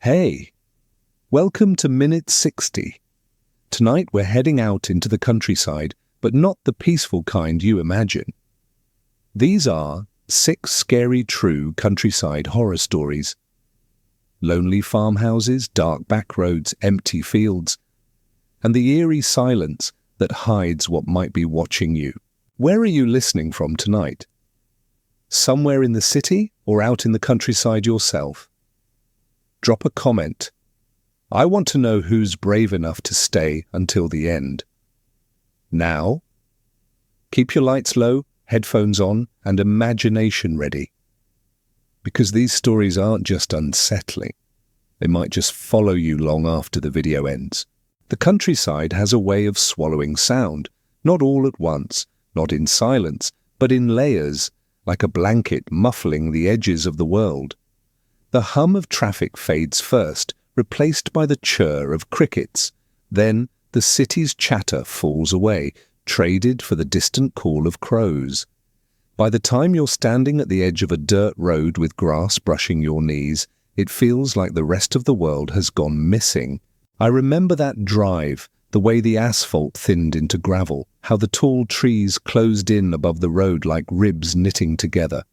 Hey, welcome to Minute 60. Tonight we're heading out into the countryside, but not the peaceful kind you imagine. These are 6 scary true countryside horror stories. Lonely farmhouses, dark back roads, empty fields, and the eerie silence that hides what might be watching you. Where are you listening from tonight? Somewhere in the city or out in the countryside yourself? Drop a comment. I want to know who's brave enough to stay until the end. Now, keep your lights low, headphones on, and imagination ready. Because these stories aren't just unsettling. They might just follow you long after the video ends. The countryside has a way of swallowing sound, not all at once, not in silence, but in layers, like a blanket muffling the edges of the world. The hum of traffic fades first, replaced by the chirr of crickets. Then the city's chatter falls away, traded for the distant call of crows. By the time you're standing at the edge of a dirt road with grass brushing your knees, it feels like the rest of the world has gone missing. I remember that drive, the way the asphalt thinned into gravel, how the tall trees closed in above the road like ribs knitting together.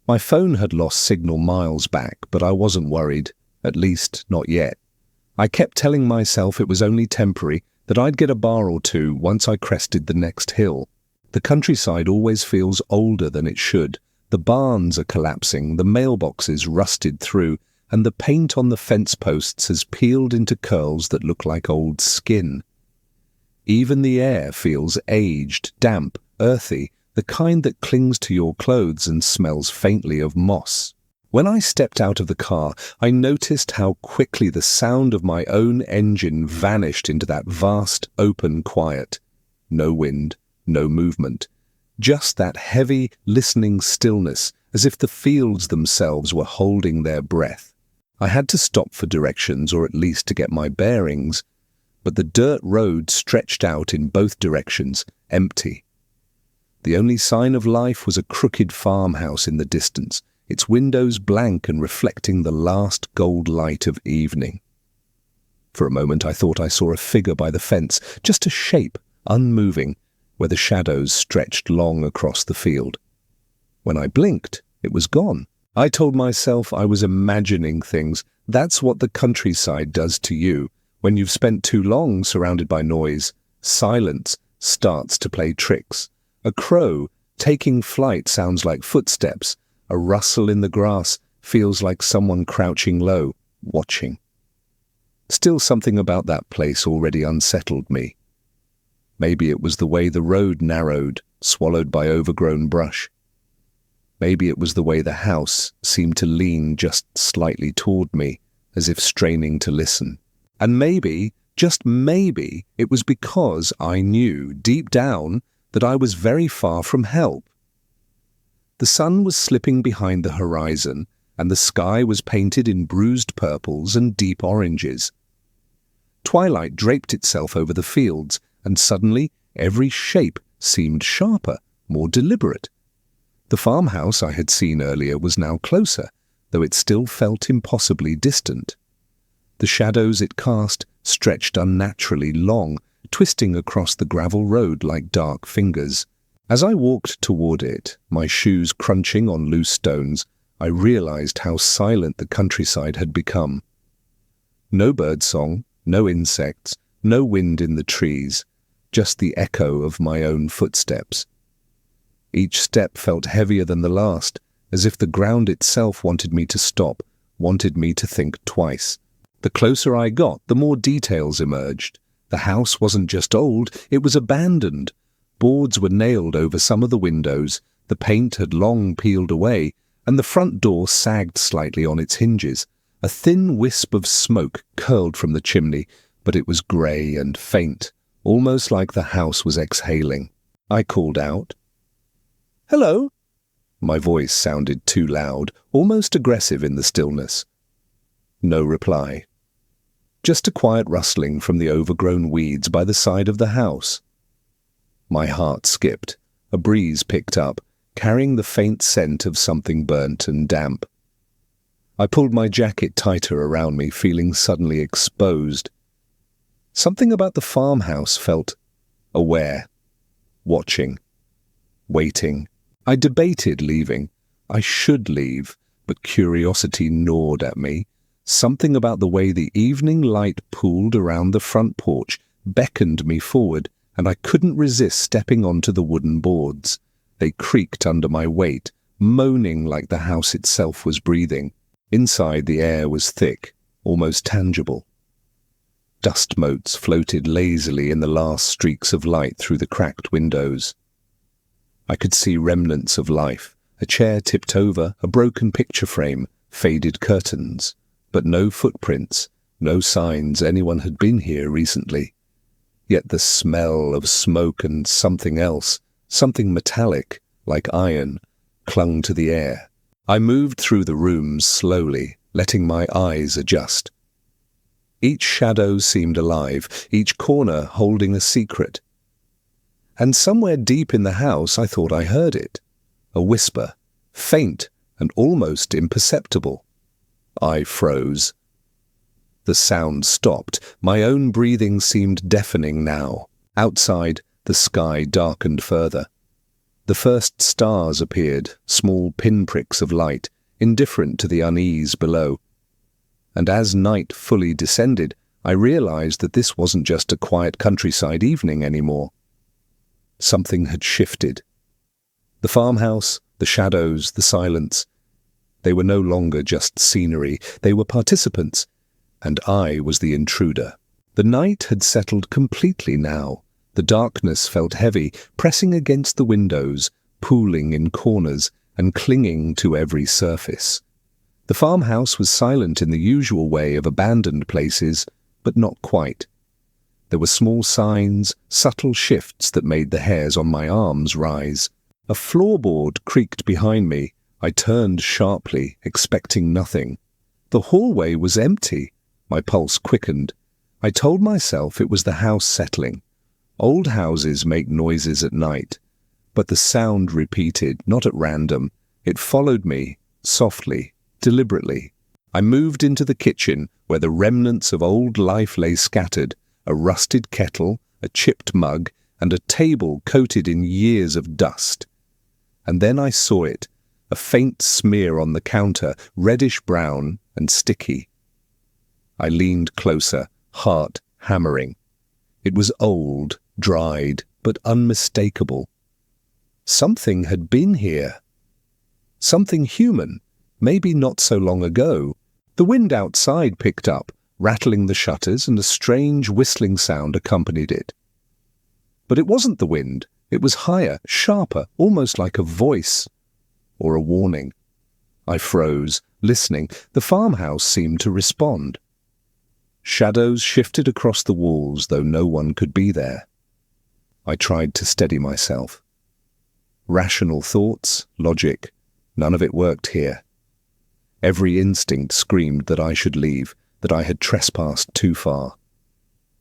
My phone had lost signal miles back, but I wasn't worried, at least not yet. I kept telling myself it was only temporary, that I'd get a bar or two once I crested the next hill. The countryside always feels older than it should. The barns are collapsing, the mailboxes rusted through, and the paint on the fence posts has peeled into curls that look like old skin. Even the air feels aged, damp, earthy, the kind that clings to your clothes and smells faintly of moss. When I stepped out of the car, I noticed how quickly the sound of my own engine vanished into that vast, open quiet. No wind, no movement. Just that heavy, listening stillness, as if the fields themselves were holding their breath. I had to stop for directions, or at least to get my bearings, but the dirt road stretched out in both directions, empty. The only sign of life was a crooked farmhouse in the distance, its windows blank and reflecting the last gold light of evening. For a moment I thought I saw a figure by the fence, just a shape, unmoving, where the shadows stretched long across the field. When I blinked, it was gone. I told myself I was imagining things. That's what the countryside does to you. When you've spent too long surrounded by noise, silence starts to play tricks. A crow taking flight sounds like footsteps. A rustle in the grass feels like someone crouching low, watching. Still, something about that place already unsettled me. Maybe it was the way the road narrowed, swallowed by overgrown brush. Maybe it was the way the house seemed to lean just slightly toward me, as if straining to listen. And maybe, just maybe, it was because I knew, deep down, that I was very far from help. The sun was slipping behind the horizon, and the sky was painted in bruised purples and deep oranges. Twilight draped itself over the fields, and suddenly every shape seemed sharper, more deliberate. The farmhouse I had seen earlier was now closer, though it still felt impossibly distant. The shadows it cast stretched unnaturally long, twisting across the gravel road like dark fingers. As I walked toward it, my shoes crunching on loose stones, I realized how silent the countryside had become. No birdsong, no insects, no wind in the trees, just the echo of my own footsteps. Each step felt heavier than the last, as if the ground itself wanted me to stop, wanted me to think twice. The closer I got, the more details emerged. The house wasn't just old, it was abandoned. Boards were nailed over some of the windows, the paint had long peeled away, and the front door sagged slightly on its hinges. A thin wisp of smoke curled from the chimney, but it was grey and faint, almost like the house was exhaling. I called out, "Hello?" My voice sounded too loud, almost aggressive in the stillness. No reply. Just a quiet rustling from the overgrown weeds by the side of the house. My heart skipped. A breeze picked up, carrying the faint scent of something burnt and damp. I pulled my jacket tighter around me, feeling suddenly exposed. Something about the farmhouse felt aware, watching, waiting. I debated leaving. I should leave, but curiosity gnawed at me. Something about the way the evening light pooled around the front porch beckoned me forward, and I couldn't resist stepping onto the wooden boards. They creaked under my weight, moaning like the house itself was breathing. Inside, the air was thick, almost tangible. Dust motes floated lazily in the last streaks of light through the cracked windows. I could see remnants of life, a chair tipped over, a broken picture frame, faded curtains, but no footprints, no signs anyone had been here recently. Yet the smell of smoke and something else, something metallic, like iron, clung to the air. I moved through the rooms slowly, letting my eyes adjust. Each shadow seemed alive, each corner holding a secret. And somewhere deep in the house I thought I heard it. A whisper, faint and almost imperceptible. I froze. The sound stopped. My own breathing seemed deafening now. Outside, the sky darkened further. The first stars appeared, small pinpricks of light, indifferent to the unease below. And as night fully descended, I realized that this wasn't just a quiet countryside evening anymore. Something had shifted. The farmhouse, the shadows, the silence. They were no longer just scenery. They were participants, and I was the intruder. The night had settled completely now. The darkness felt heavy, pressing against the windows, pooling in corners, and clinging to every surface. The farmhouse was silent in the usual way of abandoned places, but not quite. There were small signs, subtle shifts that made the hairs on my arms rise. A floorboard creaked behind me. I turned sharply, expecting nothing. The hallway was empty. My pulse quickened. I told myself it was the house settling. Old houses make noises at night. But the sound repeated, not at random. It followed me, softly, deliberately. I moved into the kitchen, where the remnants of old life lay scattered. A rusted kettle, a chipped mug, and a table coated in years of dust. And then I saw it, a faint smear on the counter, reddish-brown and sticky. I leaned closer, heart hammering. It was old, dried, but unmistakable. Something had been here. Something human, maybe not so long ago. The wind outside picked up, rattling the shutters, and a strange whistling sound accompanied it. But it wasn't the wind. It was higher, sharper, almost like a voice or a warning. I froze, listening. The farmhouse seemed to respond. Shadows shifted across the walls, though no one could be there. I tried to steady myself. Rational thoughts, logic, none of it worked here. Every instinct screamed that I should leave, that I had trespassed too far.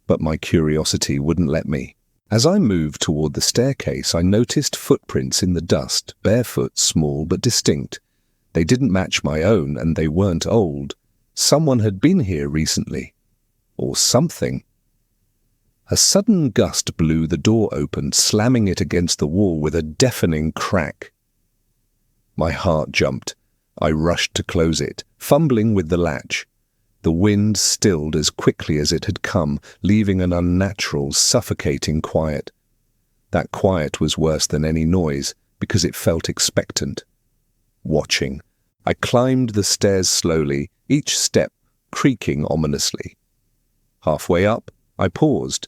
But my curiosity wouldn't let me. As I moved toward the staircase, I noticed footprints in the dust, barefoot, small but distinct. They didn't match my own, and they weren't old. Someone had been here recently. Or something. A sudden gust blew the door open, slamming it against the wall with a deafening crack. My heart jumped. I rushed to close it, fumbling with the latch. The wind stilled as quickly as it had come, leaving an unnatural, suffocating quiet. That quiet was worse than any noise, because it felt expectant. Watching. I climbed the stairs slowly, each step creaking ominously. Halfway up, I paused.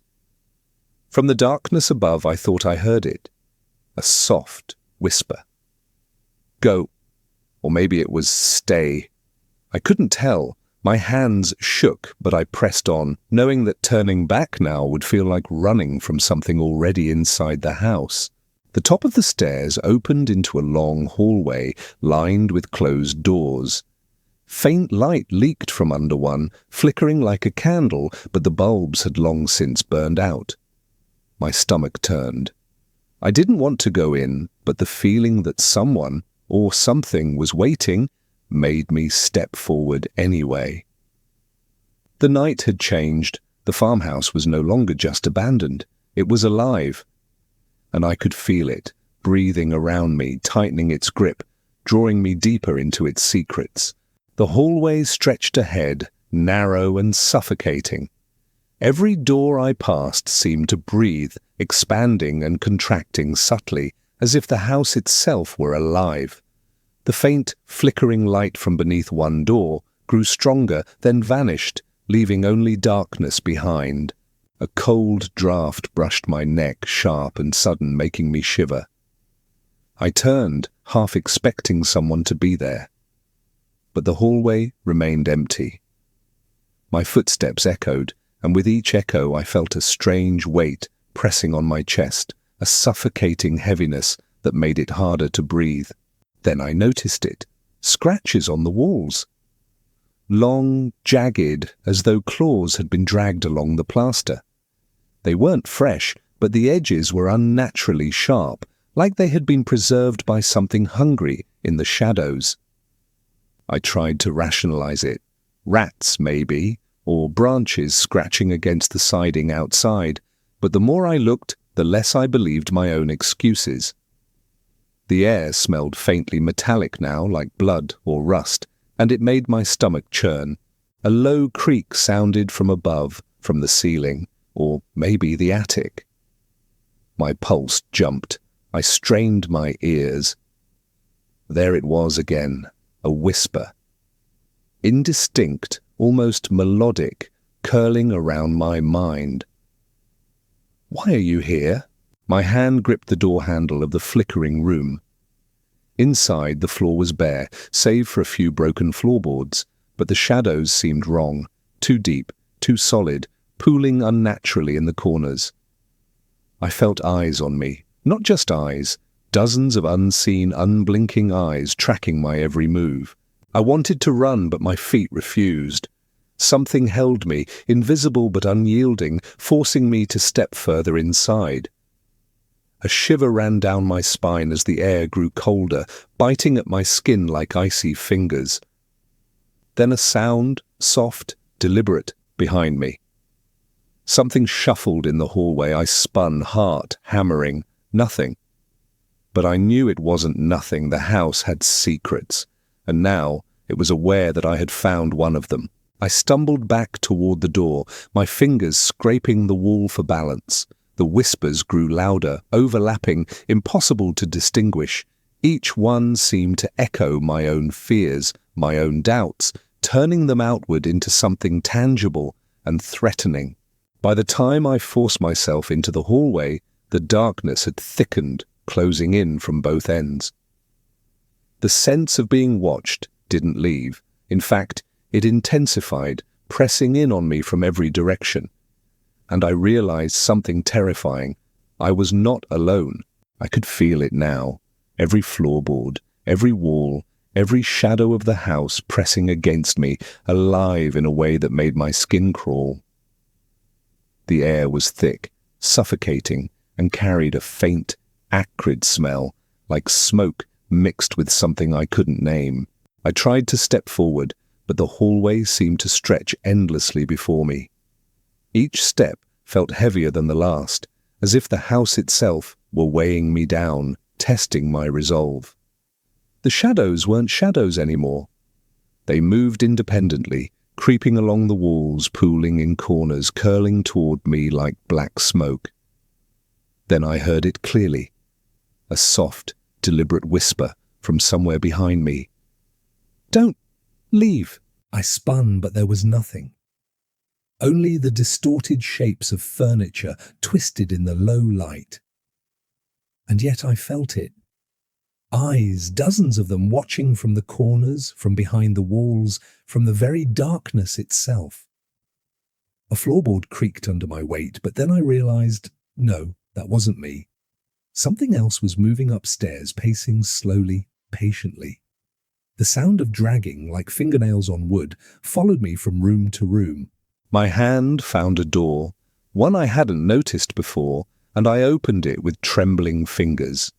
From the darkness above, I thought I heard it. A soft whisper. Go. Or maybe it was stay. I couldn't tell. My hands shook, but I pressed on, knowing that turning back now would feel like running from something already inside the house. The top of the stairs opened into a long hallway, lined with closed doors. Faint light leaked from under one, flickering like a candle, but the bulbs had long since burned out. My stomach turned. I didn't want to go in, but the feeling that someone, or something, was waiting made me step forward anyway. The night had changed. The farmhouse was no longer just abandoned. It was alive. And I could feel it, breathing around me, tightening its grip, drawing me deeper into its secrets. The hallway stretched ahead, narrow and suffocating. Every door I passed seemed to breathe, expanding and contracting subtly, as if the house itself were alive. The faint, flickering light from beneath one door grew stronger, then vanished, leaving only darkness behind. A cold draught brushed my neck, sharp and sudden, making me shiver. I turned, half expecting someone to be there. But the hallway remained empty. My footsteps echoed, and with each echo I felt a strange weight pressing on my chest, a suffocating heaviness that made it harder to breathe. Then I noticed it. Scratches on the walls. Long, jagged, as though claws had been dragged along the plaster. They weren't fresh, but the edges were unnaturally sharp, like they had been preserved by something hungry in the shadows. I tried to rationalize it. Rats, maybe, or branches scratching against the siding outside, but the more I looked, the less I believed my own excuses. The air smelled faintly metallic now, like blood or rust, and it made my stomach churn. A low creak sounded from above, from the ceiling, or maybe the attic. My pulse jumped. I strained my ears. There it was again, a whisper. Indistinct, almost melodic, curling around my mind. "Why are you here?" My hand gripped the door handle of the flickering room. Inside, the floor was bare, save for a few broken floorboards, but the shadows seemed wrong, too deep, too solid, pooling unnaturally in the corners. I felt eyes on me, not just eyes, dozens of unseen, unblinking eyes tracking my every move. I wanted to run, but my feet refused. Something held me, invisible but unyielding, forcing me to step further inside. A shiver ran down my spine as the air grew colder, biting at my skin like icy fingers. Then a sound, soft, deliberate, behind me. Something shuffled in the hallway. I spun, heart hammering. Nothing. But I knew it wasn't nothing. The house had secrets, and now it was aware that I had found one of them. I stumbled back toward the door, my fingers scraping the wall for balance. The whispers grew louder, overlapping, impossible to distinguish. Each one seemed to echo my own fears, my own doubts, turning them outward into something tangible and threatening. By the time I forced myself into the hallway, the darkness had thickened, closing in from both ends. The sense of being watched didn't leave. In fact, it intensified, pressing in on me from every direction. And I realized something terrifying. I was not alone. I could feel it now. Every floorboard, every wall, every shadow of the house pressing against me, alive in a way that made my skin crawl. The air was thick, suffocating, and carried a faint, acrid smell, like smoke mixed with something I couldn't name. I tried to step forward, but the hallway seemed to stretch endlessly before me. Each step felt heavier than the last, as if the house itself were weighing me down, testing my resolve. The shadows weren't shadows anymore. They moved independently, creeping along the walls, pooling in corners, curling toward me like black smoke. Then I heard it clearly, a soft, deliberate whisper from somewhere behind me. "Don't leave." I spun, but there was nothing. Only the distorted shapes of furniture twisted in the low light. And yet I felt it. Eyes, dozens of them, watching from the corners, from behind the walls, from the very darkness itself. A floorboard creaked under my weight, but then I realized, no, that wasn't me. Something else was moving upstairs, pacing slowly, patiently. The sound of dragging, like fingernails on wood, followed me from room to room. My hand found a door, one I hadn't noticed before, and I opened it with trembling fingers.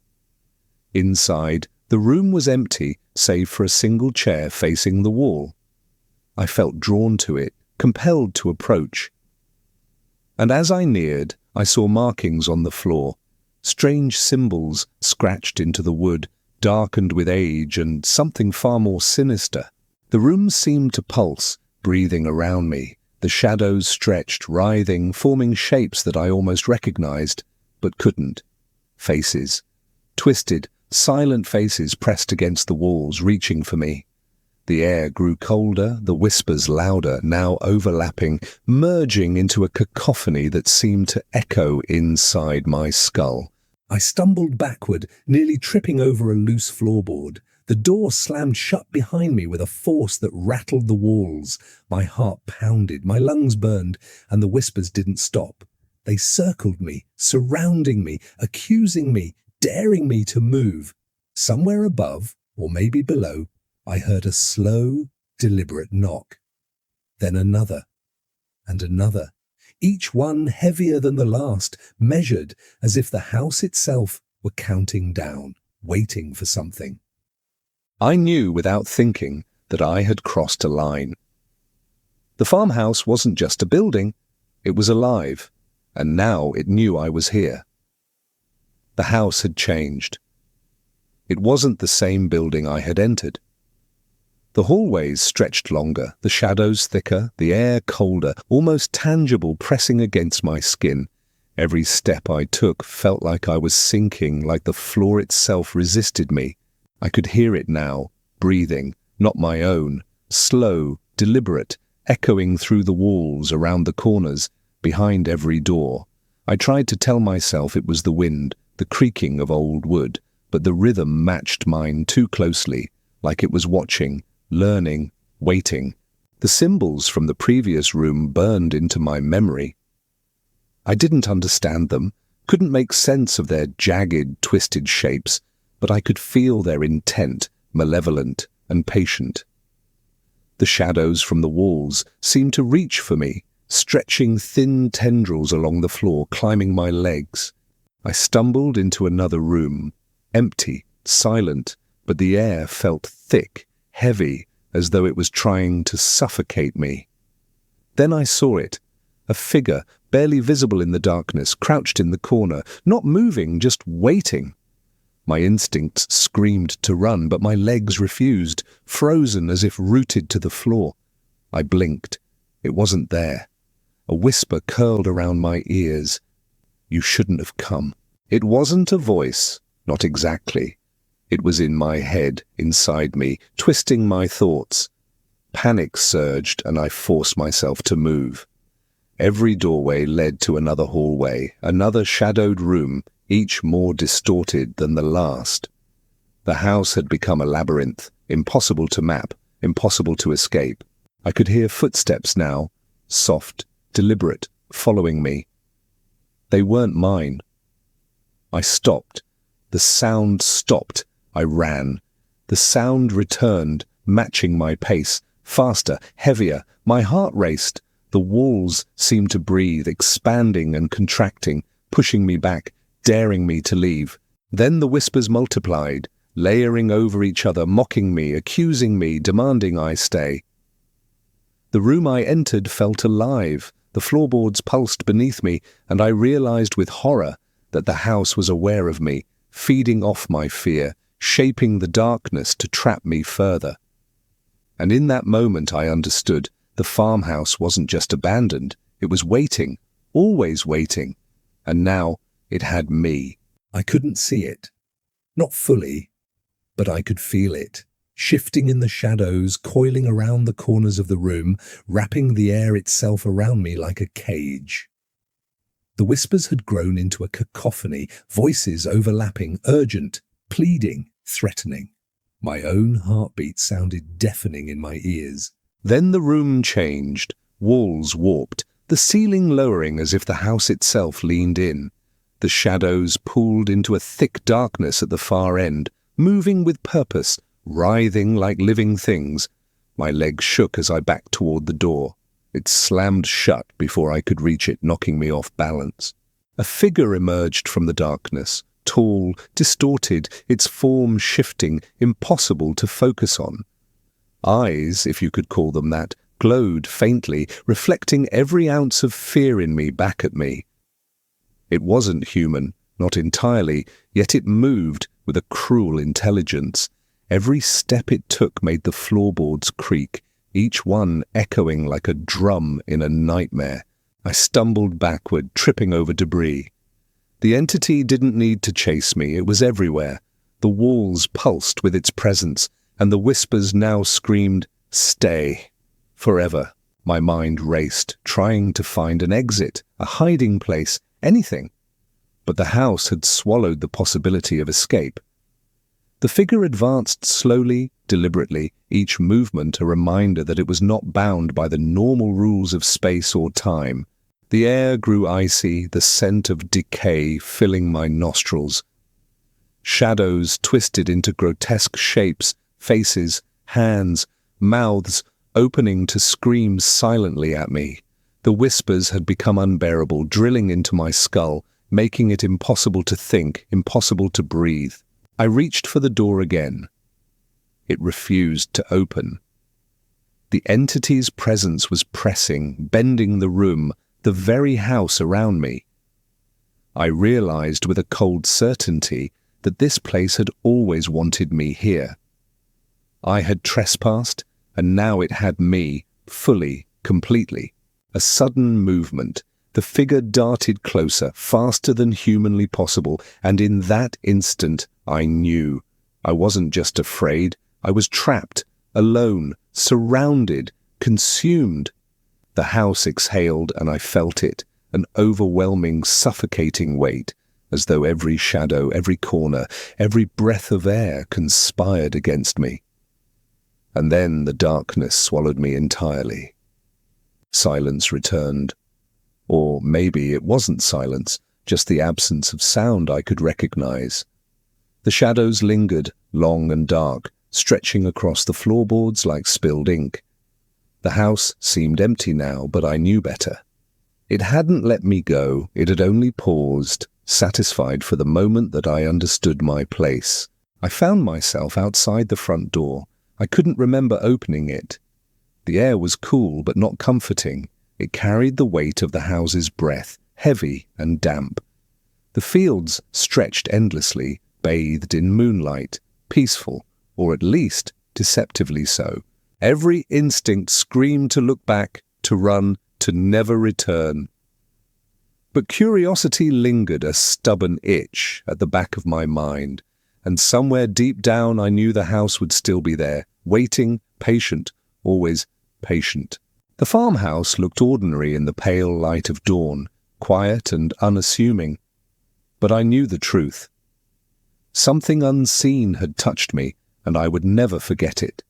Inside, The room was empty, save for a single chair facing the wall. I felt drawn to it, compelled to approach. And as I neared, I saw markings on the floor, strange symbols scratched into the wood, darkened with age and something far more sinister. The room seemed to pulse, breathing around me. The shadows stretched, writhing, forming shapes that I almost recognized, but couldn't. Faces. Twisted, silent faces pressed against the walls, reaching for me. The air grew colder, the whispers louder, now overlapping, merging into a cacophony that seemed to echo inside my skull. I stumbled backward, nearly tripping over a loose floorboard. The door slammed shut behind me with a force that rattled the walls. My heart pounded, my lungs burned, and the whispers didn't stop. They circled me, surrounding me, accusing me, daring me to move. Somewhere above, or maybe below, I heard a slow, deliberate knock. Then another, and another, each one heavier than the last, measured as if the house itself were counting down, waiting for something. I knew without thinking that I had crossed a line. The farmhouse wasn't just a building, it was alive, and now it knew I was here. The house had changed. It wasn't the same building I had entered. The hallways stretched longer, the shadows thicker, the air colder, almost tangible, pressing against my skin. Every step I took felt like I was sinking, like the floor itself resisted me. I could hear it now, breathing, not my own, slow, deliberate, echoing through the walls, around the corners, behind every door. I tried to tell myself it was the wind, the creaking of old wood, but the rhythm matched mine too closely, like it was watching, learning, waiting. The symbols from the previous room burned into my memory. I didn't understand them, couldn't make sense of their jagged, twisted shapes, but I could feel their intent, malevolent and patient. The shadows from the walls seemed to reach for me, stretching thin tendrils along the floor, climbing my legs. I stumbled into another room, empty, silent, but the air felt thick, heavy, as though it was trying to suffocate me. Then I saw it, a figure, barely visible in the darkness, crouched in the corner, not moving, just waiting. My instincts screamed to run, but my legs refused, frozen as if rooted to the floor. I blinked. It wasn't there. A whisper curled around my ears. "You shouldn't have come." It wasn't a voice, not exactly. It was in my head, inside me, twisting my thoughts. Panic surged, and I forced myself to move. Every doorway led to another hallway, another shadowed room, each more distorted than the last. The house had become a labyrinth, impossible to map, impossible to escape. I could hear footsteps now, soft, deliberate, following me. They weren't mine. I stopped. The sound stopped. I ran. The sound returned, matching my pace, faster, heavier. My heart raced. The walls seemed to breathe, expanding and contracting, pushing me back, daring me to leave. Then the whispers multiplied, layering over each other, mocking me, accusing me, demanding I stay. The room I entered felt alive. The floorboards pulsed beneath me, and I realized with horror that the house was aware of me, feeding off my fear, shaping the darkness to trap me further. And in that moment I understood the farmhouse wasn't just abandoned, it was waiting, always waiting, and now it had me. I couldn't see it. Not fully, but I could feel it, shifting in the shadows, coiling around the corners of the room, wrapping the air itself around me like a cage. The whispers had grown into a cacophony, voices overlapping, urgent, pleading, threatening. My own heartbeat sounded deafening in my ears. Then the room changed, walls warped, the ceiling lowering as if the house itself leaned in. The shadows pooled into a thick darkness at the far end, moving with purpose, writhing like living things. My legs shook as I backed toward the door. It slammed shut before I could reach it, knocking me off balance. A figure emerged from the darkness, tall, distorted, its form shifting, impossible to focus on. Eyes, if you could call them that, glowed faintly, reflecting every ounce of fear in me back at me. It wasn't human, not entirely, yet it moved with a cruel intelligence. Every step it took made the floorboards creak, each one echoing like a drum in a nightmare. I stumbled backward, tripping over debris. The entity didn't need to chase me, it was everywhere. The walls pulsed with its presence, and the whispers now screamed, "Stay." Forever. My mind raced, trying to find an exit, a hiding place, anything. But the house had swallowed the possibility of escape. The figure advanced slowly, deliberately, each movement a reminder that it was not bound by the normal rules of space or time. The air grew icy, the scent of decay filling my nostrils. Shadows twisted into grotesque shapes, faces, hands, mouths, opening to scream silently at me. The whispers had become unbearable, drilling into my skull, making it impossible to think, impossible to breathe. I reached for the door again. It refused to open. The entity's presence was pressing, bending the room, the very house around me. I realized with a cold certainty that this place had always wanted me here. I had trespassed, and now it had me, fully, completely. A sudden movement. The figure darted closer, faster than humanly possible, and in that instant I knew. I wasn't just afraid, I was trapped, alone, surrounded, consumed. The house exhaled, and I felt it, an overwhelming, suffocating weight, as though every shadow, every corner, every breath of air conspired against me. And then the darkness swallowed me entirely. Silence returned. Or maybe it wasn't silence, just the absence of sound I could recognize. The shadows lingered, long and dark, stretching across the floorboards like spilled ink. The house seemed empty now, but I knew better. It hadn't let me go, it had only paused, satisfied for the moment that I understood my place. I found myself outside the front door. I couldn't remember opening it. The air was cool but not comforting. It carried the weight of the house's breath, heavy and damp. The fields stretched endlessly, bathed in moonlight, peaceful, or at least deceptively so. Every instinct screamed to look back, to run, to never return. But curiosity lingered, a stubborn itch at the back of my mind, and somewhere deep down I knew the house would still be there, waiting, patient, always patient. The farmhouse looked ordinary in the pale light of dawn, quiet and unassuming. But I knew the truth. Something unseen had touched me, and I would never forget it.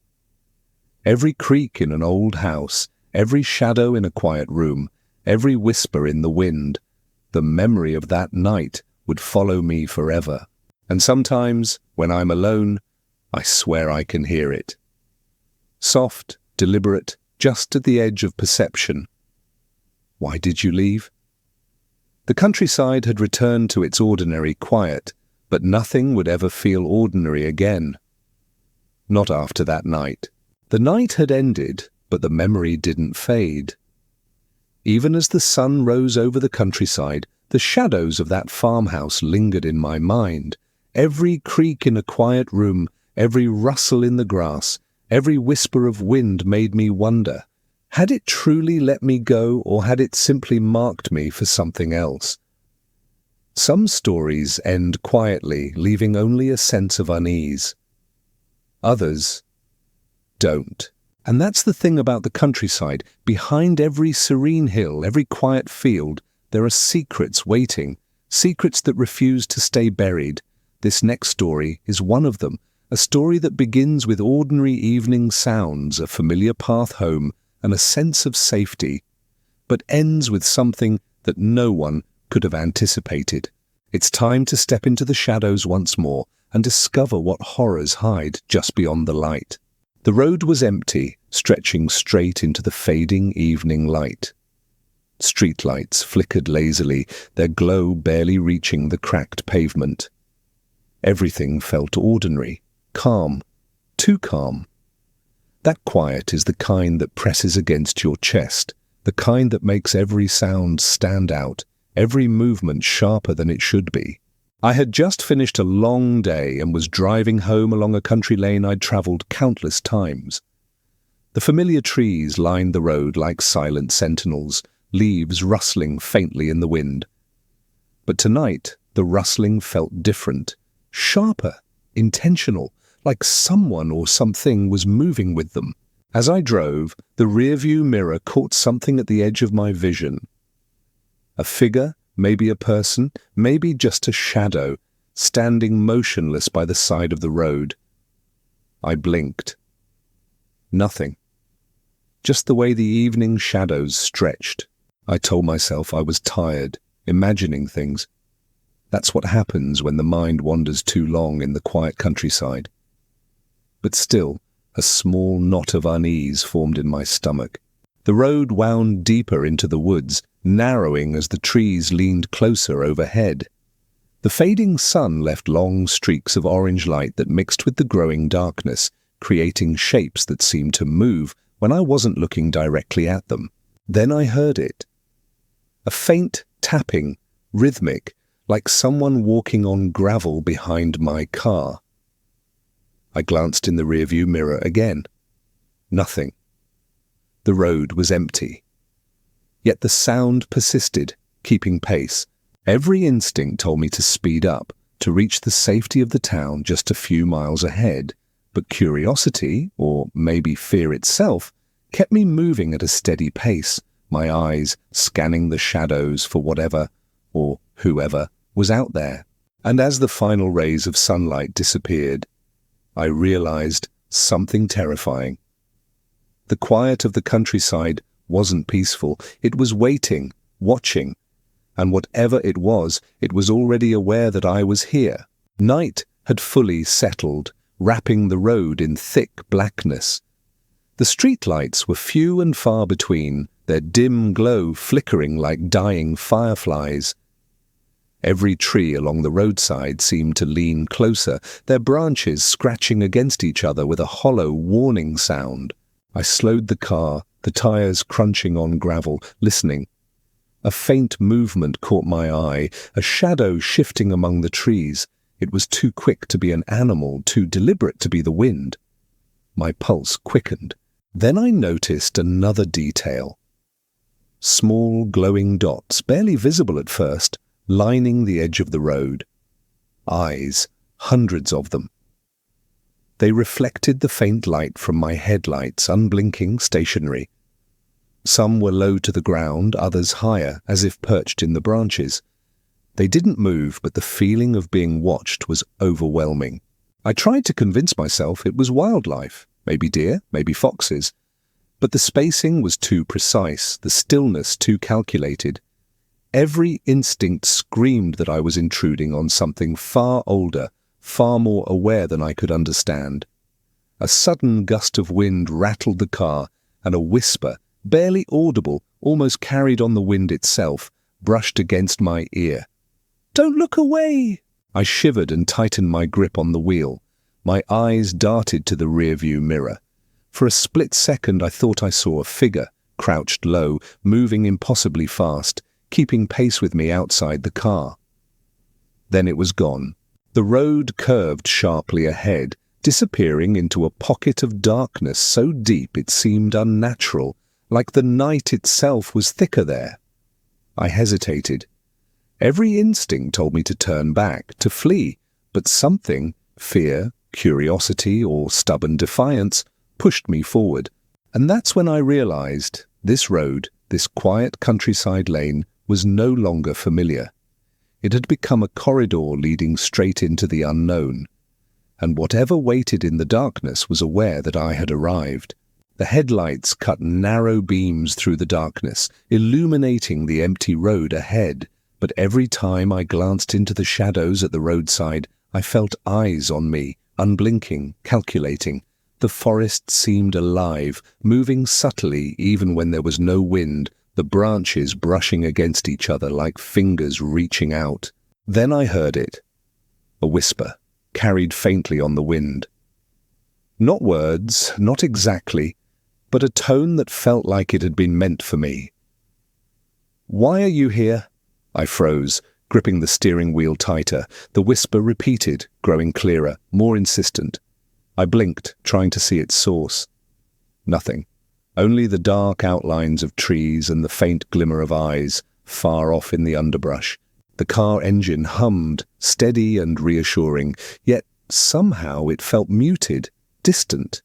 Every creak in an old house, every shadow in a quiet room, every whisper in the wind, the memory of that night would follow me forever. And sometimes, when I'm alone, I swear I can hear it. Soft, deliberate, just at the edge of perception. Why did you leave? The countryside had returned to its ordinary quiet, but nothing would ever feel ordinary again. Not after that night. The night had ended, but the memory didn't fade. Even as the sun rose over the countryside, the shadows of that farmhouse lingered in my mind. Every creak in a quiet room, every rustle in the grass, every whisper of wind made me wonder, had it truly let me go, or had it simply marked me for something else? Some stories end quietly, leaving only a sense of unease. Others don't. And that's the thing about the countryside. Behind every serene hill, every quiet field, there are secrets waiting, secrets that refuse to stay buried. This next story is one of them, a story that begins with ordinary evening sounds, a familiar path home, and a sense of safety, but ends with something that no one could have anticipated. It's time to step into the shadows once more and discover what horrors hide just beyond the light. The road was empty, stretching straight into the fading evening light. Streetlights flickered lazily, their glow barely reaching the cracked pavement. Everything felt ordinary, calm, too calm. That quiet is the kind that presses against your chest, the kind that makes every sound stand out, every movement sharper than it should be. I had just finished a long day and was driving home along a country lane I'd travelled countless times. The familiar trees lined the road like silent sentinels, leaves rustling faintly in the wind. But tonight, the rustling felt different, sharper, intentional, like someone or something was moving with them. As I drove, the rearview mirror caught something at the edge of my vision. A figure, maybe a person, maybe just a shadow, standing motionless by the side of the road. I blinked. Nothing. Just the way the evening shadows stretched. I told myself I was tired, imagining things. That's what happens when the mind wanders too long in the quiet countryside. But still, a small knot of unease formed in my stomach. The road wound deeper into the woods, narrowing as the trees leaned closer overhead. The fading sun left long streaks of orange light that mixed with the growing darkness, creating shapes that seemed to move when I wasn't looking directly at them. Then I heard it. A faint tapping, rhythmic, like someone walking on gravel behind my car. I glanced in the rearview mirror again. Nothing. The road was empty. Yet the sound persisted, keeping pace. Every instinct told me to speed up, to reach the safety of the town just a few miles ahead. But curiosity, or maybe fear itself, kept me moving at a steady pace, my eyes scanning the shadows for whatever, or whoever, was out there. And as the final rays of sunlight disappeared, I realized something terrifying. The quiet of the countryside wasn't peaceful. It was waiting, watching. And whatever it was already aware that I was here. Night had fully settled, wrapping the road in thick blackness. The streetlights were few and far between, their dim glow flickering like dying fireflies. Every tree along the roadside seemed to lean closer, their branches scratching against each other with a hollow, warning sound. I slowed the car, the tires crunching on gravel, listening. A faint movement caught my eye, a shadow shifting among the trees. It was too quick to be an animal, too deliberate to be the wind. My pulse quickened. Then I noticed another detail. Small glowing dots, barely visible at first, lining the edge of the road. Eyes, hundreds of them. They reflected the faint light from my headlights, unblinking, stationary. Some were low to the ground, others higher, as if perched in the branches. They didn't move, but the feeling of being watched was overwhelming. I tried to convince myself it was wildlife, maybe deer, maybe foxes. But the spacing was too precise, the stillness too calculated. Every instinct screamed that I was intruding on something far older, far more aware than I could understand. A sudden gust of wind rattled the car, and a whisper, barely audible, almost carried on the wind itself, brushed against my ear. "Don't look away!" I shivered and tightened my grip on the wheel. My eyes darted to the rearview mirror. For a split second I thought I saw a figure, crouched low, moving impossibly fast, keeping pace with me outside the car. Then it was gone. The road curved sharply ahead, disappearing into a pocket of darkness so deep it seemed unnatural, like the night itself was thicker there. I hesitated. Every instinct told me to turn back, to flee, but something, fear, curiosity, or stubborn defiance, pushed me forward. And that's when I realized this road, this quiet countryside lane, was no longer familiar. It had become a corridor leading straight into the unknown. And whatever waited in the darkness was aware that I had arrived. The headlights cut narrow beams through the darkness, illuminating the empty road ahead. But every time I glanced into the shadows at the roadside, I felt eyes on me, unblinking, calculating. The forest seemed alive, moving subtly even when there was no wind, the branches brushing against each other like fingers reaching out. Then I heard it. A whisper. carried faintly on the wind. Not words, not exactly, but a tone that felt like it had been meant for me. "Why are you here?" I froze, gripping the steering wheel tighter. The whisper repeated, growing clearer, more insistent. I blinked, trying to see its source. Nothing. Only the dark outlines of trees and the faint glimmer of eyes, far off in the underbrush. The car engine hummed, steady and reassuring, yet somehow it felt muted, distant.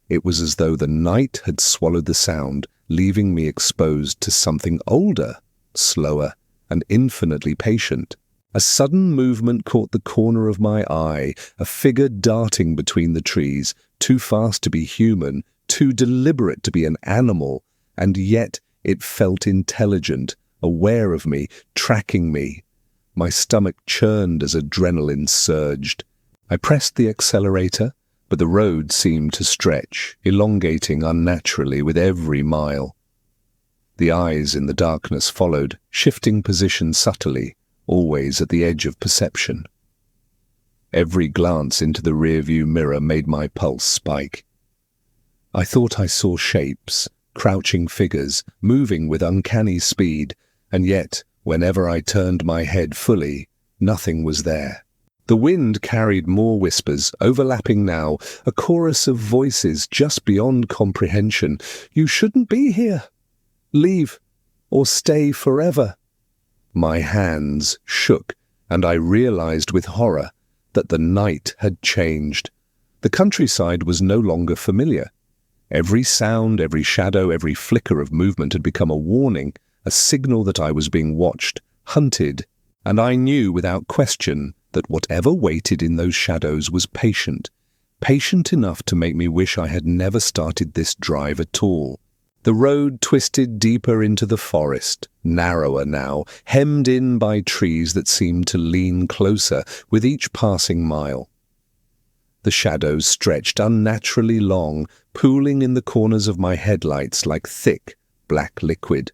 It was as though the night had swallowed the sound, leaving me exposed to something older, slower, and infinitely patient. A sudden movement caught the corner of my eye, a figure darting between the trees, too fast to be human, too deliberate to be an animal, and yet it felt intelligent, aware of me, tracking me. My stomach churned as adrenaline surged. I pressed the accelerator, but the road seemed to stretch, elongating unnaturally with every mile. The eyes in the darkness followed, shifting position subtly, always at the edge of perception. Every glance into the rearview mirror made my pulse spike. I thought I saw shapes, crouching figures, moving with uncanny speed, and yet, whenever I turned my head fully, nothing was there. The wind carried more whispers, overlapping now, a chorus of voices just beyond comprehension. "You shouldn't be here. Leave, or stay forever." My hands shook, and I realized with horror that the night had changed. The countryside was no longer familiar. Every sound, every shadow, every flicker of movement had become a warning, a signal that I was being watched, hunted, and I knew without question that whatever waited in those shadows was patient, patient enough to make me wish I had never started this drive at all. The road twisted deeper into the forest, narrower now, hemmed in by trees that seemed to lean closer with each passing mile. The shadows stretched unnaturally long, pooling in the corners of my headlights like thick, black liquid.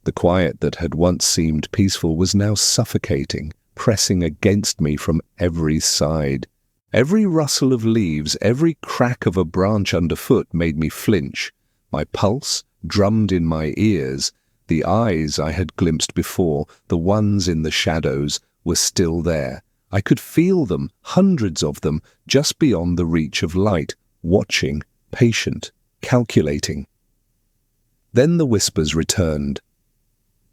The quiet that had once seemed peaceful was now suffocating, pressing against me from every side. Every rustle of leaves, every crack of a branch underfoot made me flinch. My pulse drummed in my ears. The eyes I had glimpsed before, the ones in the shadows, were still there. I could feel them, hundreds of them, just beyond the reach of light, watching, patient, calculating. Then the whispers returned.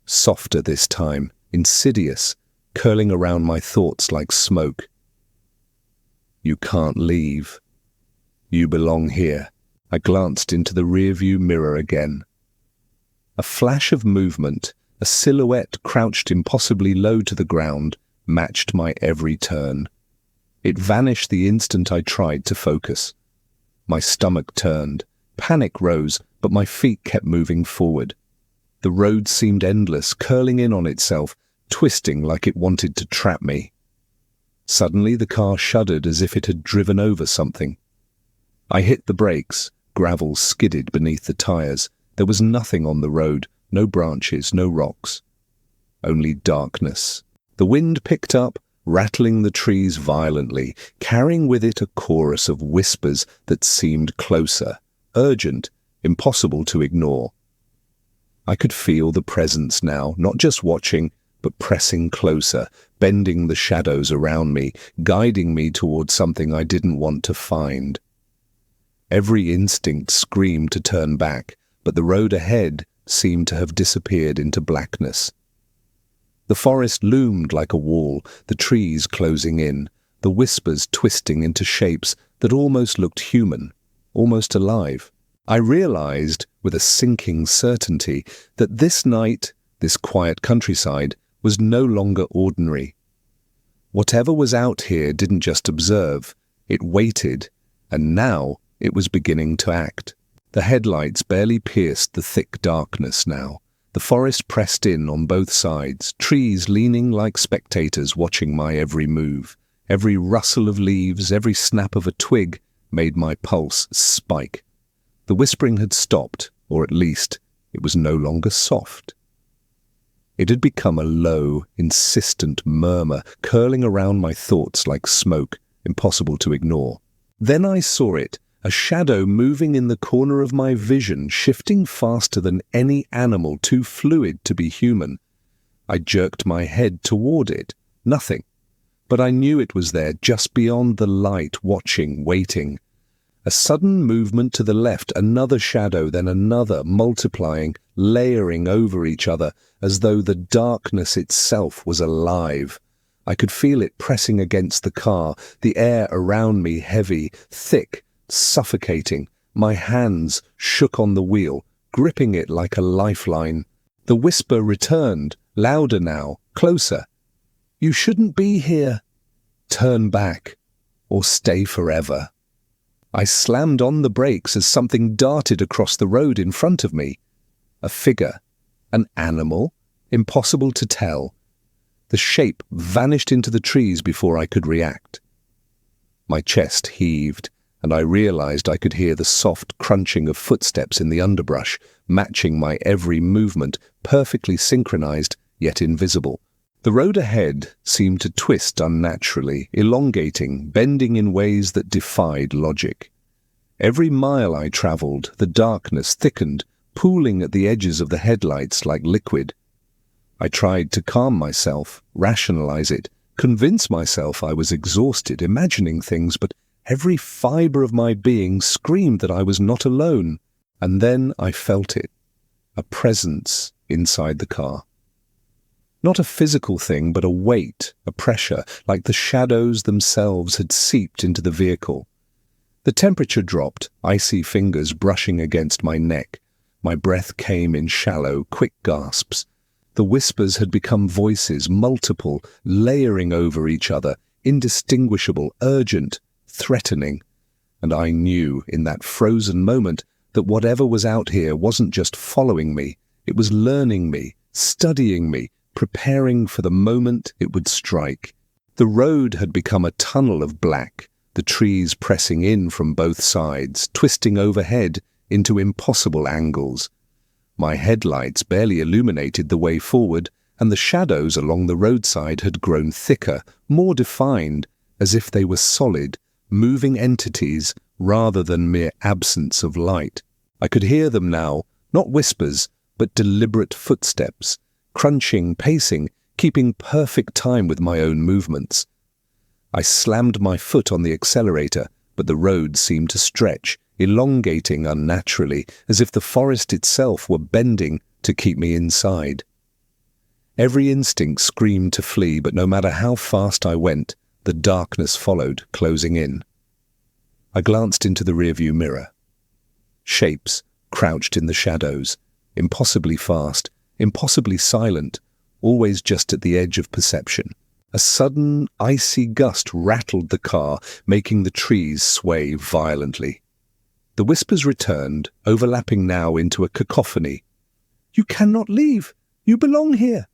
Softer this time, insidious, curling around my thoughts like smoke. "You can't leave. You belong here." I glanced into the rearview mirror again. A flash of movement, a silhouette crouched impossibly low to the ground, matched my every turn. It vanished the instant I tried to focus. My stomach turned. Panic rose, but my feet kept moving forward. The road seemed endless, curling in on itself, twisting like it wanted to trap me. Suddenly the car shuddered as if it had driven over something. I hit the brakes. Gravel skidded beneath the tires. There was nothing on the road, no branches, no rocks. Only darkness. The wind picked up, rattling the trees violently, carrying with it a chorus of whispers that seemed closer, urgent, impossible to ignore. I could feel the presence now, not just watching, but pressing closer, bending the shadows around me, guiding me towards something I didn't want to find. Every instinct screamed to turn back, but the road ahead seemed to have disappeared into blackness. The forest loomed like a wall, the trees closing in, the whispers twisting into shapes that almost looked human, almost alive. I realized, with a sinking certainty, that this night, this quiet countryside, was no longer ordinary. Whatever was out here didn't just observe, it waited, and now it was beginning to act. The headlights barely pierced the thick darkness now. The forest pressed in on both sides, trees leaning like spectators watching my every move. Every rustle of leaves, every snap of a twig made my pulse spike. The whispering had stopped, or at least it was no longer soft. It had become a low, insistent murmur, curling around my thoughts like smoke, impossible to ignore. Then I saw it, a shadow moving in the corner of my vision, shifting faster than any animal too fluid to be human. I jerked my head toward it. Nothing. But I knew it was there, just beyond the light, watching, waiting. A sudden movement to the left, another shadow, then another, multiplying, layering over each other, as though the darkness itself was alive. I could feel it pressing against the car, the air around me heavy, thick, suffocating. My hands shook on the wheel, gripping it like a lifeline. The whisper returned, louder now, closer. "You shouldn't be here. Turn back, or stay forever." I slammed on the brakes as something darted across the road in front of me. A figure, an animal, impossible to tell. The shape vanished into the trees before I could react. My chest heaved, and I realized I could hear the soft crunching of footsteps in the underbrush, matching my every movement, perfectly synchronized, yet invisible. The road ahead seemed to twist unnaturally, elongating, bending in ways that defied logic. Every mile I traveled, the darkness thickened, pooling at the edges of the headlights like liquid. I tried to calm myself, rationalize it, convince myself I was exhausted, imagining things, but every fiber of my being screamed that I was not alone. And then I felt it, a presence inside the car. Not a physical thing, but a weight, a pressure, like the shadows themselves had seeped into the vehicle. The temperature dropped, icy fingers brushing against my neck. My breath came in shallow, quick gasps. The whispers had become voices, multiple, layering over each other, indistinguishable, urgent, threatening. And I knew, in that frozen moment, that whatever was out here wasn't just following me, it was learning me, studying me, preparing for the moment it would strike. The road had become a tunnel of black, the trees pressing in from both sides, twisting overhead into impossible angles. My headlights barely illuminated the way forward, and the shadows along the roadside had grown thicker, more defined, as if they were solid, moving entities rather than mere absence of light. I could hear them now, not whispers, but deliberate footsteps, crunching, pacing, keeping perfect time with my own movements. I slammed my foot on the accelerator, but the road seemed to stretch, elongating unnaturally, as if the forest itself were bending to keep me inside. Every instinct screamed to flee, but no matter how fast I went, the darkness followed, closing in. I glanced into the rearview mirror. Shapes crouched in the shadows, impossibly fast, impossibly silent, always just at the edge of perception. A sudden, icy gust rattled the car, making the trees sway violently. The whispers returned, overlapping now into a cacophony. "You cannot leave! You belong here!"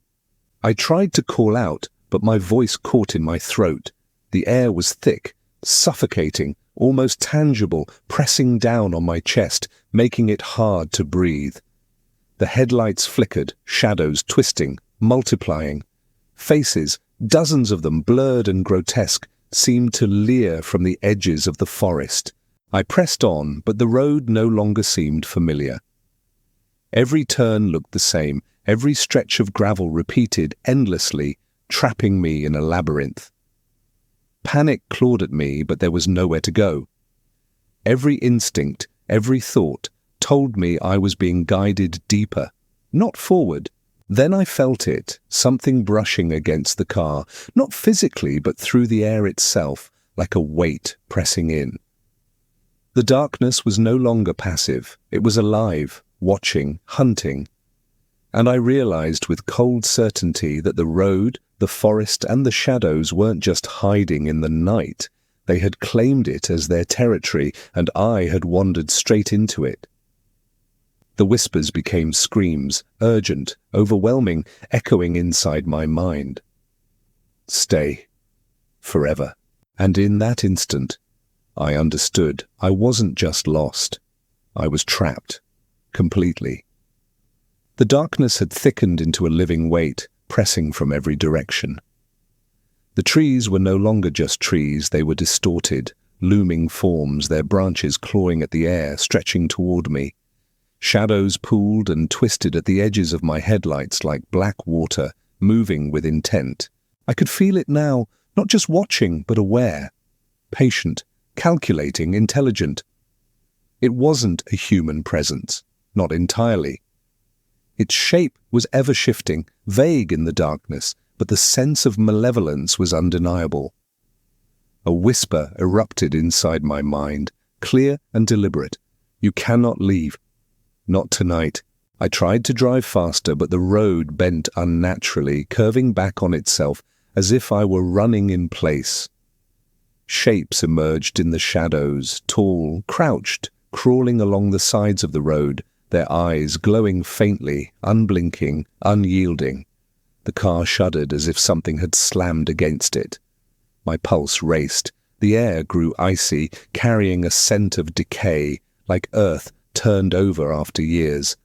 I tried to call out, but my voice caught in my throat. The air was thick, suffocating, almost tangible, pressing down on my chest, making it hard to breathe. The headlights flickered, shadows twisting, multiplying. Faces, dozens of them blurred and grotesque, seemed to leer from the edges of the forest. I pressed on, but the road no longer seemed familiar. Every turn looked the same, every stretch of gravel repeated endlessly, trapping me in a labyrinth. Panic clawed at me, but there was nowhere to go. Every instinct, every thought, told me I was being guided deeper, not forward. Then I felt it, something brushing against the car, not physically but through the air itself, like a weight pressing in. The darkness was no longer passive, it was alive, watching, hunting. And I realized with cold certainty that the road, the forest and the shadows weren't just hiding in the night. They had claimed it as their territory, and I had wandered straight into it. The whispers became screams, urgent, overwhelming, echoing inside my mind. Stay. Forever. And in that instant, I understood I wasn't just lost. I was trapped. Completely. The darkness had thickened into a living weight, pressing from every direction. The trees were no longer just trees, they were distorted, looming forms, their branches clawing at the air, stretching toward me. Shadows pooled and twisted at the edges of my headlights like black water, moving with intent. I could feel it now, not just watching, but aware. Patient, calculating, intelligent. It wasn't a human presence, not entirely. Its shape was ever-shifting, vague in the darkness, but the sense of malevolence was undeniable. A whisper erupted inside my mind, clear and deliberate. You cannot leave. Not tonight. I tried to drive faster, but the road bent unnaturally, curving back on itself as if I were running in place. Shapes emerged in the shadows, tall, crouched, crawling along the sides of the road, their eyes glowing faintly, unblinking, unyielding. The car shuddered as if something had slammed against it. My pulse raced. The air grew icy, carrying a scent of decay, like earth turned over after years.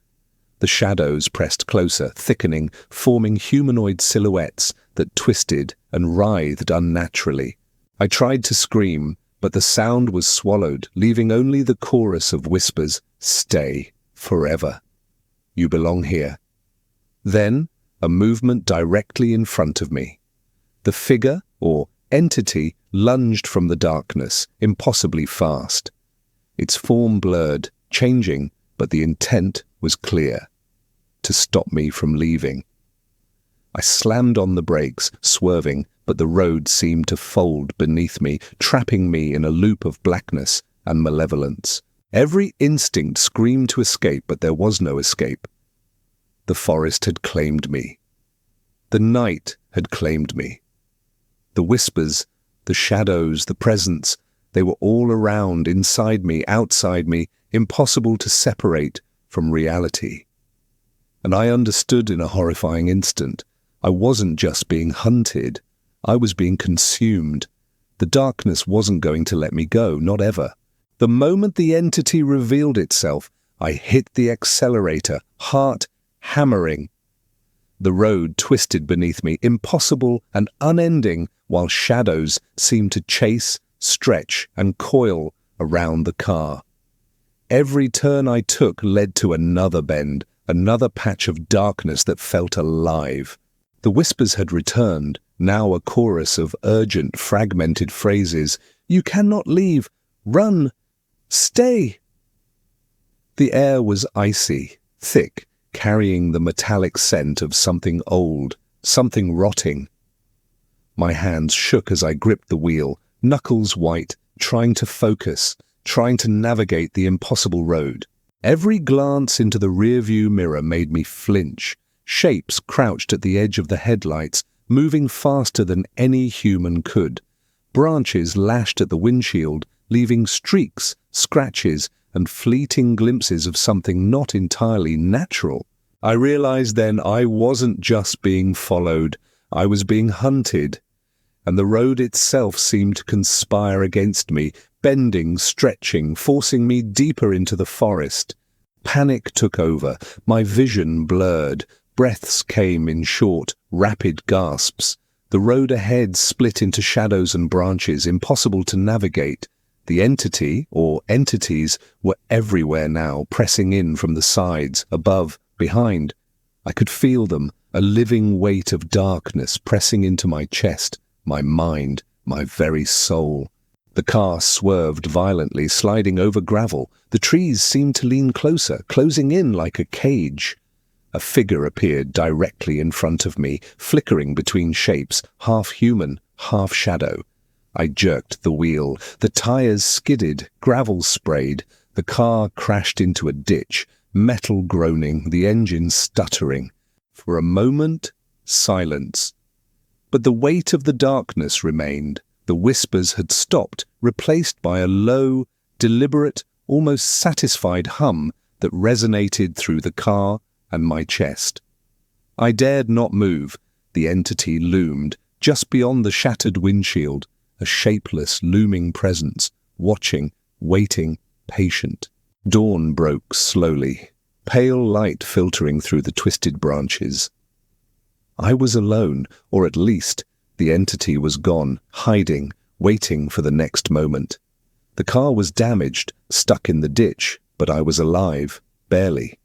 The shadows pressed closer, thickening, forming humanoid silhouettes that twisted and writhed unnaturally. I tried to scream, but the sound was swallowed, leaving only the chorus of whispers, "Stay, forever. You belong here." Then, a movement directly in front of me. The figure, or entity, lunged from the darkness, impossibly fast. Its form blurred, changing, but the intent was clear: to stop me from leaving. I slammed on the brakes, swerving, but the road seemed to fold beneath me, trapping me in a loop of blackness and malevolence. Every instinct screamed to escape, but there was no escape. The forest had claimed me. The night had claimed me. The whispers, the shadows, the presence, they were all around, inside me, outside me, impossible to separate from reality. And I understood in a horrifying instant. I wasn't just being hunted, I was being consumed. The darkness wasn't going to let me go, not ever. The moment the entity revealed itself, I hit the accelerator, heart hammering. The road twisted beneath me, impossible and unending, while shadows seemed to chase, stretch, and coil around the car. Every turn I took led to another bend, another patch of darkness that felt alive. The whispers had returned, now a chorus of urgent, fragmented phrases. "You cannot leave. Run. Stay." The air was icy, thick, carrying the metallic scent of something old, something rotting. My hands shook as I gripped the wheel, knuckles white, trying to focus, trying to navigate the impossible road. Every glance into the rearview mirror made me flinch. Shapes crouched at the edge of the headlights, moving faster than any human could. Branches lashed at the windshield, leaving streaks, scratches, and fleeting glimpses of something not entirely natural. I realized then I wasn't just being followed, I was being hunted, and the road itself seemed to conspire against me, bending, stretching, forcing me deeper into the forest. Panic took over, my vision blurred, breaths came in short, rapid gasps. The road ahead split into shadows and branches, impossible to navigate. The entity, or entities, were everywhere now, pressing in from the sides, above, behind. I could feel them, a living weight of darkness pressing into my chest, my mind, my very soul. The car swerved violently, sliding over gravel. The trees seemed to lean closer, closing in like a cage. A figure appeared directly in front of me, flickering between shapes, half human, half shadow. I jerked the wheel. The tires skidded, gravel sprayed. The car crashed into a ditch, metal groaning, the engine stuttering. For a moment, silence. But the weight of the darkness remained. The whispers had stopped, replaced by a low, deliberate, almost satisfied hum that resonated through the car and my chest. I dared not move. The entity loomed, just beyond the shattered windshield, a shapeless, looming presence, watching, waiting, patient. Dawn broke slowly, pale light filtering through the twisted branches. I was alone, or at least The entity was gone, hiding, waiting for the next moment. The car was damaged, stuck in the ditch, but I was alive, barely.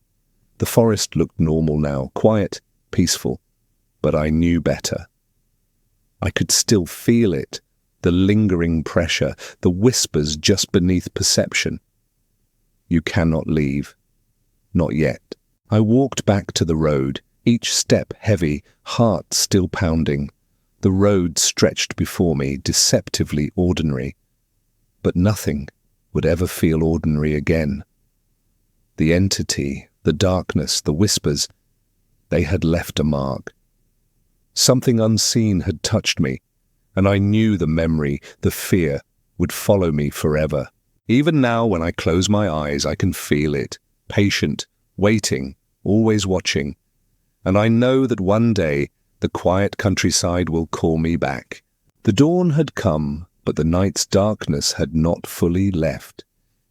The forest looked normal now, quiet, peaceful, but I knew better. I could still feel it, the lingering pressure, the whispers just beneath perception. You cannot leave. Not yet. I walked back to the road, each step heavy, heart still pounding. The road stretched before me, deceptively ordinary. But nothing would ever feel ordinary again. The entity, the darkness, the whispers, they had left a mark. Something unseen had touched me, and I knew the memory, the fear, would follow me forever. Even now, when I close my eyes, I can feel it, patient, waiting, always watching. And I know that one day the quiet countryside will call me back. The dawn had come, but the night's darkness had not fully left.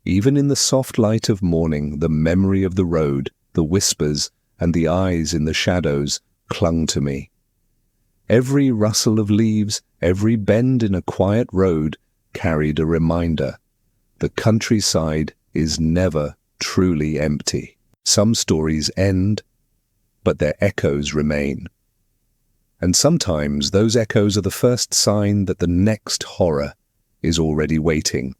Even in the soft light of morning, the memory of the road, the whispers, and the eyes in the shadows clung to me. Every rustle of leaves, every bend in a quiet road carried a reminder. The countryside is never truly empty. Some stories end, but their echoes remain. And sometimes those echoes are the first sign that the next horror is already waiting,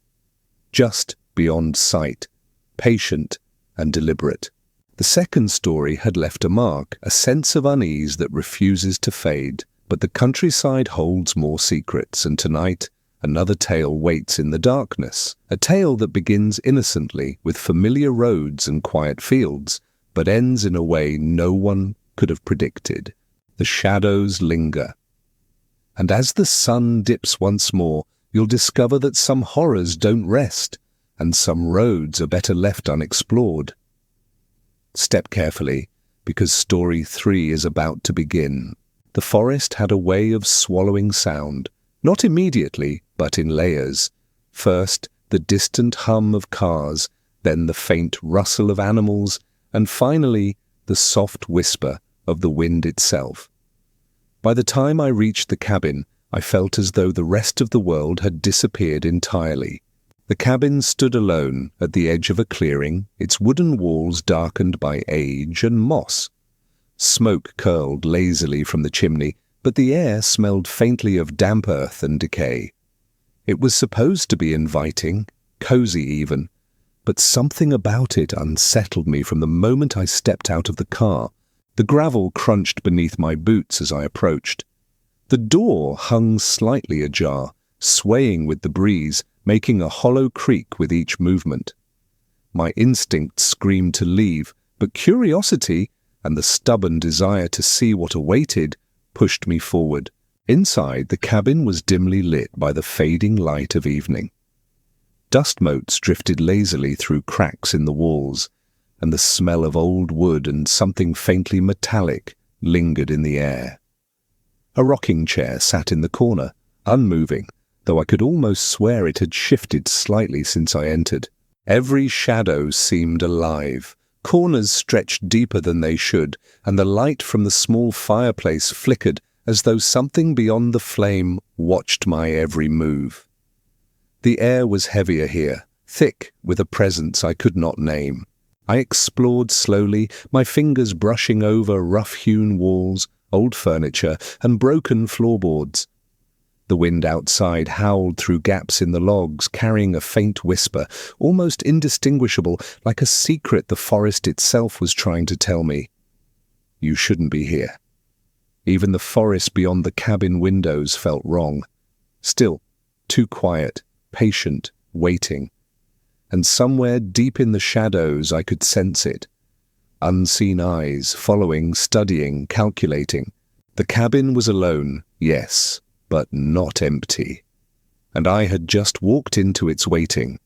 just beyond sight, patient and deliberate. The second story had left a mark, a sense of unease that refuses to fade. But the countryside holds more secrets, and tonight another tale waits in the darkness. A tale that begins innocently with familiar roads and quiet fields, but ends in a way no one could have predicted. The shadows linger. And as the sun dips once more, you'll discover that some horrors don't rest, and some roads are better left unexplored. Step carefully, because story 3 is about to begin. The forest had a way of swallowing sound, not immediately, but in layers. First, the distant hum of cars, then the faint rustle of animals, and finally, the soft whisper of the wind itself. By the time I reached the cabin, I felt as though the rest of the world had disappeared entirely. The cabin stood alone at the edge of a clearing, its wooden walls darkened by age and moss. Smoke curled lazily from the chimney, but the air smelled faintly of damp earth and decay. It was supposed to be inviting, cozy even, but something about it unsettled me from the moment I stepped out of the car. The gravel crunched beneath my boots as I approached. The door hung slightly ajar, swaying with the breeze, making a hollow creak with each movement. My instinct screamed to leave, but curiosity and the stubborn desire to see what awaited pushed me forward. Inside, the cabin was dimly lit by the fading light of evening. Dust motes drifted lazily through cracks in the walls, and the smell of old wood and something faintly metallic lingered in the air. A rocking chair sat in the corner, unmoving, though I could almost swear it had shifted slightly since I entered. Every shadow seemed alive. Corners stretched deeper than they should, and the light from the small fireplace flickered as though something beyond the flame watched my every move. The air was heavier here, thick with a presence I could not name. I explored slowly, my fingers brushing over rough-hewn walls, old furniture, and broken floorboards. The wind outside howled through gaps in the logs, carrying a faint whisper, almost indistinguishable, like a secret the forest itself was trying to tell me. You shouldn't be here. Even the forest beyond the cabin windows felt wrong. Still, too quiet, patient, waiting. And somewhere deep in the shadows I could sense it. Unseen eyes, following, studying, calculating. The cabin was alone, yes, but not empty. And I had just walked into its waiting.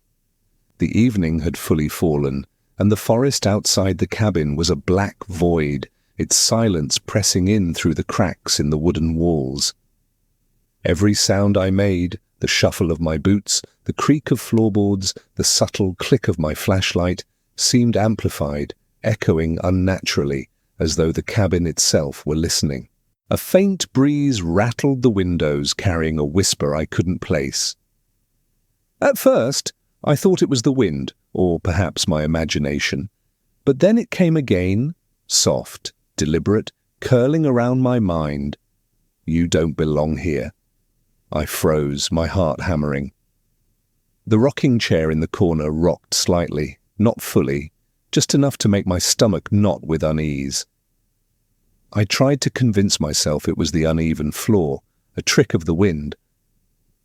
The evening had fully fallen, and the forest outside the cabin was a black void, its silence pressing in through the cracks in the wooden walls. Every sound I made, the shuffle of my boots, the creak of floorboards, the subtle click of my flashlight, seemed amplified, echoing unnaturally, as though the cabin itself were listening. A faint breeze rattled the windows, carrying a whisper I couldn't place. At first, I thought it was the wind, or perhaps my imagination. But then it came again, soft, deliberate, curling around my mind. You don't belong here. I froze, my heart hammering. The rocking chair in the corner rocked slightly, not fully, just enough to make my stomach knot with unease. I tried to convince myself it was the uneven floor, a trick of the wind.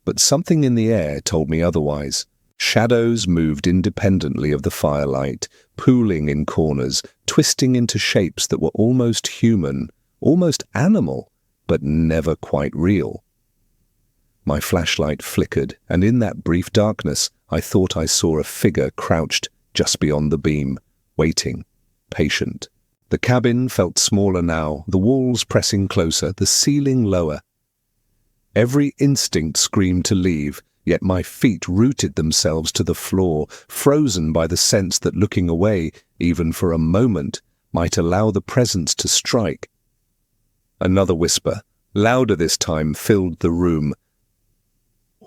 But something in the air told me otherwise. Shadows moved independently of the firelight, pooling in corners, twisting into shapes that were almost human, almost animal, but never quite real. My flashlight flickered, and in that brief darkness, I thought I saw a figure crouched just beyond the beam, waiting, patient. The cabin felt smaller now, the walls pressing closer, the ceiling lower. Every instinct screamed to leave, yet my feet rooted themselves to the floor, frozen by the sense that looking away, even for a moment, might allow the presence to strike. Another whisper, louder this time, filled the room.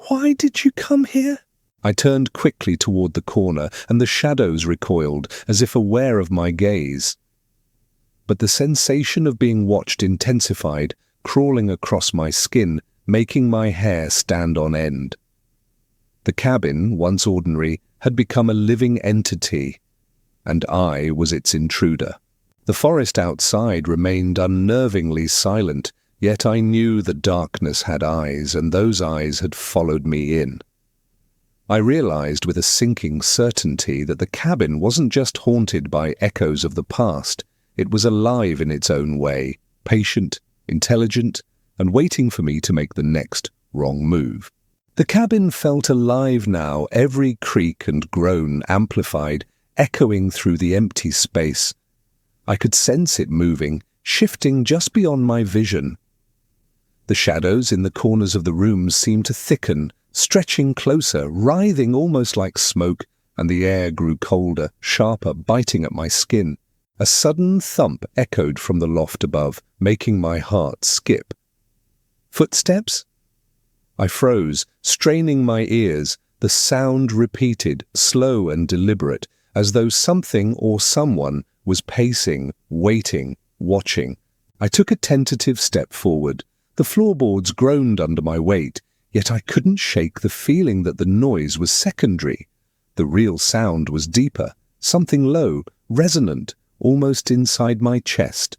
"Why did you come here?" I turned quickly toward the corner, and the shadows recoiled, as if aware of my gaze. But the sensation of being watched intensified, crawling across my skin, making my hair stand on end. The cabin, once ordinary, had become a living entity, and I was its intruder. The forest outside remained unnervingly silent, yet I knew the darkness had eyes, and those eyes had followed me in. I realized with a sinking certainty that the cabin wasn't just haunted by echoes of the past. It was alive in its own way, patient, intelligent, and waiting for me to make the next wrong move. The cabin felt alive now, every creak and groan amplified, echoing through the empty space. I could sense it moving, shifting just beyond my vision. The shadows in the corners of the rooms seemed to thicken, stretching closer, writhing almost like smoke, and the air grew colder, sharper, biting at my skin. A sudden thump echoed from the loft above, making my heart skip. Footsteps? I froze, straining my ears. The sound repeated, slow and deliberate, as though something or someone was pacing, waiting, watching. I took a tentative step forward. The floorboards groaned under my weight, yet I couldn't shake the feeling that the noise was secondary. The real sound was deeper, something low, resonant, almost inside my chest.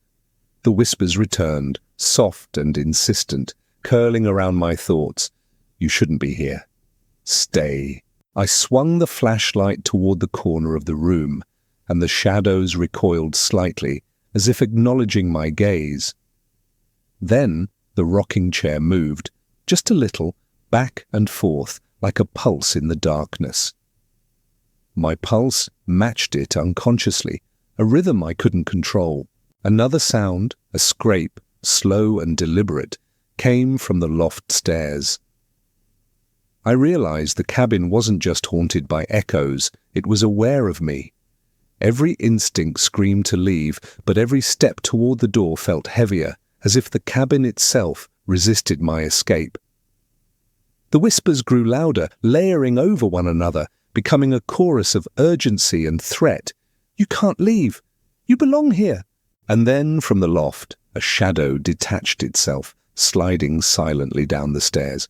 The whispers returned, soft and insistent, curling around my thoughts. You shouldn't be here. Stay. I swung the flashlight toward the corner of the room, and the shadows recoiled slightly, as if acknowledging my gaze. Then the rocking chair moved, just a little, back and forth, like a pulse in the darkness. My pulse matched it unconsciously, a rhythm I couldn't control. Another sound, a scrape, slow and deliberate, came from the loft stairs. I realized the cabin wasn't just haunted by echoes, it was aware of me. Every instinct screamed to leave, but every step toward the door felt heavier, as if the cabin itself resisted my escape. The whispers grew louder, layering over one another, becoming a chorus of urgency and threat. You can't leave. You belong here. And then from the loft, a shadow detached itself, sliding silently down the stairs.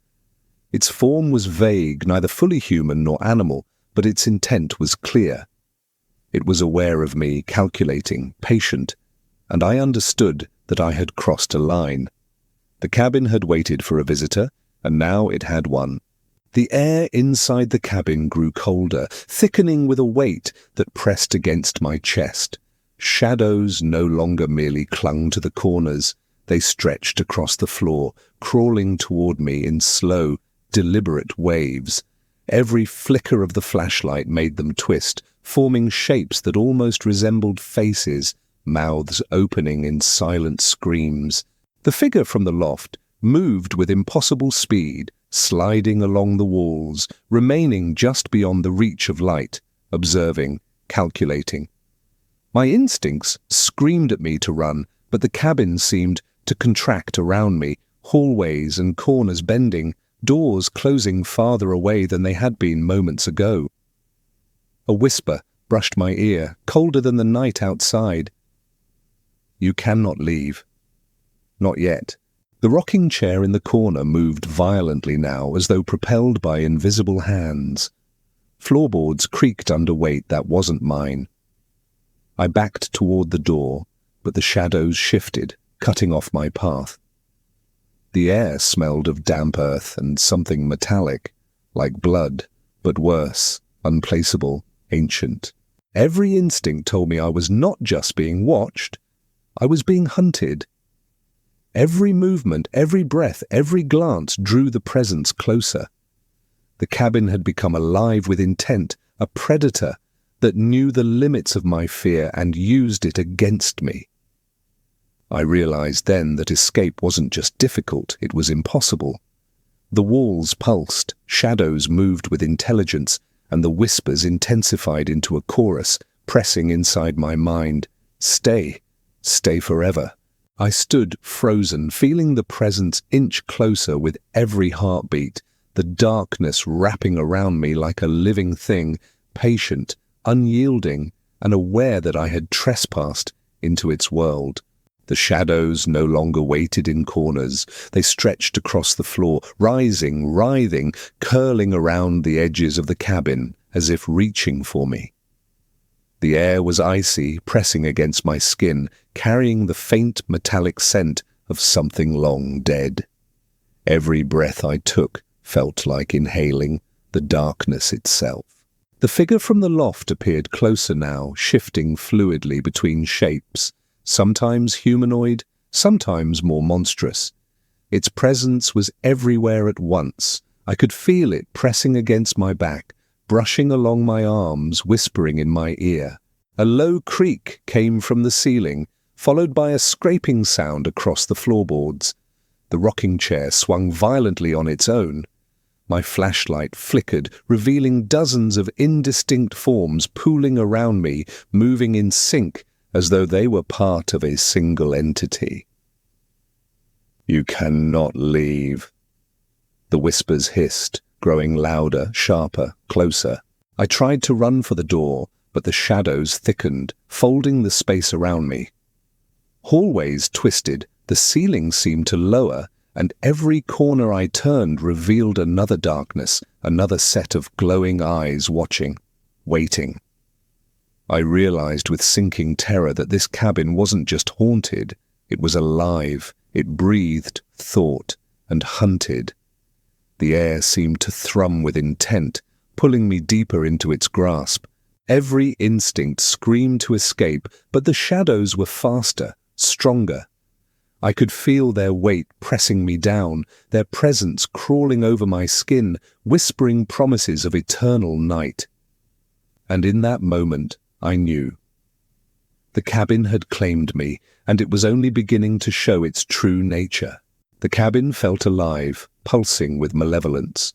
Its form was vague, neither fully human nor animal, but its intent was clear. It was aware of me, calculating, patient, and I understood that I had crossed a line. The cabin had waited for a visitor, and now it had one. The air inside the cabin grew colder, thickening with a weight that pressed against my chest. Shadows no longer merely clung to the corners. They stretched across the floor, crawling toward me in slow, deliberate waves. Every flicker of the flashlight made them twist, forming shapes that almost resembled faces, mouths opening in silent screams. The figure from the loft moved with impossible speed, sliding along the walls, remaining just beyond the reach of light, observing, calculating. My instincts screamed at me to run, but the cabin seemed to contract around me, hallways and corners bending, doors closing farther away than they had been moments ago. A whisper brushed my ear, colder than the night outside. "You cannot leave." Not yet. The rocking chair in the corner moved violently now, as though propelled by invisible hands. Floorboards creaked under weight that wasn't mine. I backed toward the door, but the shadows shifted, cutting off my path. The air smelled of damp earth and something metallic, like blood, but worse, unplaceable, ancient. Every instinct told me I was not just being watched, I was being hunted. Every movement, every breath, every glance drew the presence closer. The cabin had become alive with intent, a predator that knew the limits of my fear and used it against me. I realized then that escape wasn't just difficult, it was impossible. The walls pulsed, shadows moved with intelligence, and the whispers intensified into a chorus, pressing inside my mind. Stay, stay forever. I stood frozen, feeling the presence inch closer with every heartbeat, the darkness wrapping around me like a living thing, patient, unyielding, and aware that I had trespassed into its world. The shadows no longer waited in corners. They stretched across the floor, rising, writhing, curling around the edges of the cabin, as if reaching for me. The air was icy, pressing against my skin, carrying the faint metallic scent of something long dead. Every breath I took felt like inhaling the darkness itself. The figure from the loft appeared closer now, shifting fluidly between shapes, sometimes humanoid, sometimes more monstrous. Its presence was everywhere at once. I could feel it pressing against my back, brushing along my arms, whispering in my ear. A low creak came from the ceiling, followed by a scraping sound across the floorboards. The rocking chair swung violently on its own. My flashlight flickered, revealing dozens of indistinct forms pooling around me, moving in sync as though they were part of a single entity. "You cannot leave." The whispers hissed, growing louder, sharper, closer. I tried to run for the door, but the shadows thickened, folding the space around me. Hallways twisted, the ceiling seemed to lower, and every corner I turned revealed another darkness, another set of glowing eyes watching, waiting. I realized with sinking terror that this cabin wasn't just haunted, it was alive. It breathed, thought, and hunted. The air seemed to thrum with intent, pulling me deeper into its grasp. Every instinct screamed to escape, but the shadows were faster, stronger. I could feel their weight pressing me down, their presence crawling over my skin, whispering promises of eternal night. And in that moment, I knew. The cabin had claimed me, and it was only beginning to show its true nature. The cabin felt alive, pulsing with malevolence.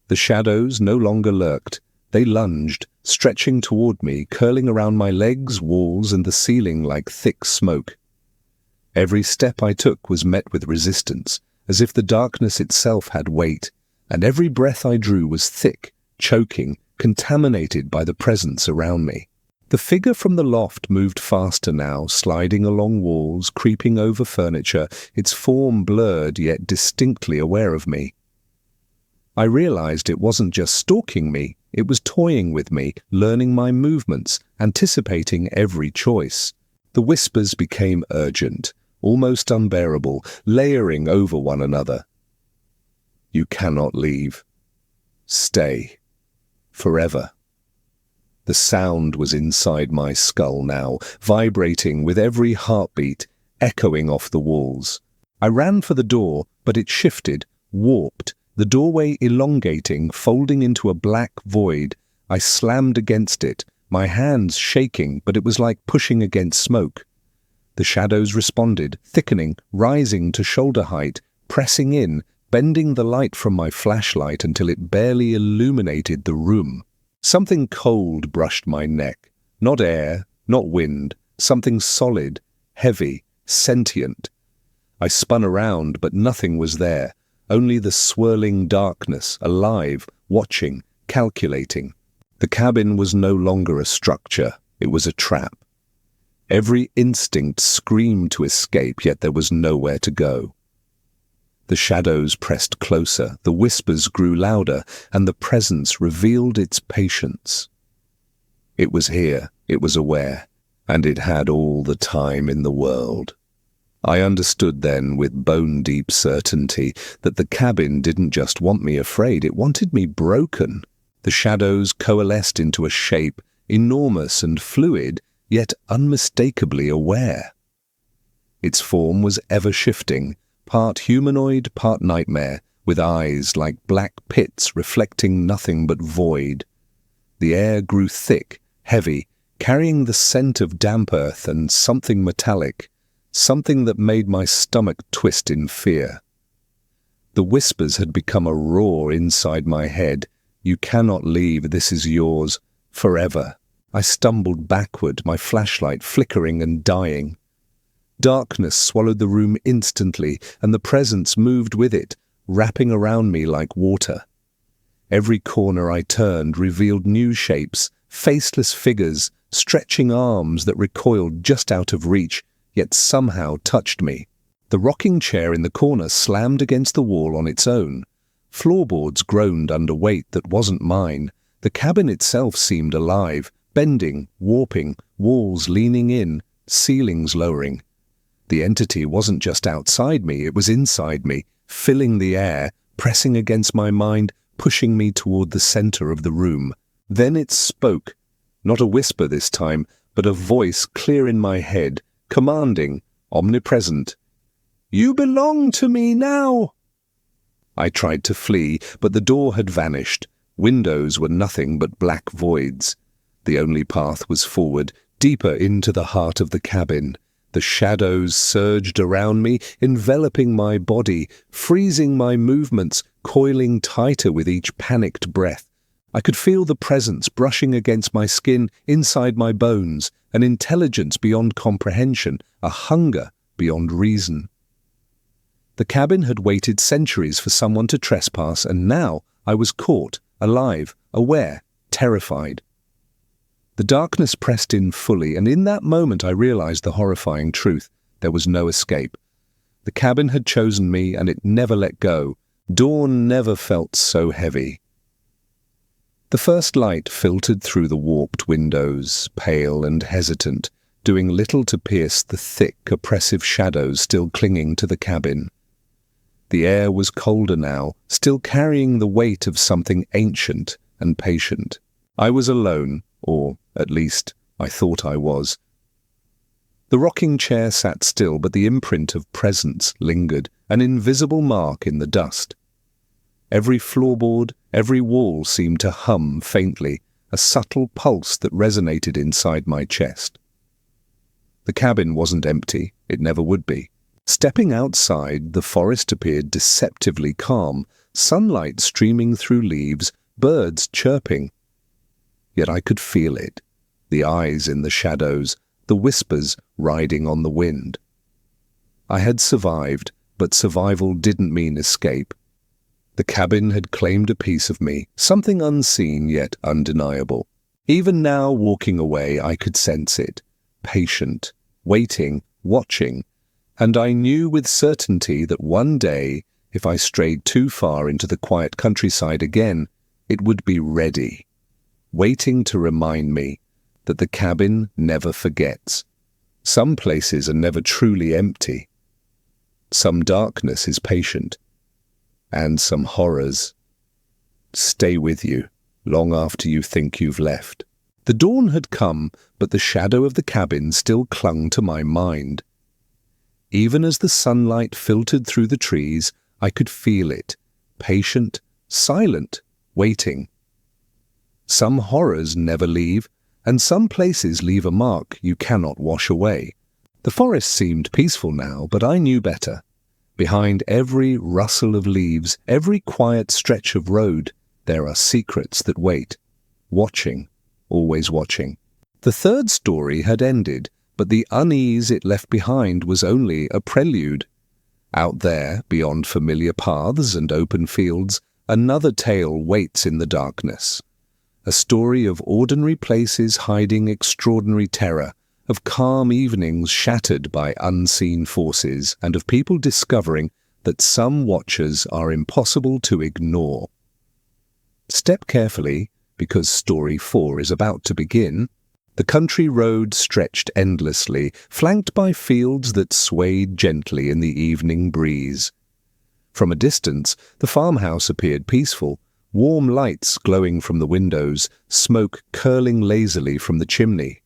The shadows no longer lurked. They lunged, stretching toward me, curling around my legs, walls, and the ceiling like thick smoke. Every step I took was met with resistance, as if the darkness itself had weight, and every breath I drew was thick, choking, contaminated by the presence around me. The figure from the loft moved faster now, sliding along walls, creeping over furniture, its form blurred yet distinctly aware of me. I realized it wasn't just stalking me, it was toying with me, learning my movements, anticipating every choice. The whispers became urgent, almost unbearable, layering over one another. "You cannot leave. Stay. Forever." The sound was inside my skull now, vibrating with every heartbeat, echoing off the walls. I ran for the door, but it shifted, warped, the doorway elongating, folding into a black void. I slammed against it, my hands shaking, but it was like pushing against smoke. The shadows responded, thickening, rising to shoulder height, pressing in, bending the light from my flashlight until it barely illuminated the room. Something cold brushed my neck. Not air, not wind, something solid, heavy, sentient. I spun around, but nothing was there. Only the swirling darkness, alive, watching, calculating. The cabin was no longer a structure. It was a trap. Every instinct screamed to escape, yet there was nowhere to go. The shadows pressed closer, the whispers grew louder, and the presence revealed its patience. It was here, it was aware, and it had all the time in the world. I understood then, with bone-deep certainty, that the cabin didn't just want me afraid, it wanted me broken. The shadows coalesced into a shape, enormous and fluid, yet unmistakably aware. Its form was ever-shifting, part humanoid, part nightmare, with eyes like black pits reflecting nothing but void. The air grew thick, heavy, carrying the scent of damp earth and something metallic, something that made my stomach twist in fear. The whispers had become a roar inside my head. You cannot leave, this is yours, forever. I stumbled backward, my flashlight flickering and dying. Darkness swallowed the room instantly, and the presence moved with it, wrapping around me like water. Every corner I turned revealed new shapes, faceless figures, stretching arms that recoiled just out of reach, yet somehow touched me. The rocking chair in the corner slammed against the wall on its own. Floorboards groaned under weight that wasn't mine. The cabin itself seemed alive, bending, warping, walls leaning in, ceilings lowering. The entity wasn't just outside me, it was inside me, filling the air, pressing against my mind, pushing me toward the center of the room. Then it spoke, not a whisper this time, but a voice clear in my head, commanding, omnipresent. "You belong to me now!" I tried to flee, but the door had vanished. Windows were nothing but black voids. The only path was forward, deeper into the heart of the cabin. The shadows surged around me, enveloping my body, freezing my movements, coiling tighter with each panicked breath. I could feel the presence brushing against my skin, inside my bones, an intelligence beyond comprehension, a hunger beyond reason. The cabin had waited centuries for someone to trespass, and now I was caught, alive, aware, terrified. The darkness pressed in fully, and in that moment I realized the horrifying truth. There was no escape. The cabin had chosen me, and it never let go. Dawn never felt so heavy. The first light filtered through the warped windows, pale and hesitant, doing little to pierce the thick, oppressive shadows still clinging to the cabin. The air was colder now, still carrying the weight of something ancient and patient. I was alone, or at least I thought I was. The rocking chair sat still, but the imprint of presence lingered, an invisible mark in the dust. Every floorboard, every wall seemed to hum faintly, a subtle pulse that resonated inside my chest. The cabin wasn't empty, it never would be. Stepping outside, the forest appeared deceptively calm, sunlight streaming through leaves, birds chirping. Yet I could feel it, the eyes in the shadows, the whispers riding on the wind. I had survived, but survival didn't mean escape. The cabin had claimed a piece of me, something unseen yet undeniable. Even now, walking away, I could sense it, patient, waiting, watching, and I knew with certainty that one day, if I strayed too far into the quiet countryside again, it would be ready, waiting to remind me that the cabin never forgets. Some places are never truly empty. Some darkness is patient, and some horrors stay with you long after you think you've left. The dawn had come, but the shadow of the cabin still clung to my mind. Even as the sunlight filtered through the trees, I could feel it, patient, silent, waiting. Some horrors never leave, and some places leave a mark you cannot wash away. The forest seemed peaceful now, but I knew better. Behind every rustle of leaves, every quiet stretch of road, there are secrets that wait, watching, always watching. The third story had ended, but the unease it left behind was only a prelude. Out there, beyond familiar paths and open fields, another tale waits in the darkness. A story of ordinary places hiding extraordinary terror, of calm evenings shattered by unseen forces, and of people discovering that some watchers are impossible to ignore. Step carefully, because Story 4 is about to begin. The country road stretched endlessly, flanked by fields that swayed gently in the evening breeze. From a distance, the farmhouse appeared peaceful, warm lights glowing from the windows, smoke curling lazily from the chimney.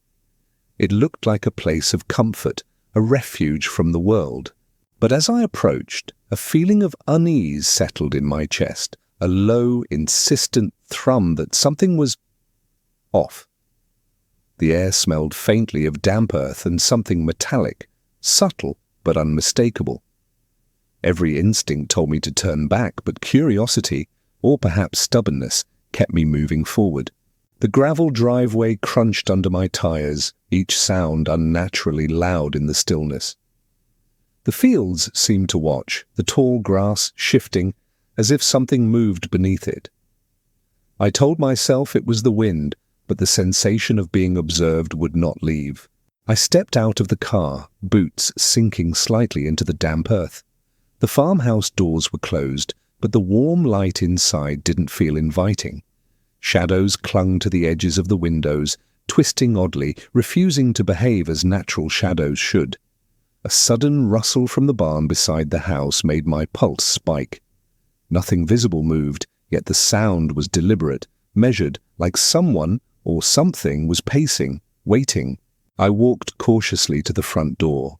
It looked like a place of comfort, a refuge from the world. But as I approached, a feeling of unease settled in my chest, a low, insistent thrum that something was off. The air smelled faintly of damp earth and something metallic, subtle but unmistakable. Every instinct told me to turn back, but curiosity, or perhaps stubbornness, kept me moving forward. The gravel driveway crunched under my tires, each sound unnaturally loud in the stillness. The fields seemed to watch, the tall grass shifting, as if something moved beneath it. I told myself it was the wind, but the sensation of being observed would not leave. I stepped out of the car, boots sinking slightly into the damp earth. The farmhouse doors were closed, but the warm light inside didn't feel inviting. Shadows clung to the edges of the windows, twisting oddly, refusing to behave as natural shadows should. A sudden rustle from the barn beside the house made my pulse spike. Nothing visible moved, yet the sound was deliberate, measured, like someone or something was pacing, waiting. I walked cautiously to the front door.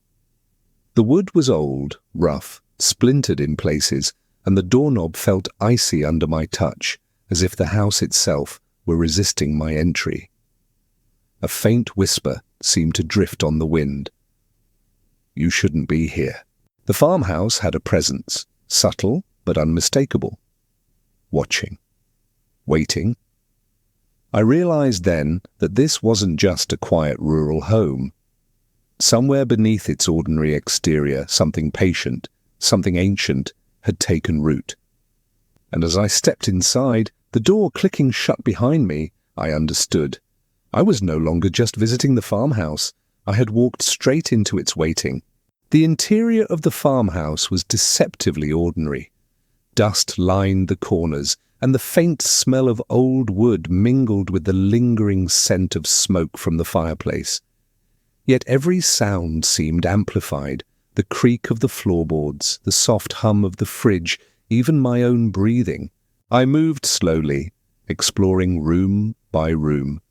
The wood was old, rough, splintered in places, and the doorknob felt icy under my touch, as if the house itself were resisting my entry. A faint whisper seemed to drift on the wind. "You shouldn't be here." The farmhouse had a presence, subtle but unmistakable. Watching. Waiting. I realized then that this wasn't just a quiet rural home. Somewhere beneath its ordinary exterior, something patient, something ancient, had taken root. And as I stepped inside, the door clicking shut behind me, I understood. I was no longer just visiting the farmhouse. I had walked straight into its waiting. The interior of the farmhouse was deceptively ordinary. Dust lined the corners, and the faint smell of old wood mingled with the lingering scent of smoke from the fireplace. Yet every sound seemed amplified, the creak of the floorboards, the soft hum of the fridge, even my own breathing. I moved slowly, exploring room by room.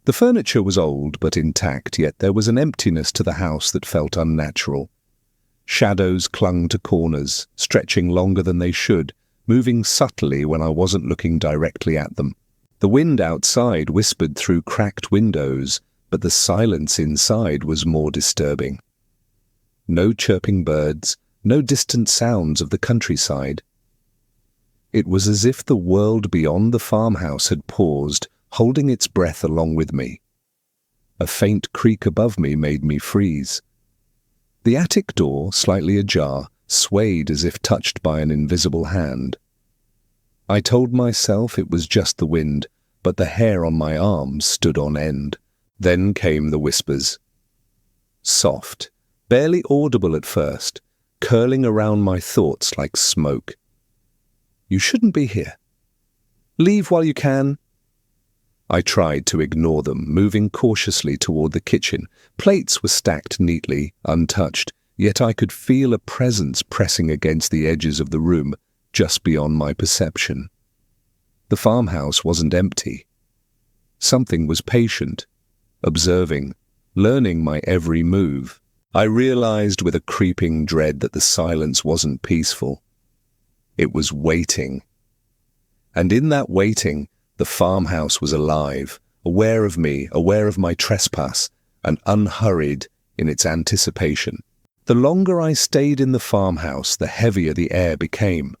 The furniture was old but intact, yet there was an emptiness to the house that felt unnatural. Shadows clung to corners, stretching longer than they should, moving subtly when I wasn't looking directly at them. The wind outside whispered through cracked windows, but the silence inside was more disturbing. No chirping birds, no distant sounds of the countryside. It was as if the world beyond the farmhouse had paused, holding its breath along with me. A faint creak above me made me freeze. The attic door, slightly ajar, swayed as if touched by an invisible hand. I told myself it was just the wind, but the hair on my arms stood on end. Then came the whispers. Soft, barely audible at first, curling around my thoughts like smoke. "You shouldn't be here. Leave while you can." I tried to ignore them, moving cautiously toward the kitchen. Plates were stacked neatly, untouched, yet I could feel a presence pressing against the edges of the room, just beyond my perception. The farmhouse wasn't empty. Something was patient, observing, learning my every move. I realized with a creeping dread that the silence wasn't peaceful. It was waiting. And in that waiting, the farmhouse was alive, aware of me, aware of my trespass, and unhurried in its anticipation. The longer I stayed in the farmhouse, the heavier the air became.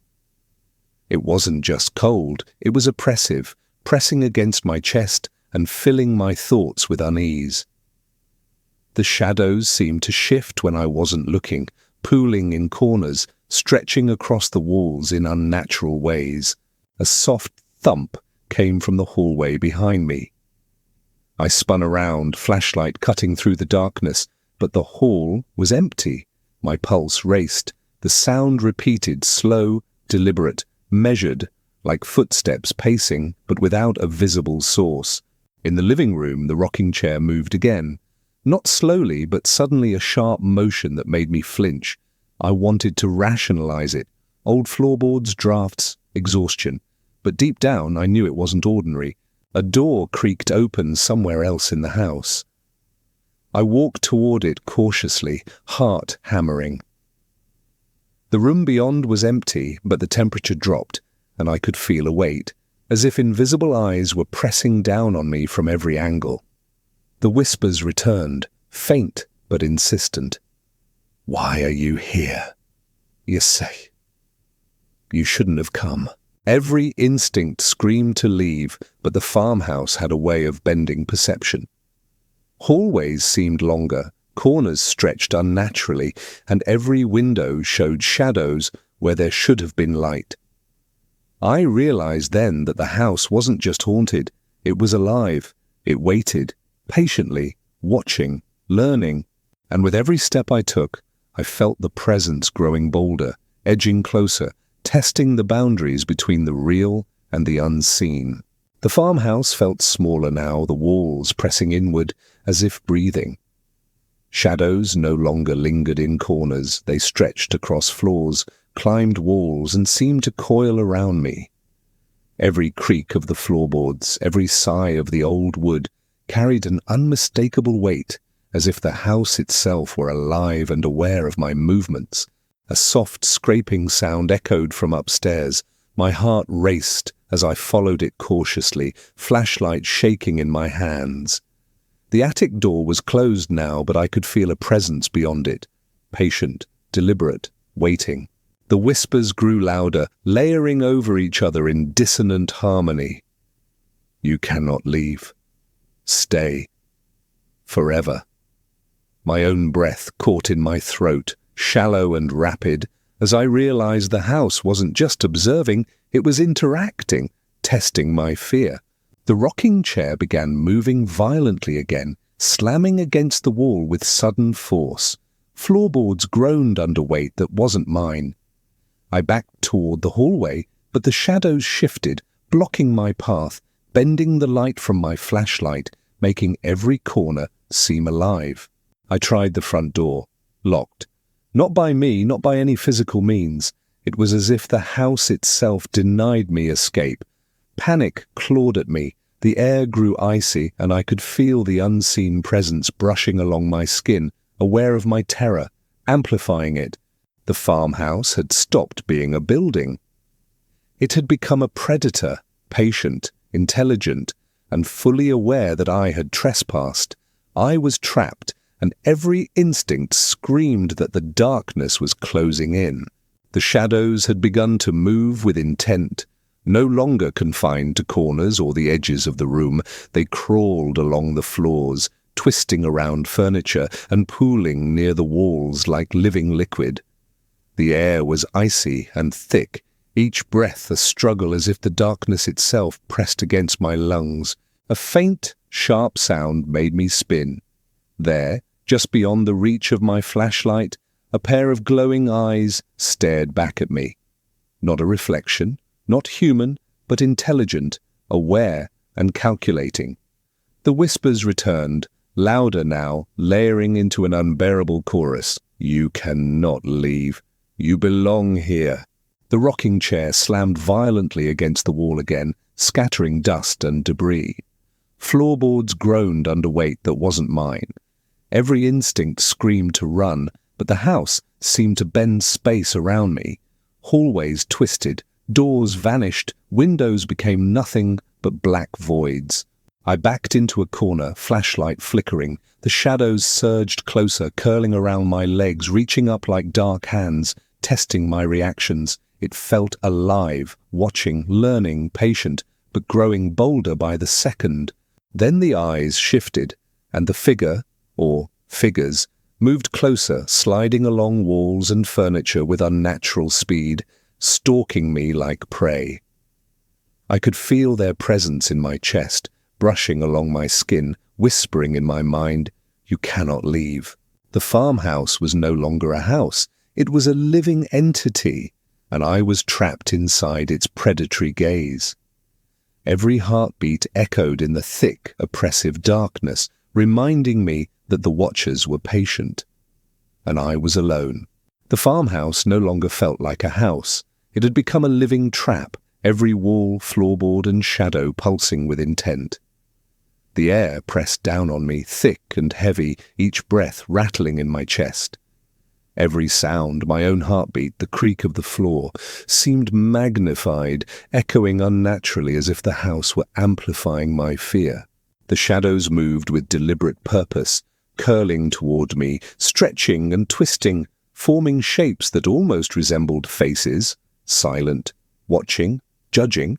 It wasn't just cold, it was oppressive, pressing against my chest and filling my thoughts with unease. The shadows seemed to shift when I wasn't looking, pooling in corners, stretching across the walls in unnatural ways. A soft thump came from the hallway behind me. I spun around, flashlight cutting through the darkness, but the hall was empty. My pulse raced. The sound repeated, slow, deliberate, measured, like footsteps pacing, but without a visible source. In the living room, the rocking chair moved again. Not slowly, but suddenly a sharp motion that made me flinch. I wanted to rationalize it. Old floorboards, drafts, exhaustion. But deep down, I knew it wasn't ordinary. A door creaked open somewhere else in the house. I walked toward it cautiously, heart hammering. The room beyond was empty, but the temperature dropped, and I could feel a weight, as if invisible eyes were pressing down on me from every angle. The whispers returned, faint but insistent. "Why are you here? You say. You shouldn't have come." Every instinct screamed to leave, but the farmhouse had a way of bending perception. Hallways seemed longer, corners stretched unnaturally, and every window showed shadows where there should have been light. I realized then that the house wasn't just haunted, it was alive. It waited, patiently, watching, learning, and with every step I took, I felt the presence growing bolder, edging closer, testing the boundaries between the real and the unseen. The farmhouse felt smaller now, the walls pressing inward as if breathing. Shadows no longer lingered in corners, they stretched across floors, climbed walls, and seemed to coil around me. Every creak of the floorboards, every sigh of the old wood, carried an unmistakable weight, as if the house itself were alive and aware of my movements. A soft scraping sound echoed from upstairs. My heart raced as I followed it cautiously, flashlight shaking in my hands. The attic door was closed now, but I could feel a presence beyond it, patient, deliberate, waiting. The whispers grew louder, layering over each other in dissonant harmony. "You cannot leave. Stay. Forever." My own breath caught in my throat, shallow and rapid, as I realized the house wasn't just observing, it was interacting, testing my fear. The rocking chair began moving violently again, slamming against the wall with sudden force. Floorboards groaned under weight that wasn't mine. I backed toward the hallway, but the shadows shifted, blocking my path, bending the light from my flashlight, making every corner seem alive. I tried the front door, locked. Not by me, not by any physical means. It was as if the house itself denied me escape. Panic clawed at me. The air grew icy, and I could feel the unseen presence brushing along my skin, aware of my terror, amplifying it. The farmhouse had stopped being a building. It had become a predator, patient, intelligent, and fully aware that I had trespassed. I was trapped, and every instinct screamed that the darkness was closing in. The shadows had begun to move with intent. No longer confined to corners or the edges of the room, they crawled along the floors, twisting around furniture and pooling near the walls like living liquid. The air was icy and thick, each breath a struggle as if the darkness itself pressed against my lungs. A faint, sharp sound made me spin. There, just beyond the reach of my flashlight, a pair of glowing eyes stared back at me. Not a reflection, not human, but intelligent, aware, and calculating. The whispers returned, louder now, layering into an unbearable chorus. "You cannot leave. You belong here." The rocking chair slammed violently against the wall again, scattering dust and debris. Floorboards groaned under weight that wasn't mine. Every instinct screamed to run, but the house seemed to bend space around me. Hallways twisted, doors vanished, windows became nothing but black voids. I backed into a corner, flashlight flickering. The shadows surged closer, curling around my legs, reaching up like dark hands, testing my reactions. It felt alive, watching, learning, patient, but growing bolder by the second. Then the eyes shifted, and the figure, or figures, moved closer, sliding along walls and furniture with unnatural speed, stalking me like prey. I could feel their presence in my chest, brushing along my skin, whispering in my mind, "You cannot leave." The farmhouse was no longer a house. It was a living entity, and I was trapped inside its predatory gaze. Every heartbeat echoed in the thick, oppressive darkness, reminding me that the watchers were patient. And I was alone. The farmhouse no longer felt like a house. It had become a living trap, every wall, floorboard, and shadow pulsing with intent. The air pressed down on me, thick and heavy, each breath rattling in my chest. Every sound, my own heartbeat, the creak of the floor, seemed magnified, echoing unnaturally as if the house were amplifying my fear. The shadows moved with deliberate purpose, curling toward me, stretching and twisting, forming shapes that almost resembled faces, silent, watching, judging.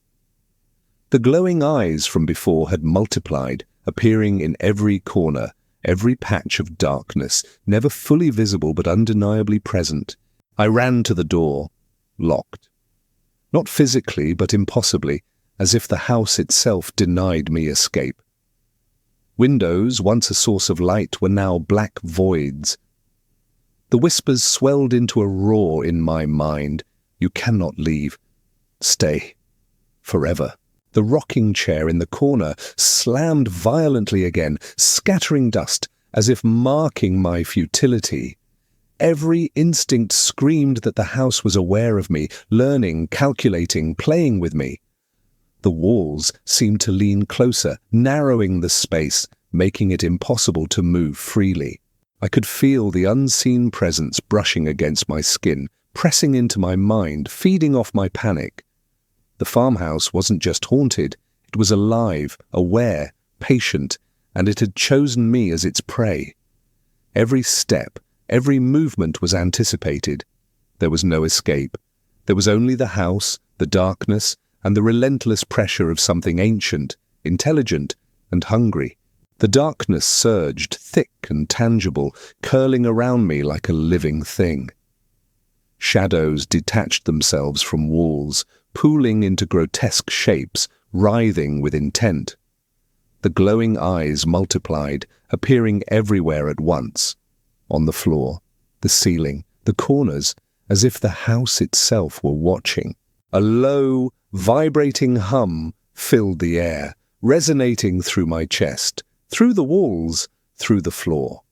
The glowing eyes from before had multiplied, appearing in every corner, every patch of darkness, never fully visible but undeniably present. I ran to the door, locked. Not physically, but impossibly, as if the house itself denied me escape. Windows, once a source of light, were now black voids. The whispers swelled into a roar in my mind. "You cannot leave. Stay. Forever." The rocking chair in the corner slammed violently again, scattering dust, as if marking my futility. Every instinct screamed that the house was aware of me, learning, calculating, playing with me. The walls seemed to lean closer, narrowing the space, making it impossible to move freely. I could feel the unseen presence brushing against my skin, pressing into my mind, feeding off my panic. The farmhouse wasn't just haunted, it was alive, aware, patient, and it had chosen me as its prey. Every step, every movement was anticipated. There was no escape. There was only the house, the darkness, and the relentless pressure of something ancient, intelligent, and hungry. The darkness surged, thick and tangible, curling around me like a living thing. Shadows detached themselves from walls, pooling into grotesque shapes, writhing with intent. The glowing eyes multiplied, appearing everywhere at once. On the floor, the ceiling, the corners, as if the house itself were watching. A low, vibrating hum filled the air, resonating through my chest, through the walls, through the floor.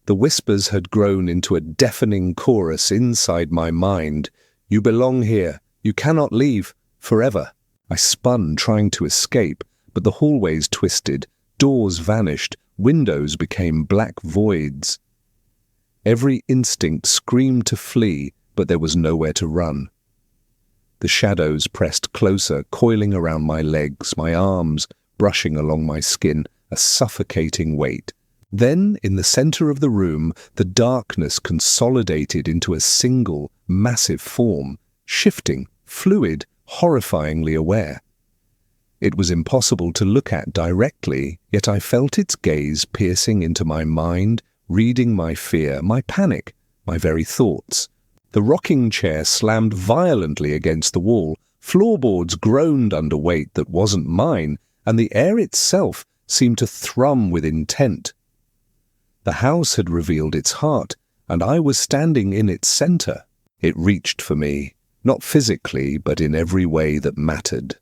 The whispers had grown into a deafening chorus inside my mind. "You belong here. You cannot leave. Forever." I spun, trying to escape, but the hallways twisted, doors vanished, windows became black voids. Every instinct screamed to flee, but there was nowhere to run. The shadows pressed closer, coiling around my legs, my arms, brushing along my skin, a suffocating weight. Then, in the center of the room, the darkness consolidated into a single, massive form, shifting, fluid, horrifyingly aware. It was impossible to look at directly, yet I felt its gaze piercing into my mind, reading my fear, my panic, my very thoughts. The rocking chair slammed violently against the wall, floorboards groaned under weight that wasn't mine, and the air itself seemed to thrum with intent. The house had revealed its heart, and I was standing in its center. It reached for me, not physically, but in every way that mattered.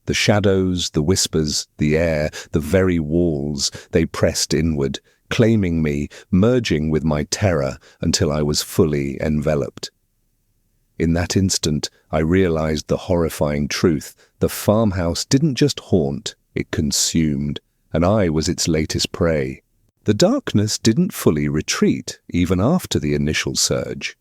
The shadows, the whispers, the air, the very walls, they pressed inward, claiming me, merging with my terror until I was fully enveloped. In that instant, I realized the horrifying truth. The farmhouse didn't just haunt, it consumed, and I was its latest prey. The darkness didn't fully retreat, even after the initial surge.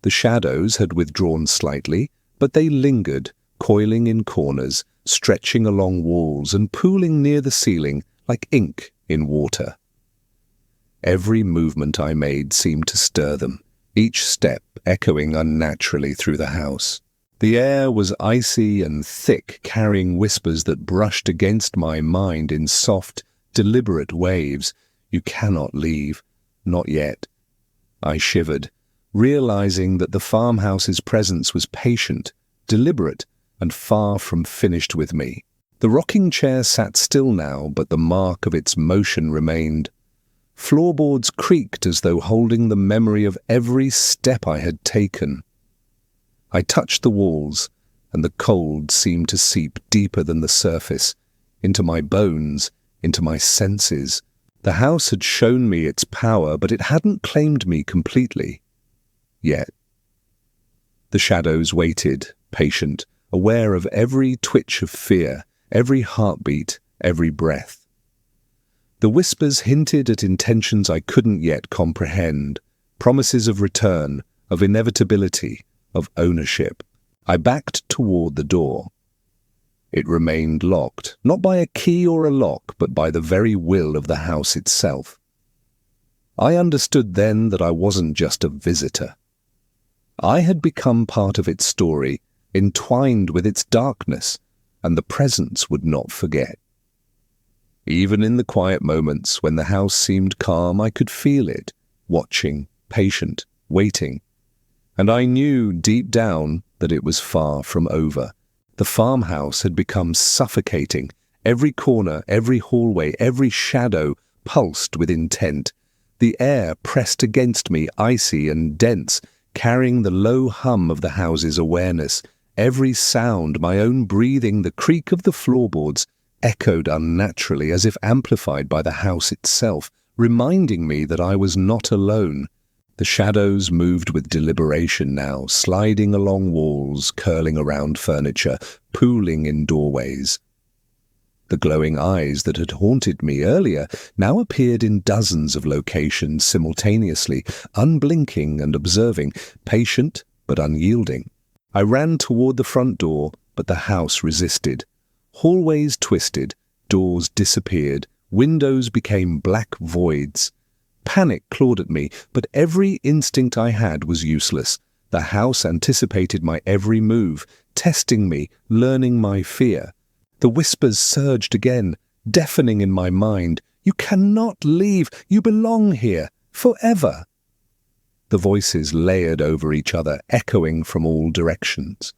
The shadows had withdrawn slightly, but they lingered, coiling in corners, stretching along walls and pooling near the ceiling like ink in water. Every movement I made seemed to stir them, each step echoing unnaturally through the house. The air was icy and thick, carrying whispers that brushed against my mind in soft, deliberate waves. You cannot leave. Not yet. I shivered, realizing that the farmhouse's presence was patient, deliberate, and far from finished with me. The rocking chair sat still now, but the mark of its motion remained. Floorboards creaked as though holding the memory of every step I had taken. I touched the walls, and the cold seemed to seep deeper than the surface, into my bones, into my senses. The house had shown me its power, but it hadn't claimed me completely. Yet. The shadows waited, patient, aware of every twitch of fear, every heartbeat, every breath. The whispers hinted at intentions I couldn't yet comprehend, promises of return, of inevitability, of ownership. I backed toward the door. It remained locked, not by a key or a lock, but by the very will of the house itself. I understood then that I wasn't just a visitor. I had become part of its story, entwined with its darkness, and the presence would not forget. Even in the quiet moments when the house seemed calm, I could feel it, watching, patient, waiting. And I knew deep down that it was far from over. The farmhouse had become suffocating. Every corner, every hallway, every shadow pulsed with intent. The air pressed against me, icy and dense, carrying the low hum of the house's awareness. Every sound, my own breathing, the creak of the floorboards, echoed unnaturally as if amplified by the house itself, reminding me that I was not alone. The shadows moved with deliberation now, sliding along walls, curling around furniture, pooling in doorways. The glowing eyes that had haunted me earlier now appeared in dozens of locations simultaneously, unblinking and observing, patient but unyielding. I ran toward the front door, but the house resisted. Hallways twisted, doors disappeared, windows became black voids. Panic clawed at me, but every instinct I had was useless. The house anticipated my every move, testing me, learning my fear. The whispers surged again, deafening in my mind. You cannot leave. You belong here, forever. The voices layered over each other, echoing from all directions.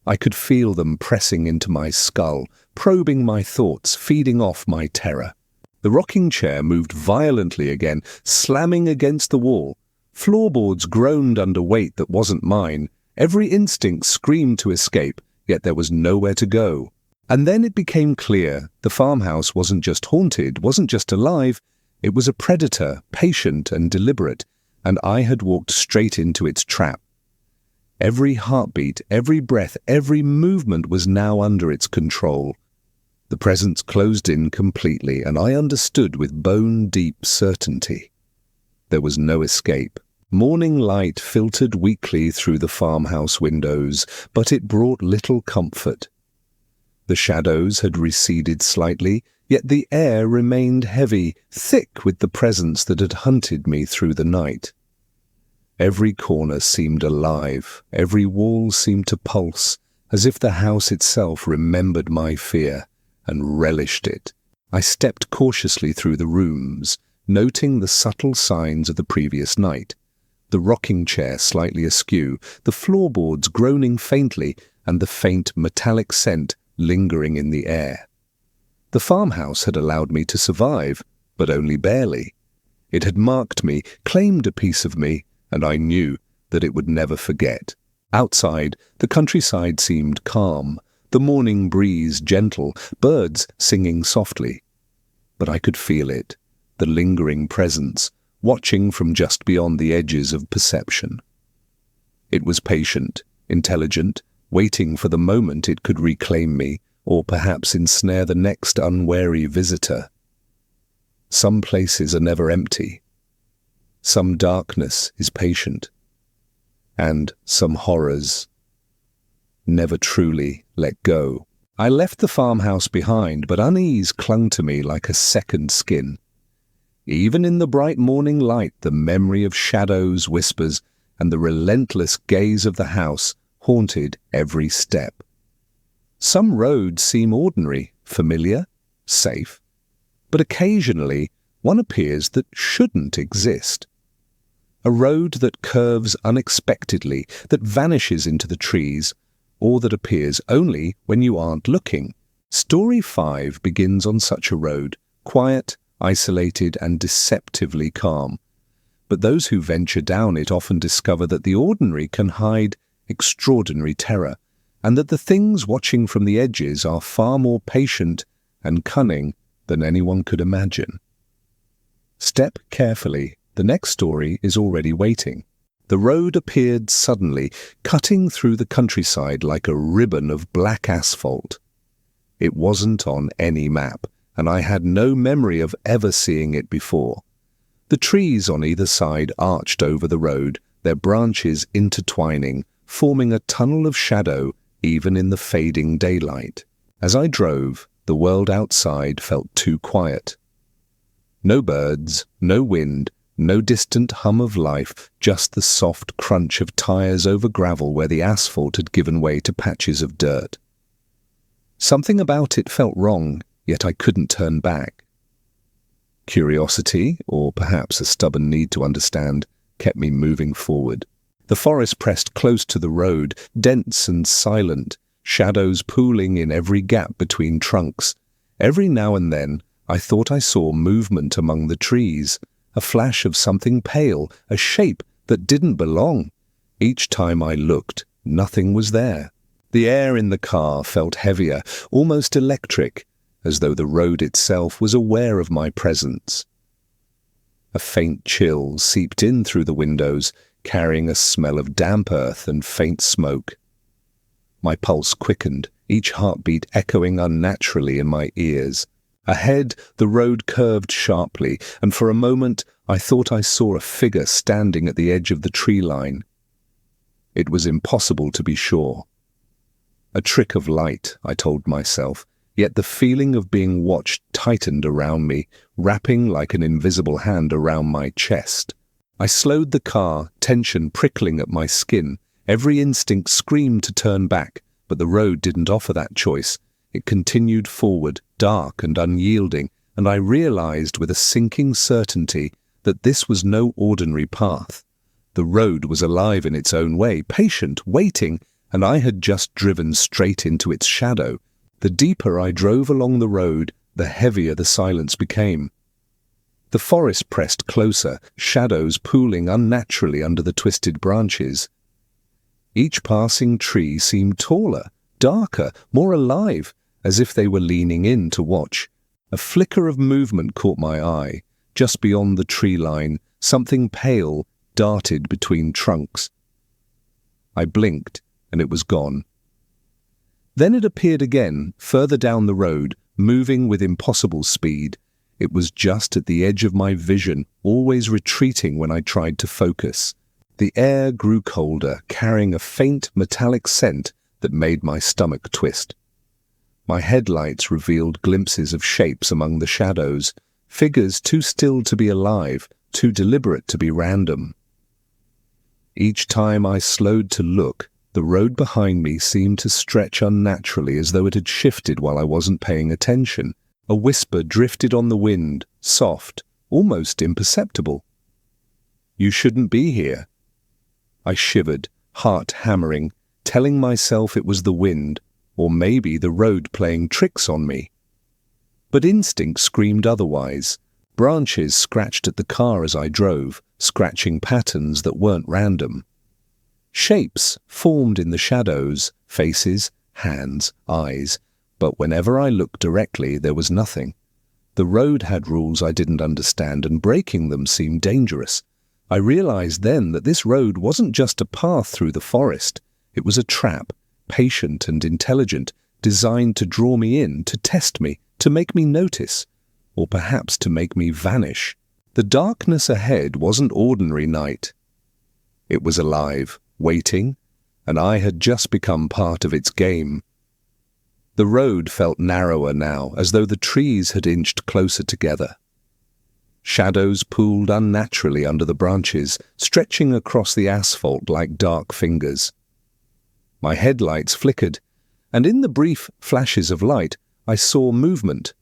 I could feel them pressing into my skull, probing my thoughts, feeding off my terror. The rocking chair moved violently again, slamming against the wall. Floorboards groaned under weight that wasn't mine. Every instinct screamed to escape, yet there was nowhere to go. And then it became clear the farmhouse wasn't just haunted, wasn't just alive. It was a predator, patient and deliberate, and I had walked straight into its trap. Every heartbeat, every breath, every movement was now under its control. The presence closed in completely, and I understood with bone-deep certainty. There was no escape. Morning light filtered weakly through the farmhouse windows, but it brought little comfort. The shadows had receded slightly, yet the air remained heavy, thick with the presence that had hunted me through the night. Every corner seemed alive, every wall seemed to pulse, as if the house itself remembered my fear and relished it. I stepped cautiously through the rooms, noting the subtle signs of the previous night. The rocking chair slightly askew, the floorboards groaning faintly, and the faint metallic scent lingering in the air. The farmhouse had allowed me to survive, but only barely. It had marked me, claimed a piece of me, and I knew that it would never forget. Outside, the countryside seemed calm, the morning breeze gentle, birds singing softly. But I could feel it, the lingering presence, watching from just beyond the edges of perception. It was patient, intelligent, waiting for the moment it could reclaim me, or perhaps ensnare the next unwary visitor. Some places are never empty. Some darkness is patient, and some horrors never truly let go. I left the farmhouse behind, but unease clung to me like a second skin. Even in the bright morning light, the memory of shadows, whispers, and the relentless gaze of the house haunted every step. Some roads seem ordinary, familiar, safe, but occasionally One appears that shouldn't exist. A road that curves unexpectedly, that vanishes into the trees, or that appears only when you aren't looking. Story 5 begins on such a road, quiet, isolated, and deceptively calm. But those who venture down it often discover that the ordinary can hide extraordinary terror, and that the things watching from the edges are far more patient and cunning than anyone could imagine. Step carefully. The next story is already waiting. The road appeared suddenly, cutting through the countryside like a ribbon of black asphalt. It wasn't on any map, and I had no memory of ever seeing it before. The trees on either side arched over the road, their branches intertwining, forming a tunnel of shadow even in the fading daylight. As I drove, the world outside felt too quiet. No birds, no wind, no distant hum of life, just the soft crunch of tires over gravel where the asphalt had given way to patches of dirt. Something about it felt wrong, yet I couldn't turn back. Curiosity, or perhaps a stubborn need to understand, kept me moving forward. The forest pressed close to the road, dense and silent, shadows pooling in every gap between trunks. Every now and then, I thought I saw movement among the trees, a flash of something pale, a shape that didn't belong. Each time I looked, nothing was there. The air in the car felt heavier, almost electric, as though the road itself was aware of my presence. A faint chill seeped in through the windows, carrying a smell of damp earth and faint smoke. My pulse quickened, each heartbeat echoing unnaturally in my ears. Ahead, the road curved sharply, and for a moment I thought I saw a figure standing at the edge of the tree line. It was impossible to be sure. A trick of light, I told myself, yet the feeling of being watched tightened around me, wrapping like an invisible hand around my chest. I slowed the car, tension prickling at my skin. Every instinct screamed to turn back, but the road didn't offer that choice. It continued forward, dark and unyielding, and I realized with a sinking certainty that this was no ordinary path. The road was alive in its own way, patient, waiting, and I had just driven straight into its shadow. The deeper I drove along the road, the heavier the silence became. The forest pressed closer, shadows pooling unnaturally under the twisted branches. Each passing tree seemed taller, darker, more alive, as if they were leaning in to watch. A flicker of movement caught my eye. Just beyond the tree line, something pale darted between trunks. I blinked, and it was gone. Then it appeared again, further down the road, moving with impossible speed. It was just at the edge of my vision, always retreating when I tried to focus. The air grew colder, carrying a faint metallic scent that made my stomach twist. My headlights revealed glimpses of shapes among the shadows, figures too still to be alive, too deliberate to be random. Each time I slowed to look, the road behind me seemed to stretch unnaturally as though it had shifted while I wasn't paying attention. A whisper drifted on the wind, soft, almost imperceptible. "You shouldn't be here." I shivered, heart hammering, telling myself it was the wind, or maybe the road playing tricks on me. But instinct screamed otherwise. Branches scratched at the car as I drove, scratching patterns that weren't random. Shapes formed in the shadows, faces, hands, eyes, but whenever I looked directly, there was nothing. The road had rules I didn't understand, and breaking them seemed dangerous. I realized then that this road wasn't just a path through the forest. It was a trap, patient and intelligent, designed to draw me in, to test me, to make me notice, or perhaps to make me vanish. The darkness ahead wasn't ordinary night. It was alive, waiting, and I had just become part of its game. The road felt narrower now, as though the trees had inched closer together. Shadows pooled unnaturally under the branches, stretching across the asphalt like dark fingers. My headlights flickered, and in the brief flashes of light, I saw movement.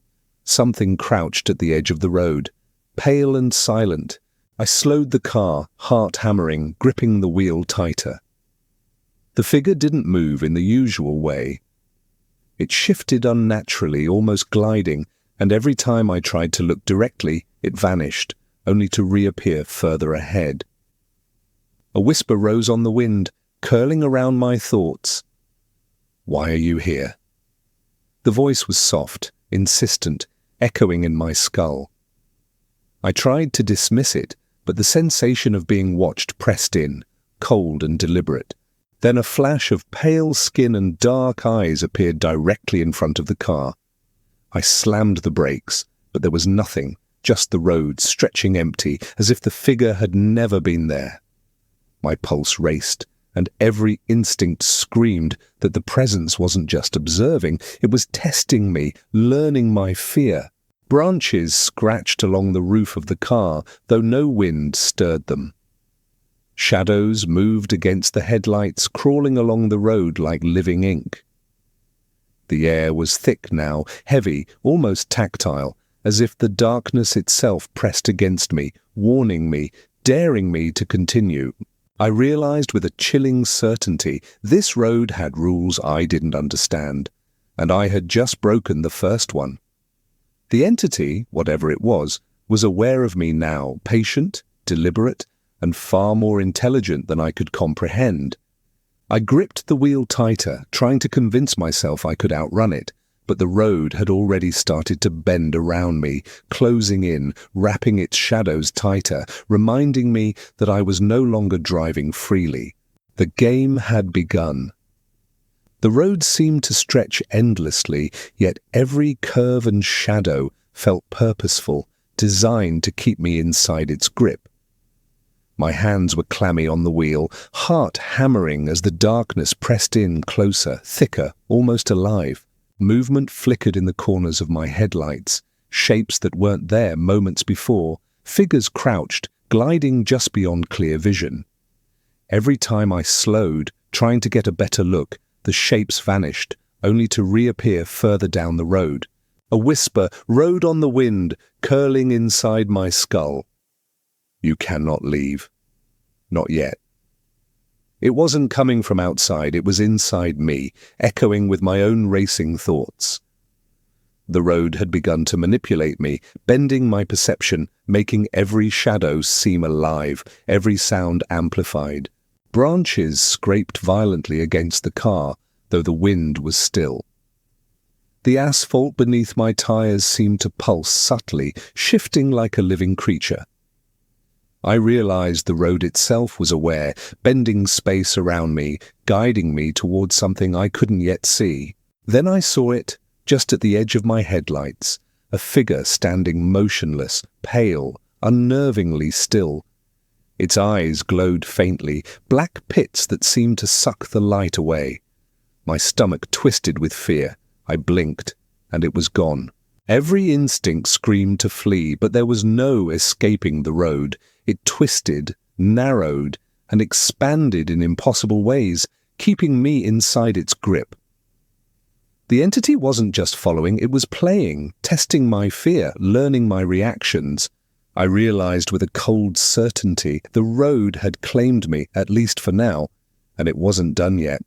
Something crouched at the edge of the road, pale and silent. I slowed the car, heart hammering, gripping the wheel tighter. The figure didn't move in the usual way. It shifted unnaturally, almost gliding, and every time I tried to look directly, it vanished, only to reappear further ahead. A whisper rose on the wind, curling around my thoughts. "Why are you here?" The voice was soft, insistent, echoing in my skull. I tried to dismiss it, but the sensation of being watched pressed in, cold and deliberate. Then a flash of pale skin and dark eyes appeared directly in front of the car. I slammed the brakes, but there was nothing, just the road stretching empty, as if the figure had never been there. My pulse raced, and every instinct screamed that the presence wasn't just observing, it was testing me, learning my fear. Branches scratched along the roof of the car, though no wind stirred them. Shadows moved against the headlights, crawling along the road like living ink. The air was thick now, heavy, almost tactile, as if the darkness itself pressed against me, warning me, daring me to continue. I realized with a chilling certainty this road had rules I didn't understand, and I had just broken the first one. The entity, whatever it was aware of me now, patient, deliberate, and far more intelligent than I could comprehend. I gripped the wheel tighter, trying to convince myself I could outrun it, but the road had already started to bend around me, closing in, wrapping its shadows tighter, reminding me that I was no longer driving freely. The game had begun. The road seemed to stretch endlessly, yet every curve and shadow felt purposeful, designed to keep me inside its grip. My hands were clammy on the wheel, heart hammering as the darkness pressed in closer, thicker, almost alive. Movement flickered in the corners of my headlights, shapes that weren't there moments before, figures crouched, gliding just beyond clear vision. Every time I slowed, trying to get a better look, the shapes vanished, only to reappear further down the road. A whisper rode on the wind, curling inside my skull. "You cannot leave. Not yet." It wasn't coming from outside, it was inside me, echoing with my own racing thoughts. The road had begun to manipulate me, bending my perception, making every shadow seem alive, every sound amplified. Branches scraped violently against the car, though the wind was still. The asphalt beneath my tires seemed to pulse subtly, shifting like a living creature. I realized the road itself was aware, bending space around me, guiding me towards something I couldn't yet see. Then I saw it, just at the edge of my headlights, a figure standing motionless, pale, unnervingly still. Its eyes glowed faintly, black pits that seemed to suck the light away. My stomach twisted with fear. I blinked, and it was gone. Every instinct screamed to flee, but there was no escaping the road. It twisted, narrowed, and expanded in impossible ways, keeping me inside its grip. The entity wasn't just following, it was playing, testing my fear, learning my reactions. I realized with a cold certainty the road had claimed me, at least for now, and it wasn't done yet.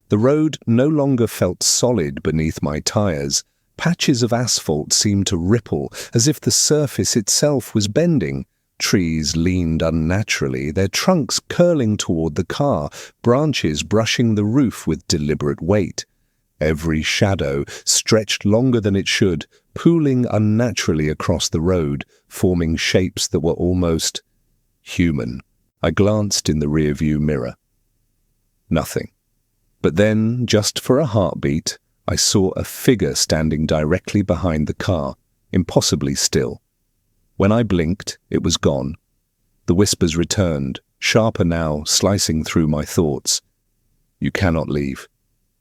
The road no longer felt solid beneath my tires. Patches of asphalt seemed to ripple, as if the surface itself was bending. Trees leaned unnaturally, their trunks curling toward the car, branches brushing the roof with deliberate weight. Every shadow stretched longer than it should, pooling unnaturally across the road, forming shapes that were almost human. I glanced in the rearview mirror. Nothing. But then, just for a heartbeat, I saw a figure standing directly behind the car, impossibly still. When I blinked, it was gone. The whispers returned, sharper now, slicing through my thoughts. "You cannot leave.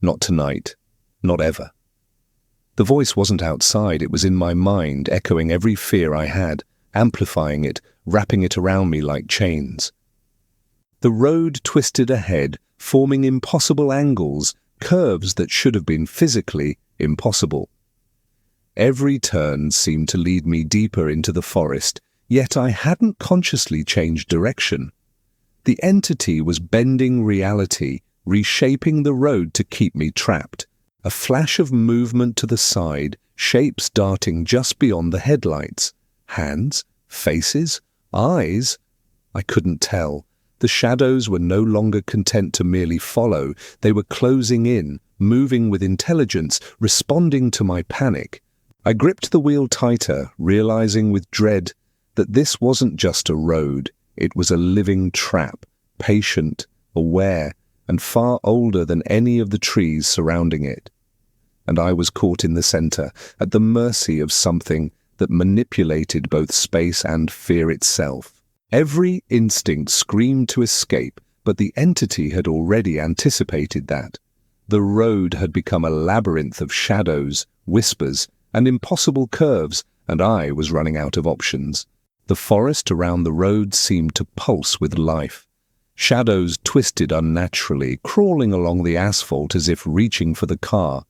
Not tonight. Not ever." The voice wasn't outside, it was in my mind, echoing every fear I had, amplifying it, wrapping it around me like chains. The road twisted ahead, forming impossible angles, curves that should have been physically impossible. Every turn seemed to lead me deeper into the forest, yet I hadn't consciously changed direction. The entity was bending reality, reshaping the road to keep me trapped. A flash of movement to the side, shapes darting just beyond the headlights. Hands? Faces? Eyes? I couldn't tell. The shadows were no longer content to merely follow. They were closing in, moving with intelligence, responding to my panic. I gripped the wheel tighter, realizing with dread that this wasn't just a road. It was a living trap, patient, aware, and far older than any of the trees surrounding it. And I was caught in the center, at the mercy of something that manipulated both space and fear itself. Every instinct screamed to escape, but the entity had already anticipated that. The road had become a labyrinth of shadows, whispers, and impossible curves, and I was running out of options. The forest around the road seemed to pulse with life. Shadows twisted unnaturally, crawling along the asphalt as if reaching for the car.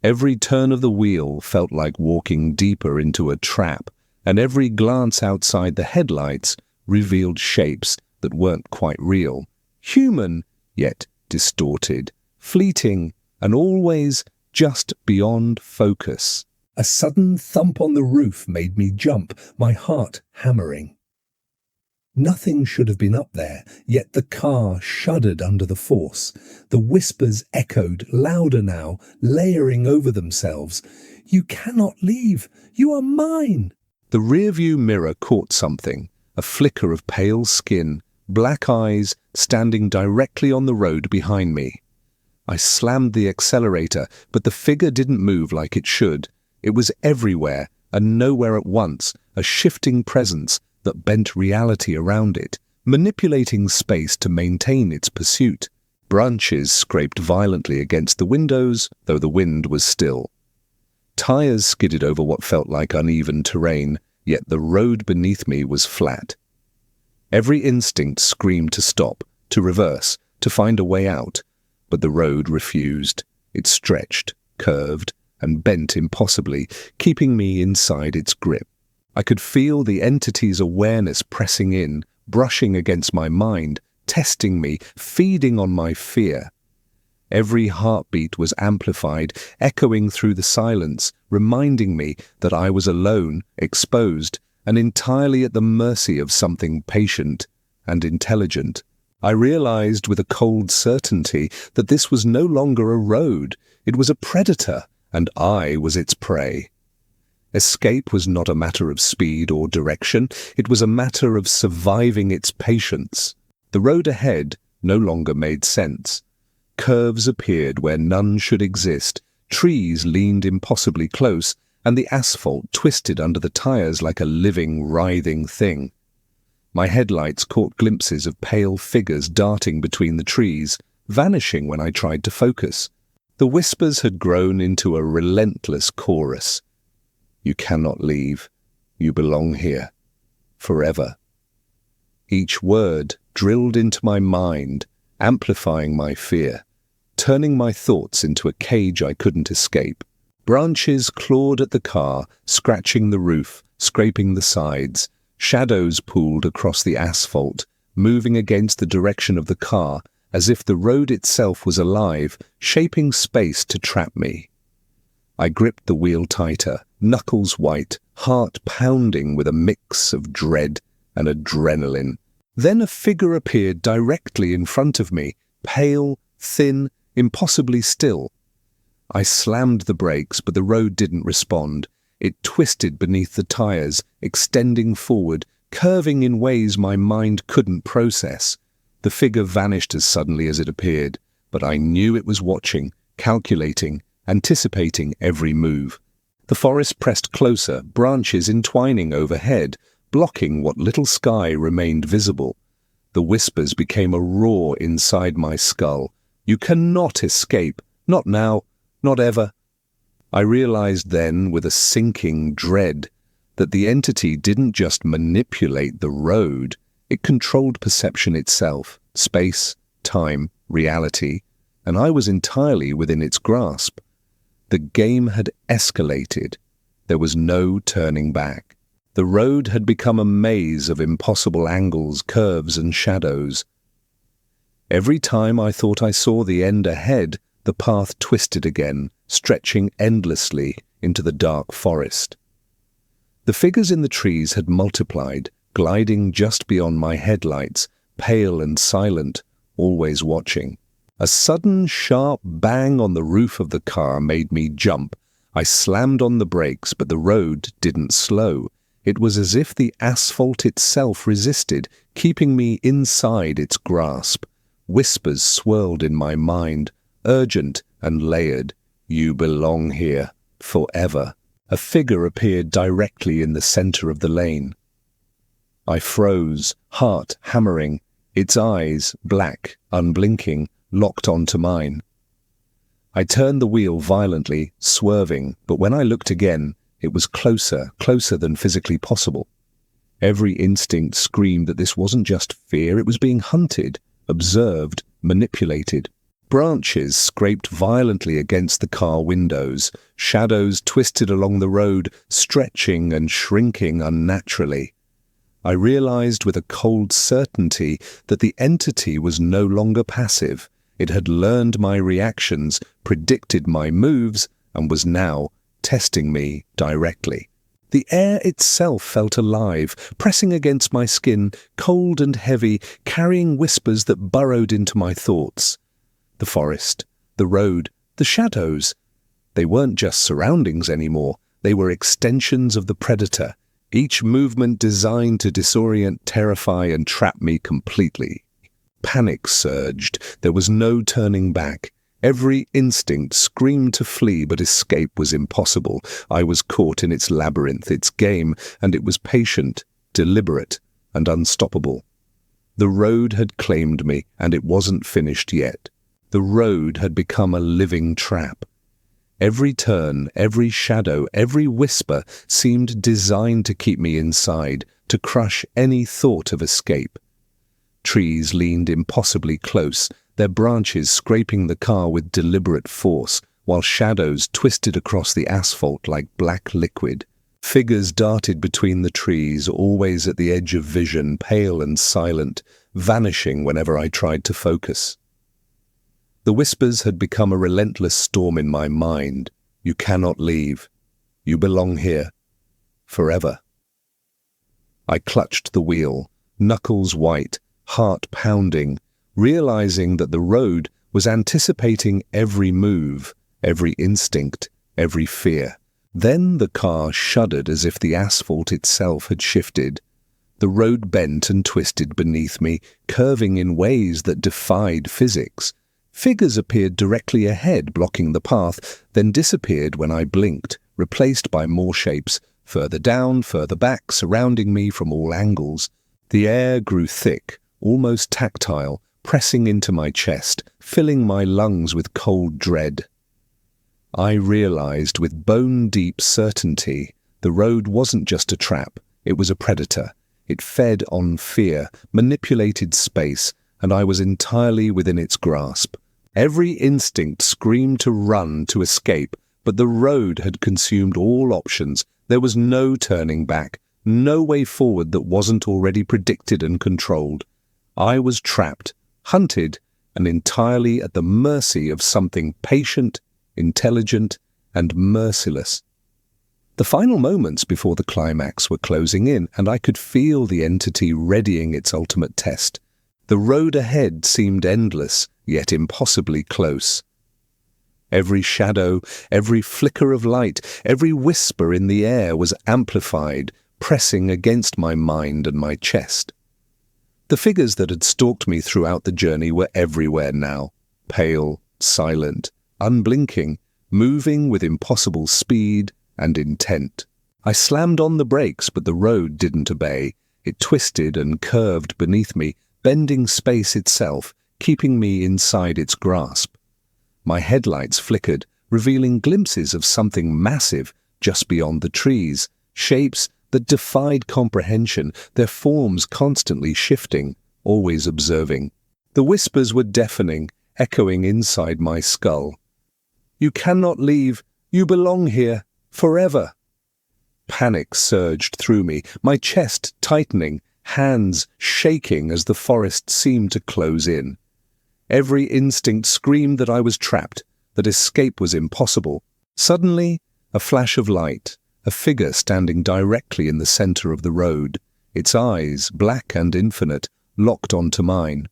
Every turn of the wheel felt like walking deeper into a trap, and every glance outside the headlights revealed shapes that weren't quite real. Human, yet distorted, fleeting, and always just beyond focus. A sudden thump on the roof made me jump, my heart hammering. Nothing should have been up there, yet the car shuddered under the force. The whispers echoed, louder now, layering over themselves. "You cannot leave! You are mine!" The rearview mirror caught something, a flicker of pale skin, black eyes standing directly on the road behind me. I slammed the accelerator, but the figure didn't move like it should. It was everywhere and nowhere at once, a shifting presence that bent reality around it, manipulating space to maintain its pursuit. Branches scraped violently against the windows, though the wind was still. Tires skidded over what felt like uneven terrain, yet the road beneath me was flat. Every instinct screamed to stop, to reverse, to find a way out, but the road refused. It stretched, curved, and bent impossibly, keeping me inside its grip. I could feel the entity's awareness pressing in, brushing against my mind, testing me, feeding on my fear. Every heartbeat was amplified, echoing through the silence, reminding me that I was alone, exposed, and entirely at the mercy of something patient and intelligent. I realized with a cold certainty that this was no longer a road. It was a predator, and I was its prey. Escape was not a matter of speed or direction. It was a matter of surviving its patience. The road ahead no longer made sense. Curves appeared where none should exist, trees leaned impossibly close, and the asphalt twisted under the tires like a living, writhing thing. My headlights caught glimpses of pale figures darting between the trees, vanishing when I tried to focus. The whispers had grown into a relentless chorus. "You cannot leave. You belong here. Forever." Each word drilled into my mind, amplifying my fear, turning my thoughts into a cage I couldn't escape. Branches clawed at the car, scratching the roof, scraping the sides. Shadows pooled across the asphalt, moving against the direction of the car, as if the road itself was alive, shaping space to trap me. I gripped the wheel tighter, knuckles white, heart pounding with a mix of dread and adrenaline. Then a figure appeared directly in front of me, pale, thin, impossibly still. I slammed the brakes, but the road didn't respond. It twisted beneath the tires, extending forward, curving in ways my mind couldn't process. The figure vanished as suddenly as it appeared, but I knew it was watching, calculating, anticipating every move. The forest pressed closer, branches entwining overhead, blocking what little sky remained visible. The whispers became a roar inside my skull. "You cannot escape. Not now. Not ever." I realized then, with a sinking dread, that the entity didn't just manipulate the road. It controlled perception itself, space, time, reality, and I was entirely within its grasp. The game had escalated. There was no turning back. The road had become a maze of impossible angles, curves, and shadows. Every time I thought I saw the end ahead, the path twisted again, stretching endlessly into the dark forest. The figures in the trees had multiplied, gliding just beyond my headlights, pale and silent, always watching. A sudden, sharp bang on the roof of the car made me jump. I slammed on the brakes, but the road didn't slow. It was as if the asphalt itself resisted, keeping me inside its grasp. Whispers swirled in my mind, urgent and layered. "You belong here, forever." A figure appeared directly in the center of the lane. I froze, heart hammering, its eyes, black, unblinking, locked onto mine. I turned the wheel violently, swerving, but when I looked again, it was closer than physically possible. Every instinct screamed that this wasn't just fear, it was being hunted, observed, manipulated. Branches scraped violently against the car windows. Shadows twisted along the road, stretching and shrinking unnaturally. I realized with a cold certainty that the entity was no longer passive. It had learned my reactions, predicted my moves, and was now testing me directly. The air itself felt alive, pressing against my skin, cold and heavy, carrying whispers that burrowed into my thoughts. The forest, the road, the shadows. They weren't just surroundings anymore. They were extensions of the predator, each movement designed to disorient, terrify, and trap me completely. Panic surged. There was no turning back. Every instinct screamed to flee, but escape was impossible. I was caught in its labyrinth, its game, and it was patient, deliberate, and unstoppable. The road had claimed me, and it wasn't finished yet. The road had become a living trap. Every turn, every shadow, every whisper seemed designed to keep me inside, to crush any thought of escape. Trees leaned impossibly close, their branches scraping the car with deliberate force, while shadows twisted across the asphalt like black liquid. Figures darted between the trees, always at the edge of vision, pale and silent, vanishing whenever I tried to focus. The whispers had become a relentless storm in my mind. You cannot leave. You belong here. Forever. I clutched the wheel, knuckles white, heart pounding, realizing that the road was anticipating every move, every instinct, every fear. Then the car shuddered as if the asphalt itself had shifted. The road bent and twisted beneath me, curving in ways that defied physics. Figures appeared directly ahead, blocking the path, then disappeared when I blinked, replaced by more shapes, further down, further back, surrounding me from all angles. The air grew thick, almost tactile, pressing into my chest, filling my lungs with cold dread. I realized with bone-deep certainty the road wasn't just a trap, it was a predator. It fed on fear, manipulated space, and I was entirely within its grasp. Every instinct screamed to run, to escape, but the road had consumed all options. There was no turning back, no way forward that wasn't already predicted and controlled. I was trapped, hunted, and entirely at the mercy of something patient, intelligent, and merciless. The final moments before the climax were closing in, and I could feel the entity readying its ultimate test. The road ahead seemed endless, yet impossibly close. Every shadow, every flicker of light, every whisper in the air was amplified, pressing against my mind and my chest. The figures that had stalked me throughout the journey were everywhere now, pale, silent, unblinking, moving with impossible speed and intent. I slammed on the brakes, but the road didn't obey. It twisted and curved beneath me, bending space itself, keeping me inside its grasp. My headlights flickered, revealing glimpses of something massive just beyond the trees, shapes that defied comprehension, their forms constantly shifting, always observing. The whispers were deafening, echoing inside my skull. You cannot leave. You belong here. Forever. Panic surged through me, my chest tightening, hands shaking as the forest seemed to close in. Every instinct screamed that I was trapped, that escape was impossible. Suddenly, a flash of light, a figure standing directly in the center of the road, its eyes, black and infinite, locked onto mine.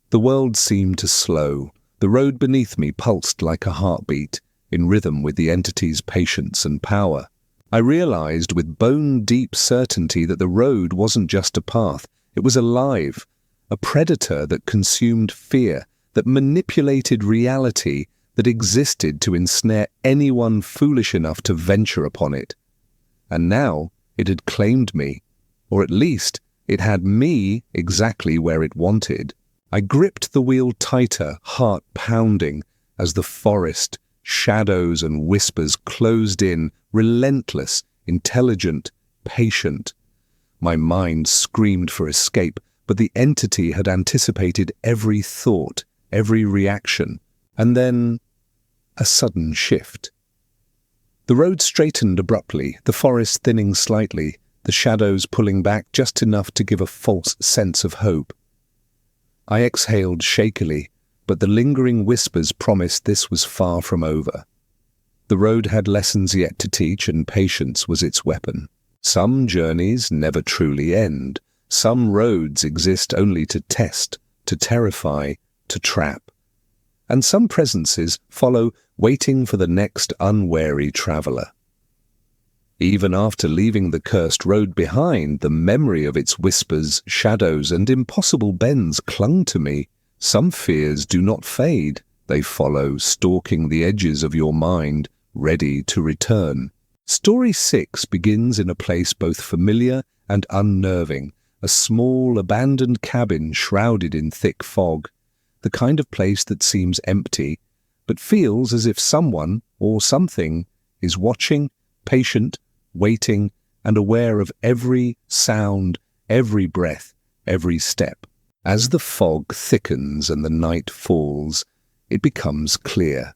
The world seemed to slow. The road beneath me pulsed like a heartbeat, in rhythm with the entity's patience and power. I realized with bone-deep certainty that the road wasn't just a path, it was alive, a predator that consumed fear, that manipulated reality, that existed to ensnare anyone foolish enough to venture upon it. And now it had claimed me, or at least it had me exactly where it wanted. I gripped the wheel tighter, heart pounding, as the forest, shadows and whispers closed in, relentless, intelligent, patient. My mind screamed for escape, but the entity had anticipated every thought, every reaction, and then a sudden shift. The road straightened abruptly, the forest thinning slightly, the shadows pulling back just enough to give a false sense of hope. I exhaled shakily, but the lingering whispers promised this was far from over. The road had lessons yet to teach, and patience was its weapon. Some journeys never truly end. Some roads exist only to test, to terrify, to trap. And some presences follow, waiting for the next unwary traveler. Even after leaving the cursed road behind, the memory of its whispers, shadows, and impossible bends clung to me. Some fears do not fade. They follow, stalking the edges of your mind, ready to return. Story 6 begins in a place both familiar and unnerving, a small, abandoned cabin shrouded in thick fog, the kind of place that seems empty, but feels as if someone, or something, is watching, patient, waiting, and aware of every sound, every breath, every step. As the fog thickens and the night falls, it becomes clear.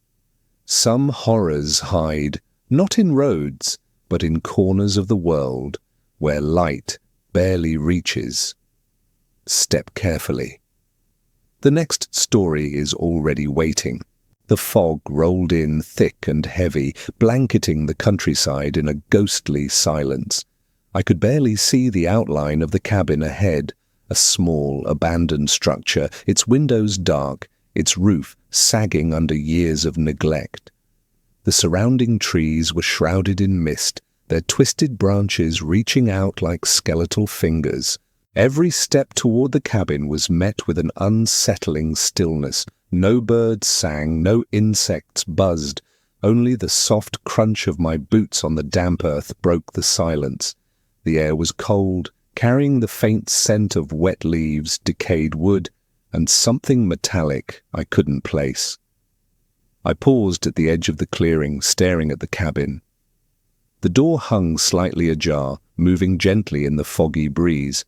Some horrors hide, not in roads, but in corners of the world, where light barely reaches. Step carefully. The next story is already waiting. The fog rolled in thick and heavy, blanketing the countryside in a ghostly silence. I could barely see the outline of the cabin ahead, a small, abandoned structure, its windows dark, its roof sagging under years of neglect. The surrounding trees were shrouded in mist, their twisted branches reaching out like skeletal fingers. Every step toward the cabin was met with an unsettling stillness. No birds sang, no insects buzzed. Only the soft crunch of my boots on the damp earth broke the silence. The air was cold, carrying the faint scent of wet leaves, decayed wood, and something metallic I couldn't place. I paused at the edge of the clearing, staring at the cabin. The door hung slightly ajar, moving gently in the foggy breeze.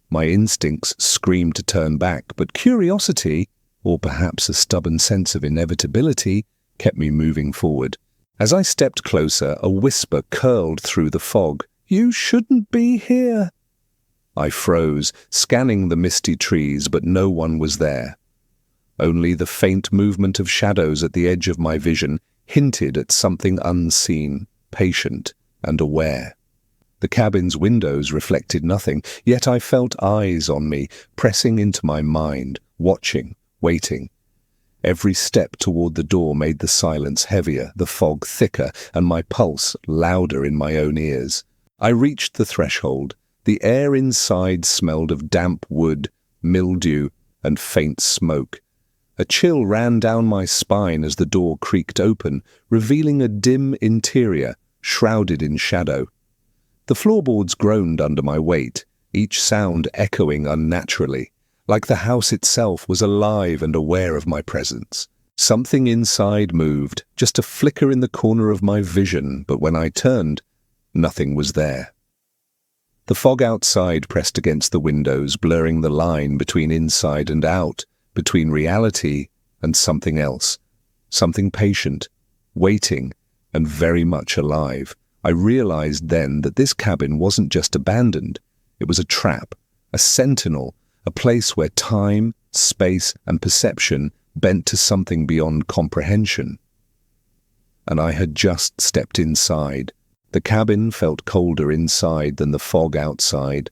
My instincts screamed to turn back, but curiosity, or perhaps a stubborn sense of inevitability, kept me moving forward. As I stepped closer, a whisper curled through the fog. "You shouldn't be here." I froze, scanning the misty trees, but no one was there. Only the faint movement of shadows at the edge of my vision hinted at something unseen, patient, and aware. The cabin's windows reflected nothing, yet I felt eyes on me, pressing into my mind, watching, waiting. Every step toward the door made the silence heavier, the fog thicker, and my pulse louder in my own ears. I reached the threshold. The air inside smelled of damp wood, mildew, and faint smoke. A chill ran down my spine as the door creaked open, revealing a dim interior, shrouded in shadow. The floorboards groaned under my weight, each sound echoing unnaturally, like the house itself was alive and aware of my presence. Something inside moved, just a flicker in the corner of my vision, but when I turned, nothing was there. The fog outside pressed against the windows, blurring the line between inside and out, between reality and something else, something patient, waiting, and very much alive, I realized then that this cabin wasn't just abandoned. It was a trap, a sentinel, a place where time, space, and perception bent to something beyond comprehension. And I had just stepped inside. The cabin felt colder inside than the fog outside.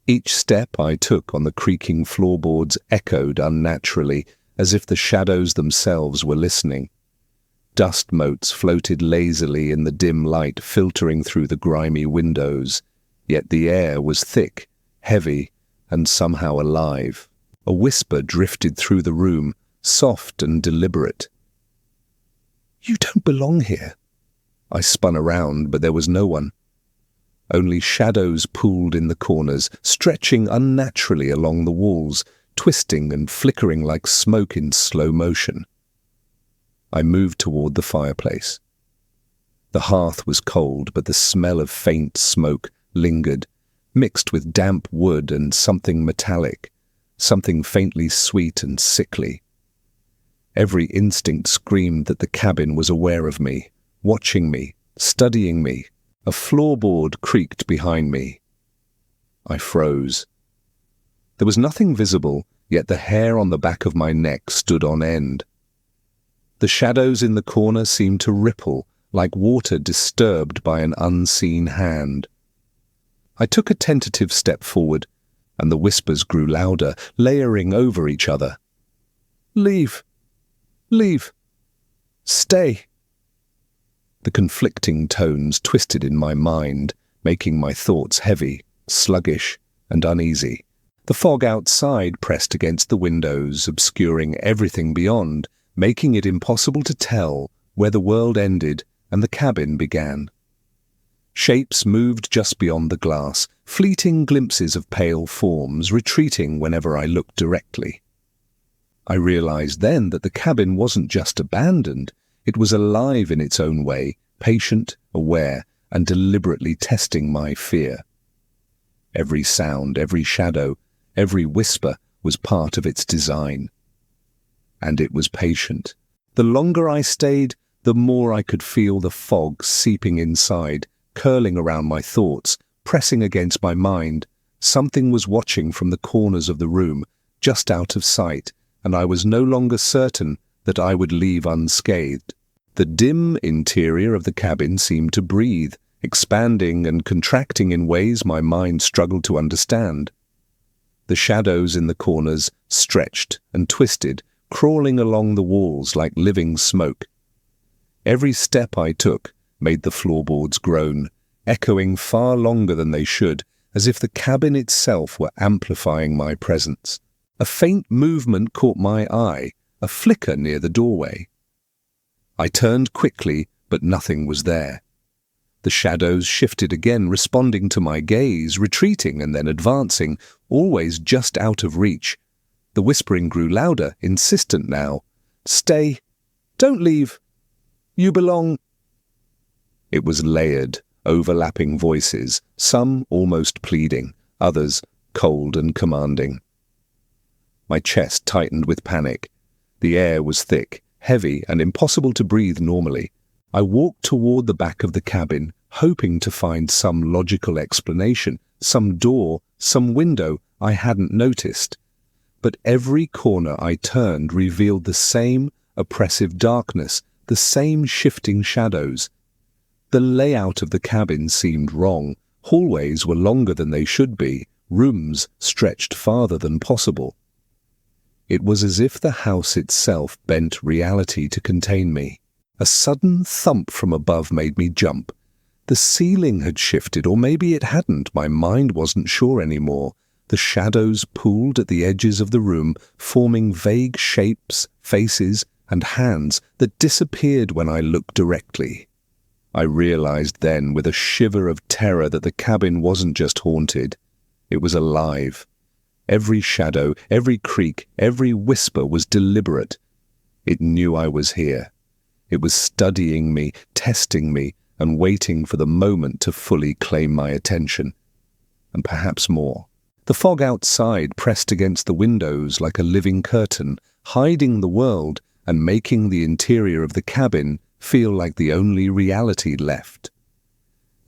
Each step I took on the creaking floorboards echoed unnaturally, as if the shadows themselves were listening. Dust motes floated lazily in the dim light filtering through the grimy windows, yet the air was thick, heavy, and somehow alive. A whisper drifted through the room, soft and deliberate. "You don't belong here." I spun around, but there was no one. Only shadows pooled in the corners, stretching unnaturally along the walls, twisting and flickering like smoke in slow motion. I moved toward the fireplace. The hearth was cold, but the smell of faint smoke lingered, mixed with damp wood and something metallic, something faintly sweet and sickly. Every instinct screamed that the cabin was aware of me, watching me, studying me. A floorboard creaked behind me. I froze. There was nothing visible, yet the hair on the back of my neck stood on end. The shadows in the corner seemed to ripple, like water disturbed by an unseen hand. I took a tentative step forward, and the whispers grew louder, layering over each other. "Leave! Leave! Stay!" The conflicting tones twisted in my mind, making my thoughts heavy, sluggish, and uneasy. The fog outside pressed against the windows, obscuring everything beyond, making it impossible to tell where the world ended and the cabin began. Shapes moved just beyond the glass, fleeting glimpses of pale forms, retreating whenever I looked directly. I realized then that the cabin wasn't just abandoned. It was alive in its own way, patient, aware, and deliberately testing my fear. Every sound, every shadow, every whisper was part of its design. And it was patient. The longer I stayed, the more I could feel the fog seeping inside, curling around my thoughts, pressing against my mind. Something was watching from the corners of the room, just out of sight, and I was no longer certain that I would leave unscathed. The dim interior of the cabin seemed to breathe, expanding and contracting in ways my mind struggled to understand. The shadows in the corners stretched and twisted, crawling along the walls like living smoke. Every step I took made the floorboards groan, echoing far longer than they should, as if the cabin itself were amplifying my presence. A faint movement caught my eye, a flicker near the doorway. I turned quickly, but nothing was there. The shadows shifted again, responding to my gaze, retreating and then advancing, always just out of reach. The whispering grew louder, insistent now. "Stay! Don't leave! You belong!" It was layered, overlapping voices, some almost pleading, others cold and commanding. My chest tightened with panic. The air was thick, heavy, and impossible to breathe normally. I walked toward the back of the cabin, hoping to find some logical explanation, some door, some window I hadn't noticed. But every corner I turned revealed the same oppressive darkness, the same shifting shadows. The layout of the cabin seemed wrong. Hallways were longer than they should be, rooms stretched farther than possible. It was as if the house itself bent reality to contain me. A sudden thump from above made me jump. The ceiling had shifted, or maybe it hadn't. My mind wasn't sure anymore. The shadows pooled at the edges of the room, forming vague shapes, faces, and hands that disappeared when I looked directly. I realized then, with a shiver of terror, that the cabin wasn't just haunted. It was alive. Every shadow, every creak, every whisper was deliberate. It knew I was here. It was studying me, testing me, and waiting for the moment to fully claim my attention. And perhaps more. The fog outside pressed against the windows like a living curtain, hiding the world and making the interior of the cabin feel like the only reality left.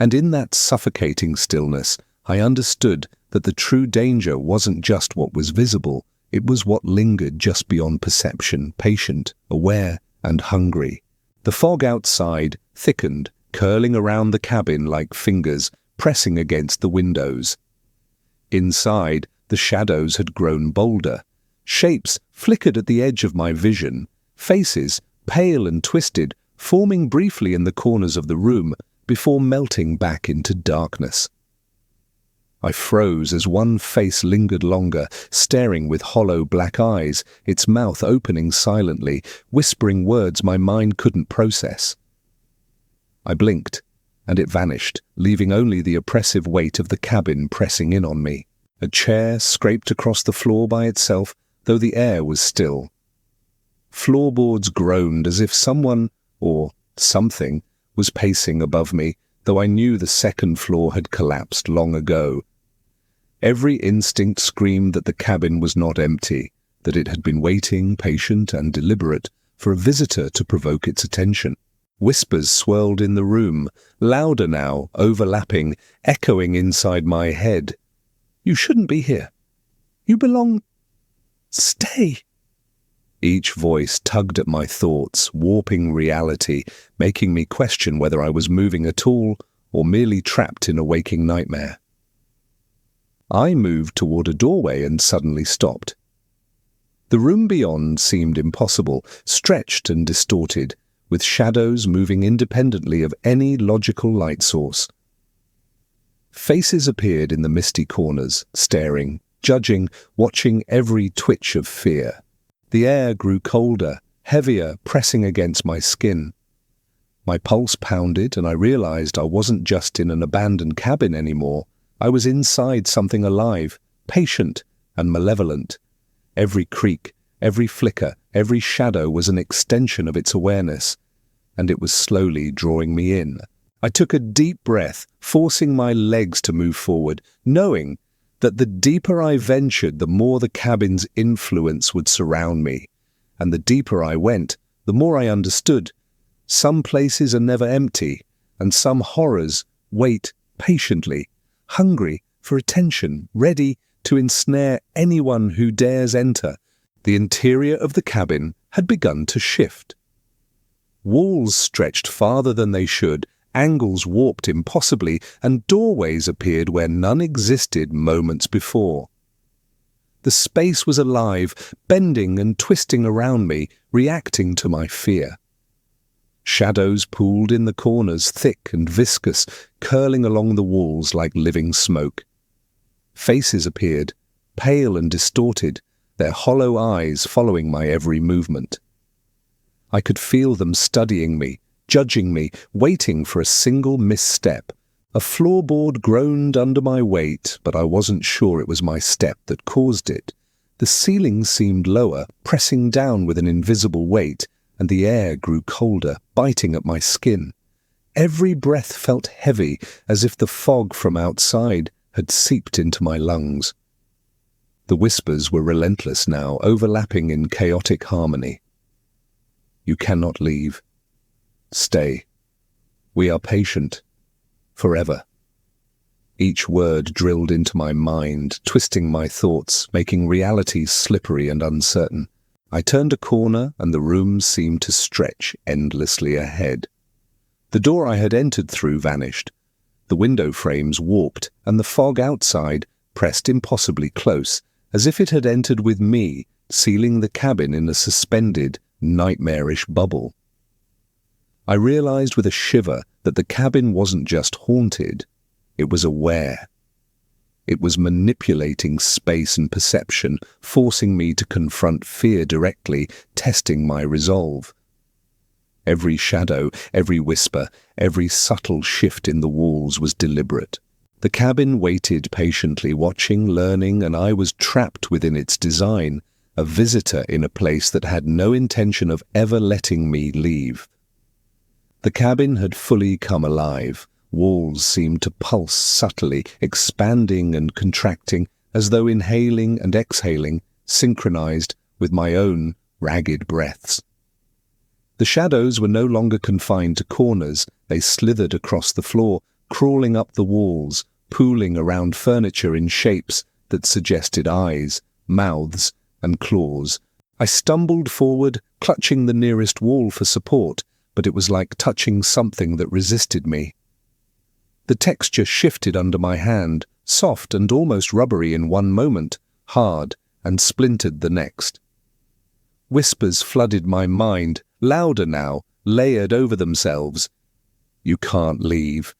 And in that suffocating stillness, I understood that the true danger wasn't just what was visible, it was what lingered just beyond perception, patient, aware, and hungry. The fog outside thickened, curling around the cabin like fingers pressing against the windows. Inside, the shadows had grown bolder. Shapes flickered at the edge of my vision, faces, pale and twisted, forming briefly in the corners of the room before melting back into darkness. I froze as one face lingered longer, staring with hollow black eyes, its mouth opening silently, whispering words my mind couldn't process. I blinked, and it vanished, leaving only the oppressive weight of the cabin pressing in on me. A chair scraped across the floor by itself, though the air was still. Floorboards groaned as if someone, or something, was pacing above me, though I knew the second floor had collapsed long ago. Every instinct screamed that the cabin was not empty, that it had been waiting, patient and deliberate, for a visitor to provoke its attention. Whispers swirled in the room, louder now, overlapping, echoing inside my head. "You shouldn't be here. You belong... Stay." Each voice tugged at my thoughts, warping reality, making me question whether I was moving at all or merely trapped in a waking nightmare. I moved toward a doorway and suddenly stopped. The room beyond seemed impossible, stretched and distorted, with shadows moving independently of any logical light source. Faces appeared in the misty corners, staring, judging, watching every twitch of fear. The air grew colder, heavier, pressing against my skin. My pulse pounded, and I realized I wasn't just in an abandoned cabin anymore. I was inside something alive, patient and malevolent. Every creak, every flicker, every shadow was an extension of its awareness, and it was slowly drawing me in. I took a deep breath, forcing my legs to move forward, knowing that the deeper I ventured, the more the cabin's influence would surround me. And the deeper I went, the more I understood. Some places are never empty, and some horrors wait patiently, hungry for attention, ready to ensnare anyone who dares enter. The interior of the cabin had begun to shift. Walls stretched farther than they should, angles warped impossibly, and doorways appeared where none existed moments before. The space was alive, bending and twisting around me, reacting to my fear. Shadows pooled in the corners, thick and viscous, curling along the walls like living smoke. Faces appeared, pale and distorted, their hollow eyes following my every movement. I could feel them studying me, judging me, waiting for a single misstep. A floorboard groaned under my weight, but I wasn't sure it was my step that caused it. The ceiling seemed lower, pressing down with an invisible weight, and the air grew colder, biting at my skin. Every breath felt heavy, as if the fog from outside had seeped into my lungs. The whispers were relentless now, overlapping in chaotic harmony. "You cannot leave. Stay. We are patient. Forever." Each word drilled into my mind, twisting my thoughts, making reality slippery and uncertain. I turned a corner, and the room seemed to stretch endlessly ahead. The door I had entered through vanished. The window frames warped, and the fog outside pressed impossibly close, as if it had entered with me, sealing the cabin in a suspended, nightmarish bubble. I realized with a shiver that the cabin wasn't just haunted, it was aware. It was manipulating space and perception, forcing me to confront fear directly, testing my resolve. Every shadow, every whisper, every subtle shift in the walls was deliberate. The cabin waited patiently, watching, learning, and I was trapped within its design, a visitor in a place that had no intention of ever letting me leave. The cabin had fully come alive. Walls seemed to pulse subtly, expanding and contracting, as though inhaling and exhaling, synchronized with my own ragged breaths. The shadows were no longer confined to corners. They slithered across the floor, crawling up the walls, pooling around furniture in shapes that suggested eyes, mouths, and claws. I stumbled forward, clutching the nearest wall for support, but it was like touching something that resisted me. The texture shifted under my hand, soft and almost rubbery in one moment, hard and splintered the next. Whispers flooded my mind, louder now, layered over themselves. You can't leave.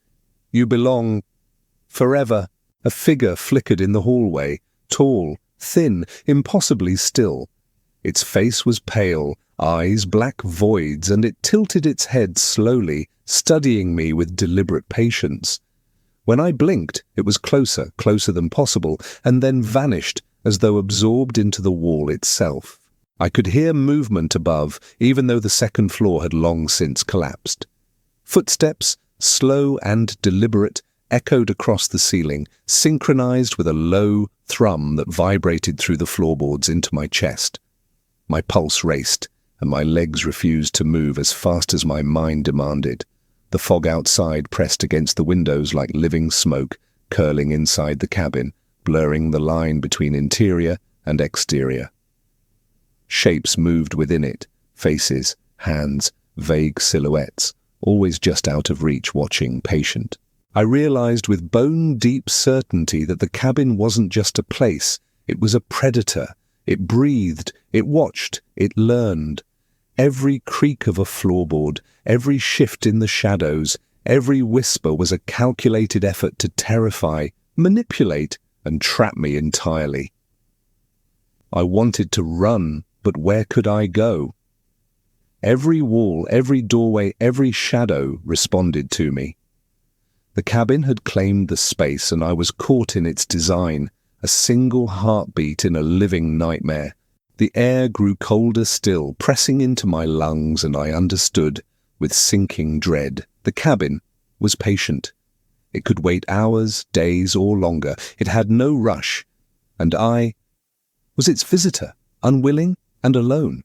You belong forever. A figure flickered in the hallway, tall, thin, impossibly still. Its face was pale, eyes black voids, and it tilted its head slowly, studying me with deliberate patience. When I blinked, it was closer, closer than possible, and then vanished, as though absorbed into the wall itself. I could hear movement above, even though the second floor had long since collapsed. Footsteps, slow and deliberate, echoed across the ceiling, synchronized with a low thrum that vibrated through the floorboards into my chest. My pulse raced, and my legs refused to move as fast as my mind demanded. The fog outside pressed against the windows like living smoke, curling inside the cabin, blurring the line between interior and exterior. Shapes moved within it, faces, hands, vague silhouettes, always just out of reach, watching, patient. I realized with bone-deep certainty that the cabin wasn't just a place, it was a predator. It breathed, it watched, it learned. Every creak of a floorboard, every shift in the shadows, every whisper was a calculated effort to terrify, manipulate, and trap me entirely. I wanted to run, but where could I go? Every wall, every doorway, every shadow responded to me. The cabin had claimed the space, and I was caught in its design, a single heartbeat in a living nightmare. The air grew colder still, pressing into my lungs, and I understood, with sinking dread. The cabin was patient. It could wait hours, days, or longer. It had no rush. And I was its visitor, unwilling and alone.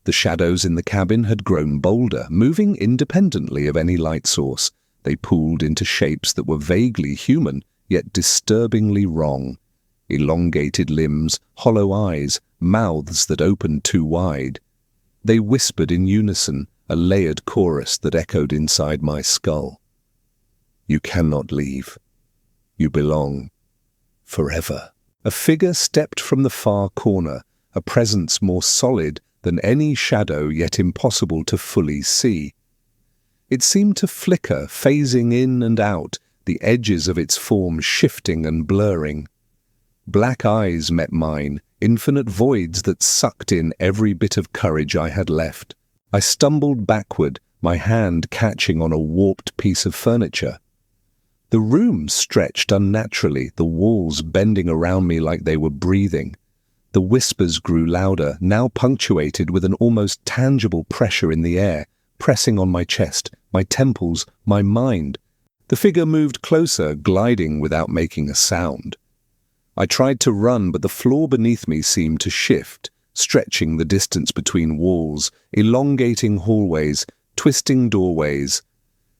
The shadows in the cabin had grown bolder, moving independently of any light source. They pooled into shapes that were vaguely human, yet disturbingly wrong. Elongated limbs, hollow eyes, mouths that opened too wide. They whispered in unison, a layered chorus that echoed inside my skull. You cannot leave. You belong forever. A figure stepped from the far corner, a presence more solid than any shadow, yet impossible to fully see. It seemed to flicker, phasing in and out, the edges of its form shifting and blurring. Black eyes met mine, infinite voids that sucked in every bit of courage I had left. I stumbled backward, my hand catching on a warped piece of furniture. The room stretched unnaturally, the walls bending around me like they were breathing. The whispers grew louder, now punctuated with an almost tangible pressure in the air, pressing on my chest, my temples, my mind. The figure moved closer, gliding without making a sound. I tried to run, but the floor beneath me seemed to shift, stretching the distance between walls, elongating hallways, twisting doorways.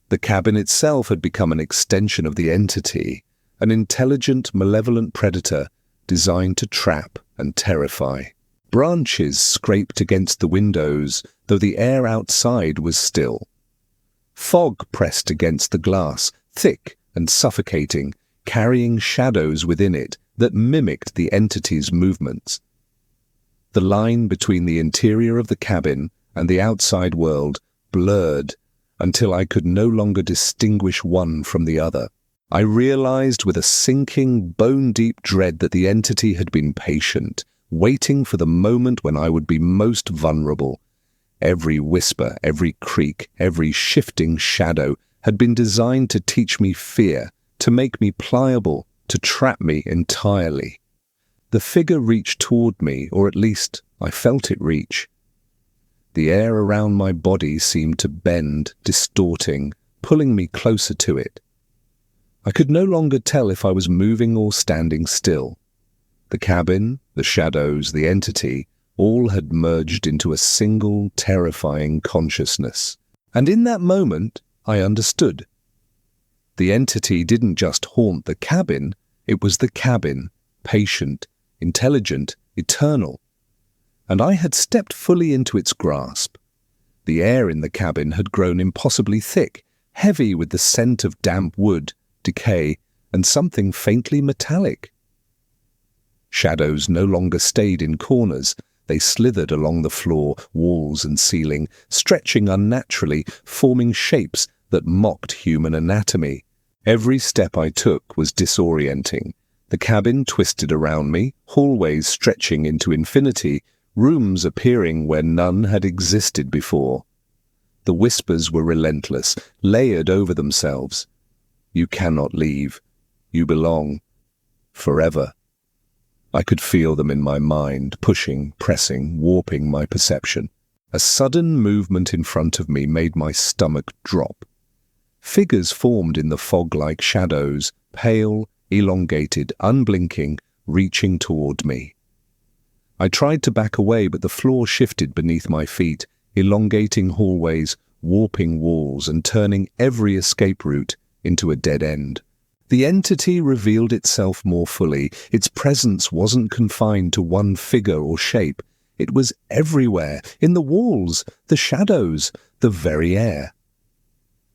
The cabin itself had become an extension of the entity, an intelligent, malevolent predator designed to trap and terrify. Branches scraped against the windows, though the air outside was still. Fog pressed against the glass, thick and suffocating, carrying shadows within it that mimicked the entity's movements. The line between the interior of the cabin and the outside world blurred until I could no longer distinguish one from the other. I realized with a sinking, bone-deep dread that the entity had been patient, waiting for the moment when I would be most vulnerable. Every whisper, every creak, every shifting shadow had been designed to teach me fear, to make me pliable, to trap me entirely. The figure reached toward me, or at least I felt it reach. The air around my body seemed to bend, distorting, pulling me closer to it. I could no longer tell if I was moving or standing still. The cabin, the shadows, the entity, all had merged into a single, terrifying consciousness. And in that moment, I understood. The entity didn't just haunt the cabin, it was the cabin, patient, intelligent, eternal. And I had stepped fully into its grasp. The air in the cabin had grown impossibly thick, heavy with the scent of damp wood, decay, and something faintly metallic. Shadows no longer stayed in corners. They slithered along the floor, walls and ceiling, stretching unnaturally, forming shapes that mocked human anatomy. Every step I took was disorienting. The cabin twisted around me, hallways stretching into infinity, rooms appearing where none had existed before. The whispers were relentless, layered over themselves. You cannot leave. You belong. Forever. I could feel them in my mind, pushing, pressing, warping my perception. A sudden movement in front of me made my stomach drop. Figures formed in the fog-like shadows, pale, elongated, unblinking, reaching toward me. I tried to back away, but the floor shifted beneath my feet, elongating hallways, warping walls, and turning every escape route into a dead end. The entity revealed itself more fully. Its presence wasn't confined to one figure or shape. It was everywhere, in the walls, the shadows, the very air.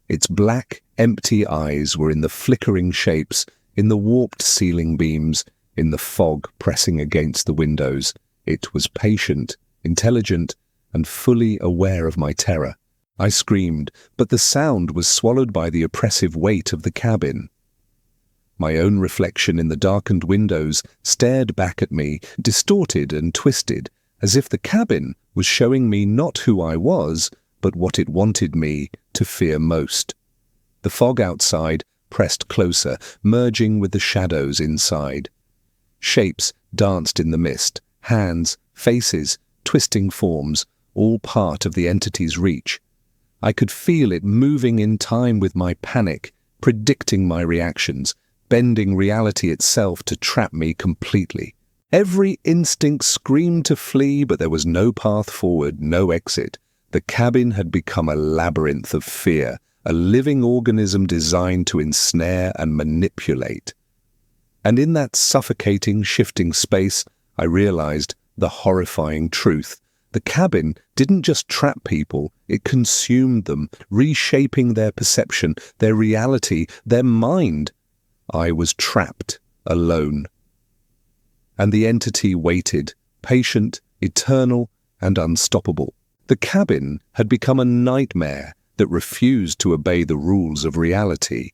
Its black, empty eyes were in the flickering shapes, in the warped ceiling beams, in the fog pressing against the windows. It was patient, intelligent, and fully aware of my terror. I screamed, but the sound was swallowed by the oppressive weight of the cabin. My own reflection in the darkened windows stared back at me, distorted and twisted, as if the cabin was showing me not who I was, but what it wanted me to fear most. The fog outside pressed closer, merging with the shadows inside. Shapes danced in the mist, hands, faces, twisting forms, all part of the entity's reach. I could feel it moving in time with my panic, predicting my reactions, bending reality itself to trap me completely. Every instinct screamed to flee, but there was no path forward, no exit. The cabin had become a labyrinth of fear, a living organism designed to ensnare and manipulate. And in that suffocating, shifting space, I realized the horrifying truth. The cabin didn't just trap people, it consumed them, reshaping their perception, their reality, their mind. I was trapped, alone. And the entity waited, patient, eternal, and unstoppable. The cabin had become a nightmare that refused to obey the rules of reality.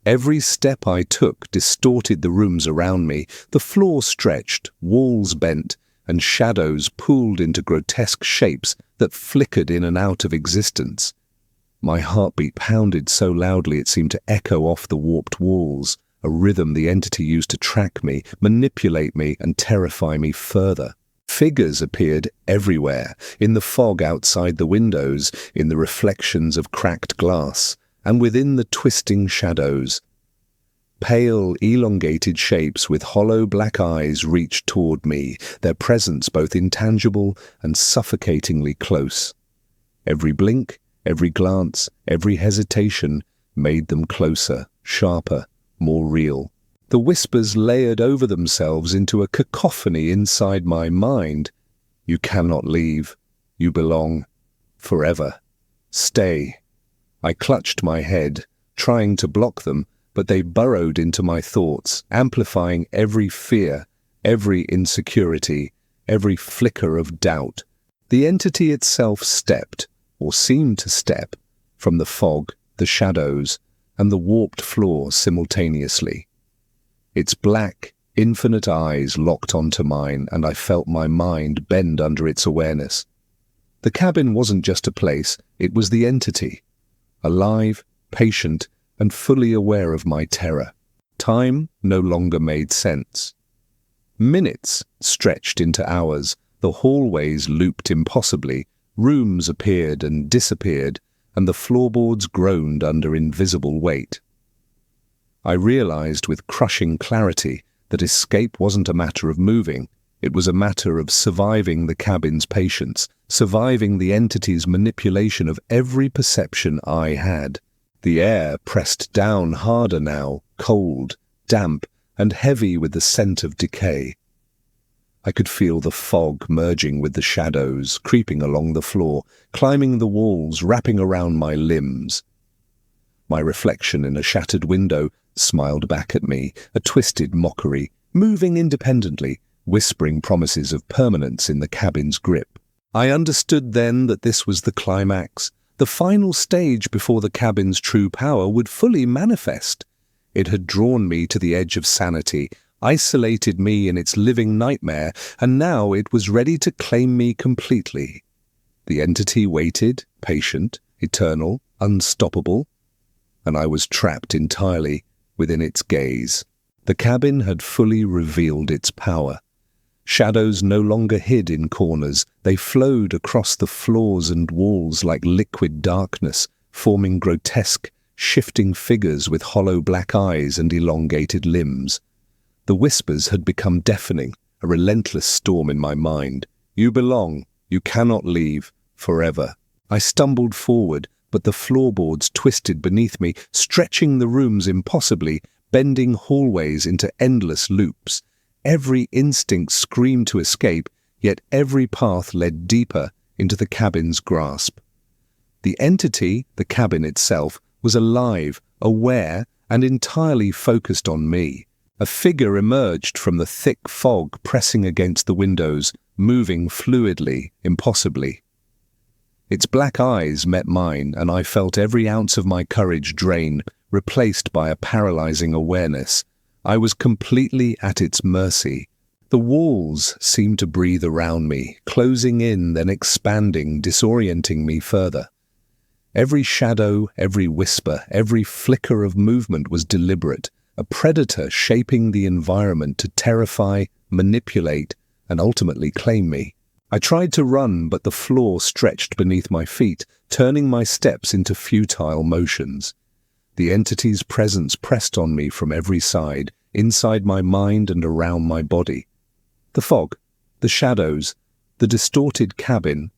Every step I took distorted the rooms around me. The floor stretched, walls bent, and shadows pooled into grotesque shapes that flickered in and out of existence. My heartbeat pounded so loudly it seemed to echo off the warped walls, a rhythm the entity used to track me, manipulate me, and terrify me further. Figures appeared everywhere, in the fog outside the windows, in the reflections of cracked glass, and within the twisting shadows. Pale, elongated shapes with hollow black eyes reached toward me, their presence both intangible and suffocatingly close. Every blink, every glance, every hesitation made them closer, sharper, more real. The whispers layered over themselves into a cacophony inside my mind. You cannot leave. You belong. Forever. Stay. I clutched my head, trying to block them, but they burrowed into my thoughts, amplifying every fear, every insecurity, every flicker of doubt. The entity itself stepped, or seemed to step, from the fog, the shadows, and the warped floor simultaneously. Its black, infinite eyes locked onto mine, and I felt my mind bend under its awareness. The cabin wasn't just a place, it was the entity. Alive, patient, and fully aware of my terror. Time no longer made sense. Minutes stretched into hours, the hallways looped impossibly, rooms appeared and disappeared, and the floorboards groaned under invisible weight. I realized with crushing clarity that escape wasn't a matter of moving, it was a matter of surviving the cabin's patience, surviving the entity's manipulation of every perception I had. The air pressed down harder now, cold, damp, and heavy with the scent of decay. I could feel the fog merging with the shadows, creeping along the floor, climbing the walls, wrapping around my limbs. My reflection in a shattered window smiled back at me, a twisted mockery, moving independently, whispering promises of permanence in the cabin's grip. I understood then that this was the climax, the final stage before the cabin's true power would fully manifest. It had drawn me to the edge of sanity, isolated me in its living nightmare, and now it was ready to claim me completely. The entity waited, patient, eternal, unstoppable, and I was trapped entirely within its gaze. The cabin had fully revealed its power. Shadows no longer hid in corners. They flowed across the floors and walls like liquid darkness, forming grotesque, shifting figures with hollow black eyes and elongated limbs. The whispers had become deafening, a relentless storm in my mind. You belong. You cannot leave. Forever. I stumbled forward, but the floorboards twisted beneath me, stretching the rooms impossibly, bending hallways into endless loops. Every instinct screamed to escape, yet every path led deeper into the cabin's grasp. The entity, the cabin itself, was alive, aware, and entirely focused on me. A figure emerged from the thick fog pressing against the windows, moving fluidly, impossibly. Its black eyes met mine, and I felt every ounce of my courage drain, replaced by a paralyzing awareness. I was completely at its mercy. The walls seemed to breathe around me, closing in, then expanding, disorienting me further. Every shadow, every whisper, every flicker of movement was deliberate, a predator shaping the environment to terrify, manipulate, and ultimately claim me. I tried to run, but the floor stretched beneath my feet, turning my steps into futile motions. The entity's presence pressed on me from every side, inside my mind and around my body. The fog, the shadows, the distorted cabin,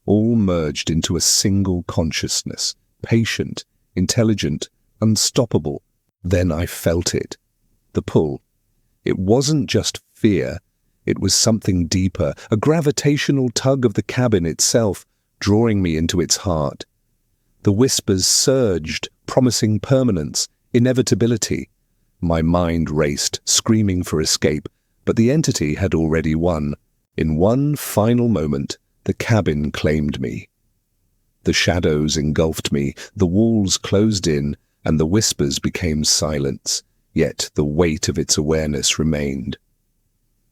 all merged into a single consciousness, patient, intelligent, unstoppable. Then I felt it. The pull. It wasn't just fear. It was something deeper, a gravitational tug of the cabin itself, drawing me into its heart. The whispers surged, promising permanence, inevitability. My mind raced, screaming for escape, but the entity had already won. In one final moment, the cabin claimed me. The shadows engulfed me, the walls closed in, and the whispers became silence, yet the weight of its awareness remained.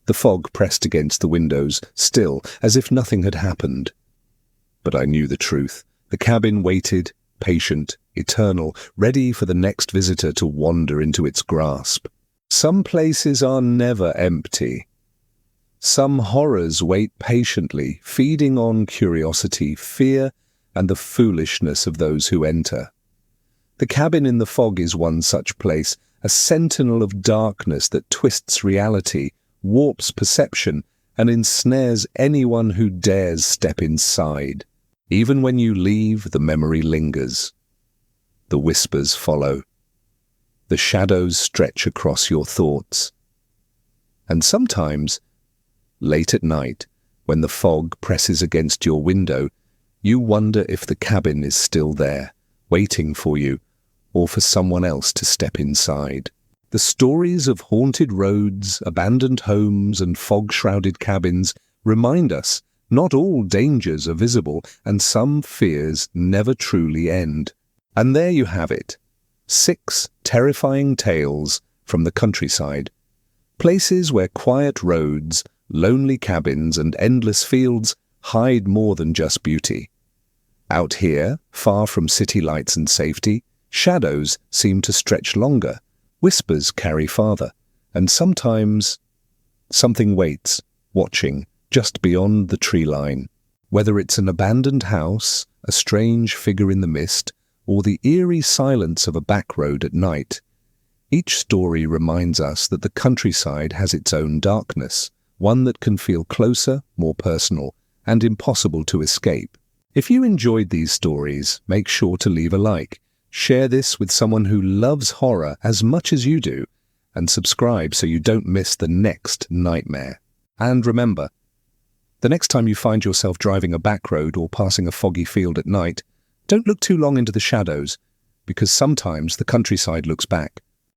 The fog pressed against the windows, still, as if nothing had happened. But I knew the truth. The cabin waited, patient, eternal, ready for the next visitor to wander into its grasp. Some places are never empty. Some horrors wait patiently, feeding on curiosity, fear, and the foolishness of those who enter. The cabin in the fog is one such place, a sentinel of darkness that twists reality, warps perception, and ensnares anyone who dares step inside. Even when you leave, the memory lingers. The whispers follow. The shadows stretch across your thoughts. And sometimes, late at night, when the fog presses against your window, you wonder if the cabin is still there, waiting for you, or for someone else to step inside. The stories of haunted roads, abandoned homes, and fog-shrouded cabins remind us not all dangers are visible, and some fears never truly end. And there you have it. 6 terrifying tales from the countryside. Places where quiet roads, lonely cabins, and endless fields hide more than just beauty. Out here, far from city lights and safety, shadows seem to stretch longer, whispers carry farther, and sometimes something waits, watching, just beyond the tree line. Whether it's an abandoned house, a strange figure in the mist, or the eerie silence of a back road at night, each story reminds us that the countryside has its own darkness, one that can feel closer, more personal, and impossible to escape. If you enjoyed these stories, make sure to leave a like, Share this with someone who loves horror as much as you do, and subscribe so you don't miss the next nightmare. And remember, the next time you find yourself driving a back road or passing a foggy field at night, don't look too long into the shadows, because sometimes the countryside looks back.